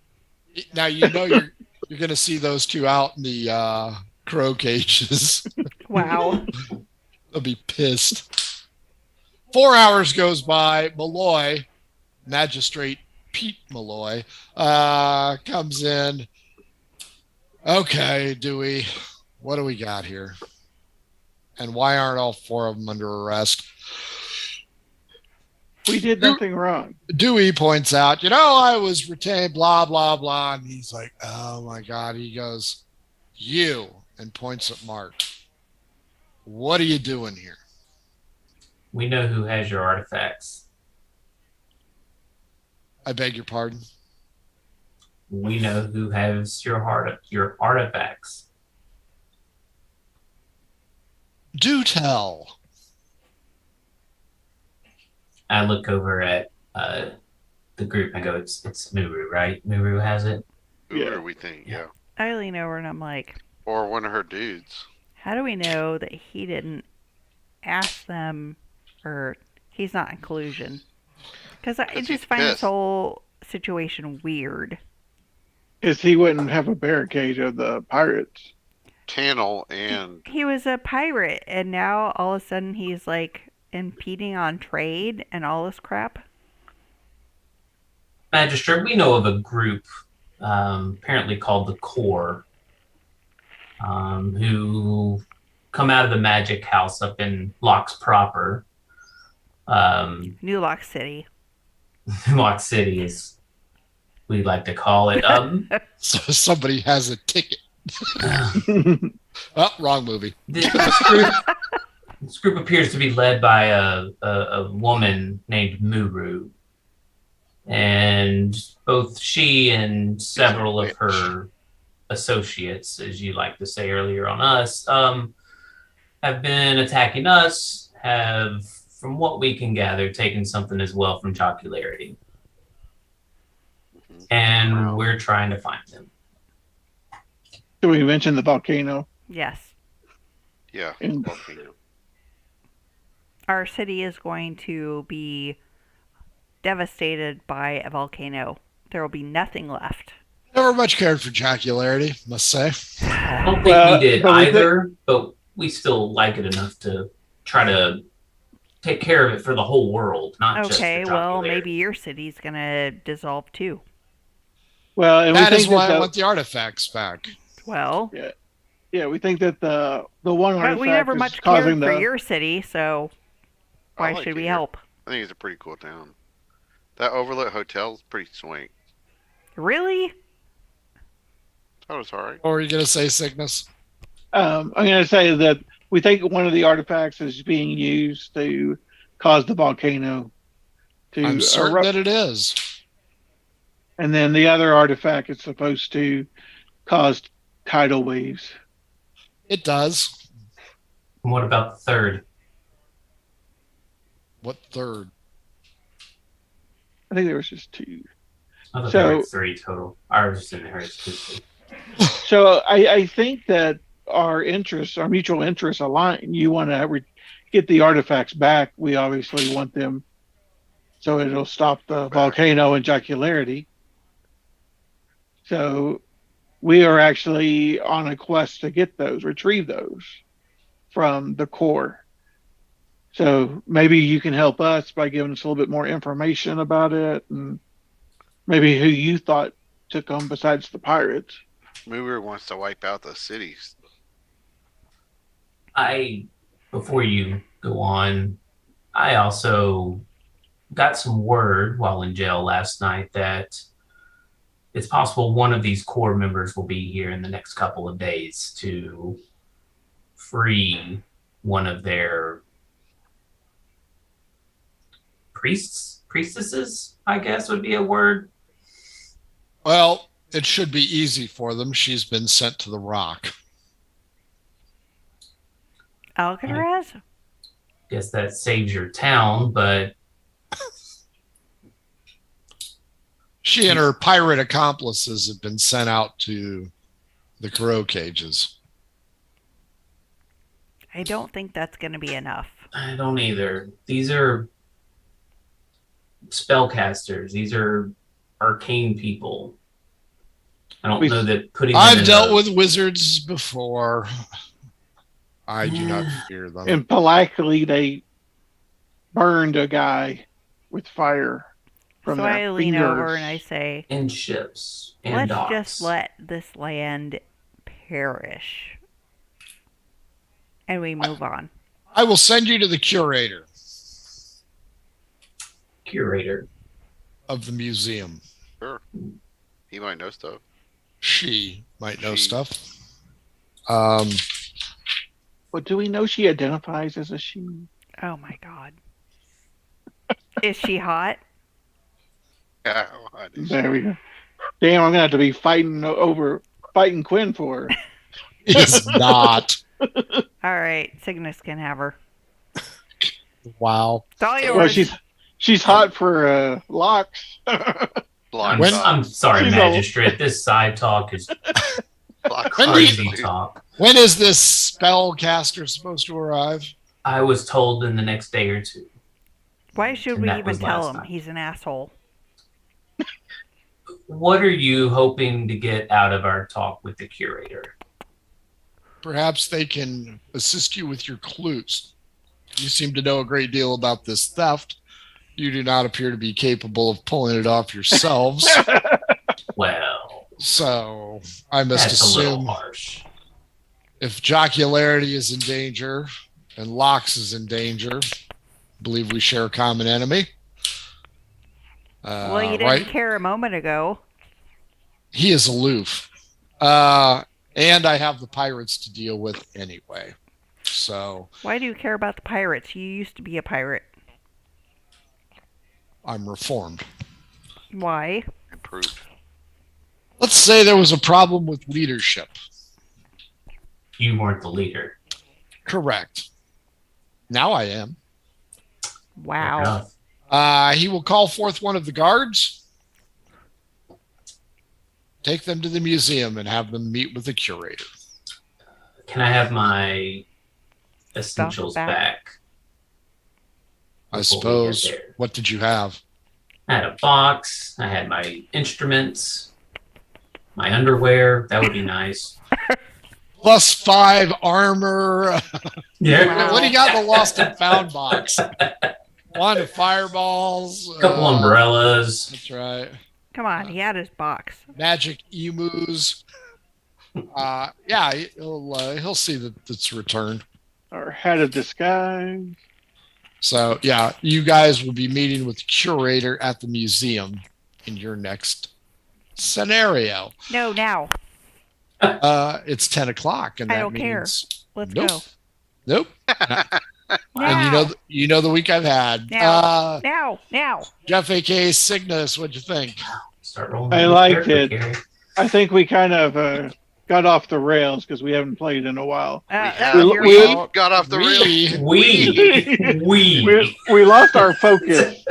Speaker 2: Now you know you're going to see those two out in the crow cages.
Speaker 3: Wow.
Speaker 2: They'll be pissed. 4 hours goes by. Malloy, Magistrate Pete Malloy, comes in. Okay, Dewey, what do we got here? And why aren't all 4 of them under arrest?
Speaker 5: We did nothing wrong.
Speaker 2: Dewey points out, I was retained, blah, blah, blah. And he's like, oh my God. He goes, you, and points at Mark. What are you doing here?
Speaker 4: We know who has your artifacts.
Speaker 2: I beg your pardon.
Speaker 4: We know who has your artifacts.
Speaker 2: Do tell.
Speaker 4: I look over at the group and I go, it's Muru, right? Muru has it.
Speaker 5: Yeah.
Speaker 6: we think, yeah.
Speaker 3: I lean over and I'm like,
Speaker 6: Or one of her dudes.
Speaker 3: how do we know that he didn't ask them, or he's not in collusion? Because I
Speaker 6: 'Cause he's
Speaker 3: just find this
Speaker 6: pissed.
Speaker 3: whole situation weird.
Speaker 5: Because he wouldn't have a barricade of the pirates.
Speaker 6: Tannel and
Speaker 3: He was a pirate, and now all of a sudden he's like impeding on trade and all this crap.
Speaker 4: Magistrate, we know of a group apparently called the Core who come out of the magic house up in Locks proper.
Speaker 3: New Lock City.
Speaker 4: Lock City is we like to call it.
Speaker 2: So somebody has a ticket. Oh, wrong movie.
Speaker 4: This group appears to be led by a woman named Muru. And both she and several of her associates, as you like to say earlier on us, have been attacking us, have, from what we can gather, taken something as well from Jocularity. And we're trying to find them.
Speaker 5: So we mentioned the volcano.
Speaker 3: Yes.
Speaker 6: yeah,
Speaker 5: And-
Speaker 6: volcano.
Speaker 3: Our city is going to be devastated by a volcano. There will be nothing left.
Speaker 2: Never much cared for Jocularity, must say.
Speaker 4: I don't think
Speaker 5: Well,
Speaker 4: we did
Speaker 5: but we
Speaker 4: either, but we still like it enough to try to take care of it for the whole world, not just for
Speaker 3: Okay, well,
Speaker 4: Jocularity.
Speaker 3: maybe your city's going to dissolve too.
Speaker 5: Well, and
Speaker 2: That
Speaker 5: we
Speaker 2: is
Speaker 5: think
Speaker 2: why I
Speaker 5: that
Speaker 2: want the artifacts back.
Speaker 3: Well,
Speaker 5: we think that the one
Speaker 3: but
Speaker 5: artifact
Speaker 3: we never
Speaker 5: is
Speaker 3: much
Speaker 5: causing
Speaker 3: cared for
Speaker 5: the
Speaker 3: your city, so
Speaker 6: I
Speaker 3: why
Speaker 6: like
Speaker 3: should
Speaker 6: it
Speaker 3: we
Speaker 6: here.
Speaker 3: help?
Speaker 6: I think it's a pretty cool town. That overlook hotel is pretty swank.
Speaker 3: Really?
Speaker 6: That was alright.
Speaker 2: Or are you going to say sickness?
Speaker 5: I'm going to say that we think one of the artifacts is being used to cause the volcano to
Speaker 2: I'm certain
Speaker 5: erupt.
Speaker 2: that it is.
Speaker 5: And then the other artifact is supposed to cause tidal waves.
Speaker 2: It does.
Speaker 4: And what about the third?
Speaker 2: What third?
Speaker 5: I think there was just two.
Speaker 4: I thought
Speaker 5: So-
Speaker 4: there were 3 total. Ours in there is 2.
Speaker 5: So I think that our interests, our mutual interests align. You want to get the artifacts back. We obviously want them so it'll stop the volcano and jocularity. So we are actually on a quest to get those, retrieve those from the core. So maybe you can help us by giving us a little bit more information about it, and maybe who you thought took them besides the pirates.
Speaker 6: Moorer wants to wipe out the cities.
Speaker 4: Before you go on, I also got some word while in jail last night that it's possible one of these core members will be here in the next couple of days to free one of their priestesses, I guess would be a word.
Speaker 2: Well, it should be easy for them. She's been sent to the Rock.
Speaker 3: Alcatraz?
Speaker 4: Guess that saves your town, but
Speaker 2: She and her pirate accomplices have been sent out to the crow cages.
Speaker 3: I don't think that's going to be enough.
Speaker 4: I don't either. These are spellcasters. These are arcane people. I don't know that putting them
Speaker 2: I've
Speaker 4: in
Speaker 2: dealt
Speaker 4: a-
Speaker 2: with wizards before. I do not fear them.
Speaker 5: And politely, they burned a guy with fire from
Speaker 3: So
Speaker 5: their
Speaker 3: I lean
Speaker 5: fingers.
Speaker 3: over and I say,
Speaker 4: in ships and
Speaker 3: let's
Speaker 4: docks.
Speaker 3: just let this land perish. And we move on.
Speaker 2: I will send you to the curator
Speaker 4: Curator.
Speaker 2: of the museum.
Speaker 6: Sure. He might know stuff.
Speaker 2: She might know
Speaker 6: She.
Speaker 2: stuff.
Speaker 5: But do we know she identifies as a she?
Speaker 3: Oh my god. Is she hot?
Speaker 6: Yeah, I do.
Speaker 5: There we go. Damn, I'm gonna have to be fighting Quinn for her.
Speaker 2: Is not.
Speaker 3: Alright, Cygnus can have her.
Speaker 2: Wow.
Speaker 3: It's all yours.
Speaker 5: Well, she's hot for locks.
Speaker 6: Blind
Speaker 2: When-
Speaker 6: side.
Speaker 4: I'm sorry,
Speaker 5: She's
Speaker 4: Magistrate. This side talk is
Speaker 6: Block
Speaker 2: When
Speaker 6: side,
Speaker 2: do you-
Speaker 4: crazy
Speaker 6: dude.
Speaker 4: talk.
Speaker 2: When is this spellcaster supposed to arrive?
Speaker 4: I was told in the next day or two.
Speaker 3: Why should
Speaker 4: And
Speaker 3: we
Speaker 4: that
Speaker 3: even
Speaker 4: was
Speaker 3: tell
Speaker 4: last
Speaker 3: him?
Speaker 4: night.
Speaker 3: He's an asshole.
Speaker 4: What are you hoping to get out of our talk with the curator?
Speaker 2: Perhaps they can assist you with your clues. You seem to know a great deal about this theft. You do not appear to be capable of pulling it off yourselves.
Speaker 4: Well,
Speaker 2: So I must
Speaker 4: that's a little
Speaker 2: assume
Speaker 4: harsh.
Speaker 2: if jocularity is in danger and Locks is in danger, I believe we share a common enemy.
Speaker 3: Well, you didn't
Speaker 2: right?
Speaker 3: care a moment ago.
Speaker 2: He is aloof. And I have the pirates to deal with anyway. So
Speaker 3: Why do you care about the pirates? You used to be a pirate.
Speaker 2: I'm reformed.
Speaker 3: Why?
Speaker 6: Improved.
Speaker 2: Let's say there was a problem with leadership.
Speaker 4: You weren't the leader.
Speaker 2: Correct. Now I am.
Speaker 3: Wow.
Speaker 4: Enough.
Speaker 2: He will call forth one of the guards, take them to the museum, and have them meet with the curator.
Speaker 4: Can I have my essentials
Speaker 3: back?
Speaker 4: back?
Speaker 2: I
Speaker 4: Before we get
Speaker 2: suppose.
Speaker 4: there.
Speaker 2: What did you have?
Speaker 4: I had a box. I had my instruments, my underwear. That would be nice.
Speaker 2: +5 armor.
Speaker 4: Yeah.
Speaker 2: What do you got in the lost and found box? Wand of fireballs.
Speaker 4: A couple umbrellas.
Speaker 2: That's right.
Speaker 3: Come on, he had his box.
Speaker 2: Magic emus. Yeah, he'll see that it's returned.
Speaker 5: Or head of disguise.
Speaker 2: So yeah, you guys will be meeting with the curator at the museum in your next scenario.
Speaker 3: No, now.
Speaker 2: It's 10 o'clock, and
Speaker 3: I
Speaker 2: that
Speaker 3: don't care.
Speaker 2: means
Speaker 3: Let's
Speaker 2: nope,
Speaker 3: go.
Speaker 2: nope.
Speaker 3: Now.
Speaker 2: And you know the week I've had.
Speaker 3: Now. Now.
Speaker 2: Jeff, aka Cygnus, what'd you think?
Speaker 4: Start rolling.
Speaker 5: I
Speaker 4: the
Speaker 5: liked
Speaker 4: character,
Speaker 5: it.
Speaker 4: Gary.
Speaker 5: I think we kind of got off the rails because we haven't played in a while.
Speaker 3: That
Speaker 5: We-
Speaker 3: was your
Speaker 5: we-
Speaker 3: fault.
Speaker 6: Got off the rails.
Speaker 4: We.
Speaker 5: We lost our focus.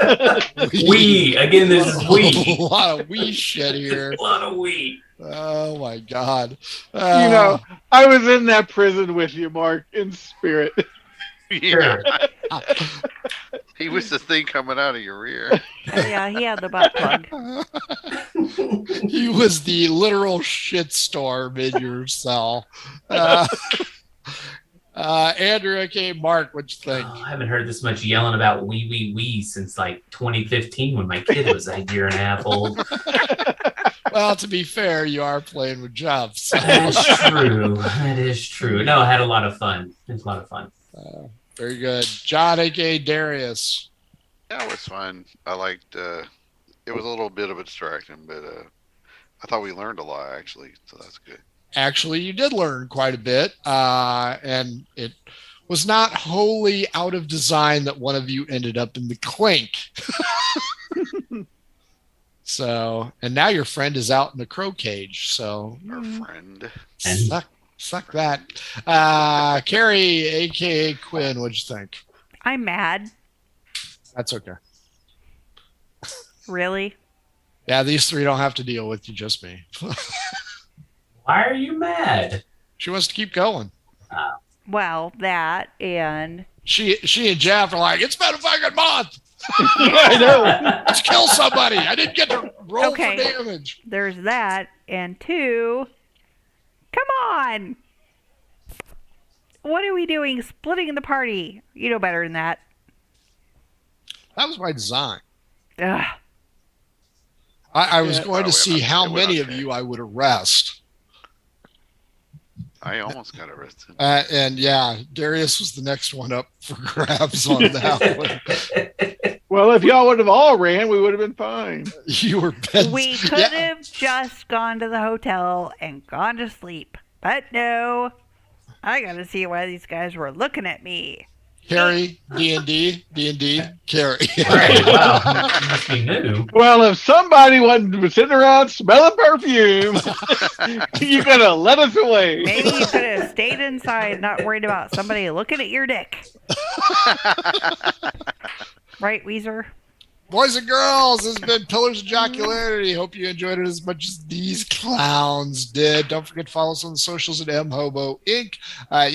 Speaker 4: We. Again, this is
Speaker 2: a
Speaker 4: we.
Speaker 2: lot of we shit here.
Speaker 4: A lot of we.
Speaker 2: Oh my god.
Speaker 5: You know, I was in that prison with you, Mark, in spirit.
Speaker 6: Yeah. He was the thing coming out of your rear.
Speaker 3: Yeah, he had the butt plug.
Speaker 2: He was the literal shitstorm in your cell. Andrew, aka Mark, what'd you think?
Speaker 4: Oh, I haven't heard this much yelling about wee wee wee since like 2015 when my kid was a year and a half old.
Speaker 2: Well, to be fair, you are playing with Jeff. So.
Speaker 4: That is true. That is true. No, I had a lot of fun. It was a lot of fun.
Speaker 2: Very good. John, aka Darius.
Speaker 6: Yeah, it was fun. I liked. It was a little bit of a distraction, but I thought we learned a lot actually, so that's good.
Speaker 2: Actually, you did learn quite a bit, and it was not wholly out of design that one of you ended up in the clink. So, and now your friend is out in the crow cage. So,
Speaker 6: Our friend.
Speaker 2: suck that. Carrie, aka Quinn, what'd you think?
Speaker 3: I'm mad.
Speaker 2: That's okay.
Speaker 3: Really?
Speaker 2: Yeah, these three don't have to deal with you, just me.
Speaker 4: Why are you mad?
Speaker 2: She wants to keep going.
Speaker 3: Well, that and
Speaker 2: She and Jeff are like, it's been a fucking month.
Speaker 5: I know.
Speaker 2: Let's kill somebody. I didn't get to roll
Speaker 3: Okay.
Speaker 2: for damage.
Speaker 3: there's that, and two, come on! What are we doing splitting the party? You know better than that.
Speaker 2: That was by design.
Speaker 3: Ugh.
Speaker 2: I was
Speaker 5: Yeah.
Speaker 2: going to
Speaker 6: Oh,
Speaker 2: see
Speaker 6: we're not-
Speaker 2: how
Speaker 6: we're
Speaker 2: many
Speaker 6: not
Speaker 2: of you I would arrest.
Speaker 6: I almost got arrested.
Speaker 2: And yeah, Darius was the next one up for grabs on that one.
Speaker 5: Well, if y'all would have all ran, we would have been fine.
Speaker 2: You were bent.
Speaker 3: We could
Speaker 2: Yeah.
Speaker 3: have just gone to the hotel and gone to sleep. But no. I gotta see why these guys were looking at me.
Speaker 2: Carrie, D&D, Carrie.
Speaker 4: Right, wow. You must be new.
Speaker 5: Well, if somebody wasn't sitting around smelling perfume, you could have led us away.
Speaker 3: Maybe you could have stayed inside, not worried about somebody looking at your dick. Right, Weezer?
Speaker 2: Boys and girls, this has been Pillars of Jocularity. Hope you enjoyed it as much as these clowns did. Don't forget to follow us on the socials at mhobo inc.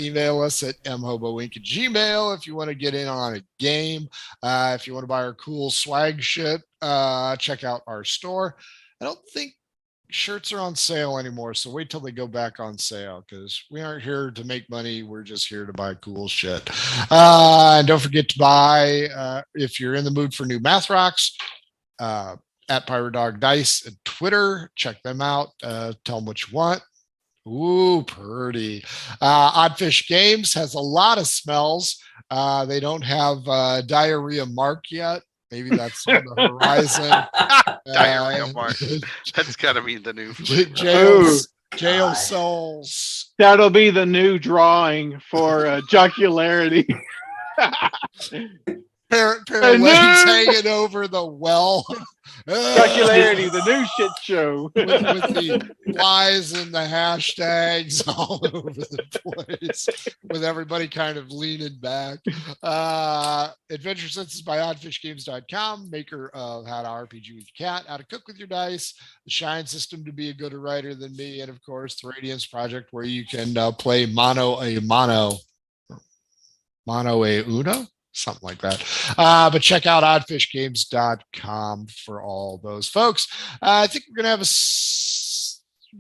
Speaker 2: Email us at mhoboinc@gmail if you want to get in on a game. If you want to buy our cool swag shit, check out our store. I don't think shirts are on sale anymore, so wait till they go back on sale because we aren't here to make money. We're just here to buy cool shit. And don't forget to buy, if you're in the mood for new math rocks, at Pirate Dog Dice and Twitter. Check them out. Tell them what you want. Ooh, pretty. Oddfish Games has a lot of smells. They don't have Diarrhea Mark yet. Maybe that's on the horizon.
Speaker 6: Diarrhea Mark. That's got to be the new flavor.
Speaker 2: Jail Souls.
Speaker 5: That'll be the new drawing for jocularity.
Speaker 2: Pair of legs hanging over the well.
Speaker 5: Jocularity, the new shit show.
Speaker 2: with the flies and the hashtags all over the place, with everybody kind of leaning back. Adventure Senses by oddfishgames.com, maker of How to RPG with Your Cat, How to Cook with Your Dice, the Shine System to be a good writer than me, and of course the Radiance Project, where you can play mono a uno, something like that. But check out oddfishgames.com for all those folks. I think we're going to have a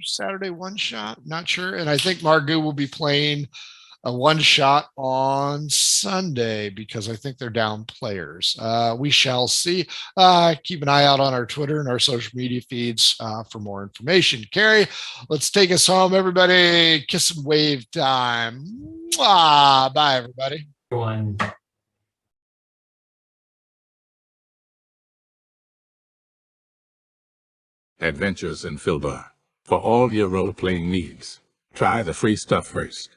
Speaker 2: Saturday one shot. Not sure. And I think Margoo will be playing a one shot on Sunday because I think they're down players. We shall see. Keep an eye out on our Twitter and our social media feeds for more information. Carrie, let's take us home, everybody. Kiss and wave time. Mwah. Bye, everybody.
Speaker 4: One.
Speaker 1: Adventures in Filbar. For all your role-playing needs, try the free stuff first.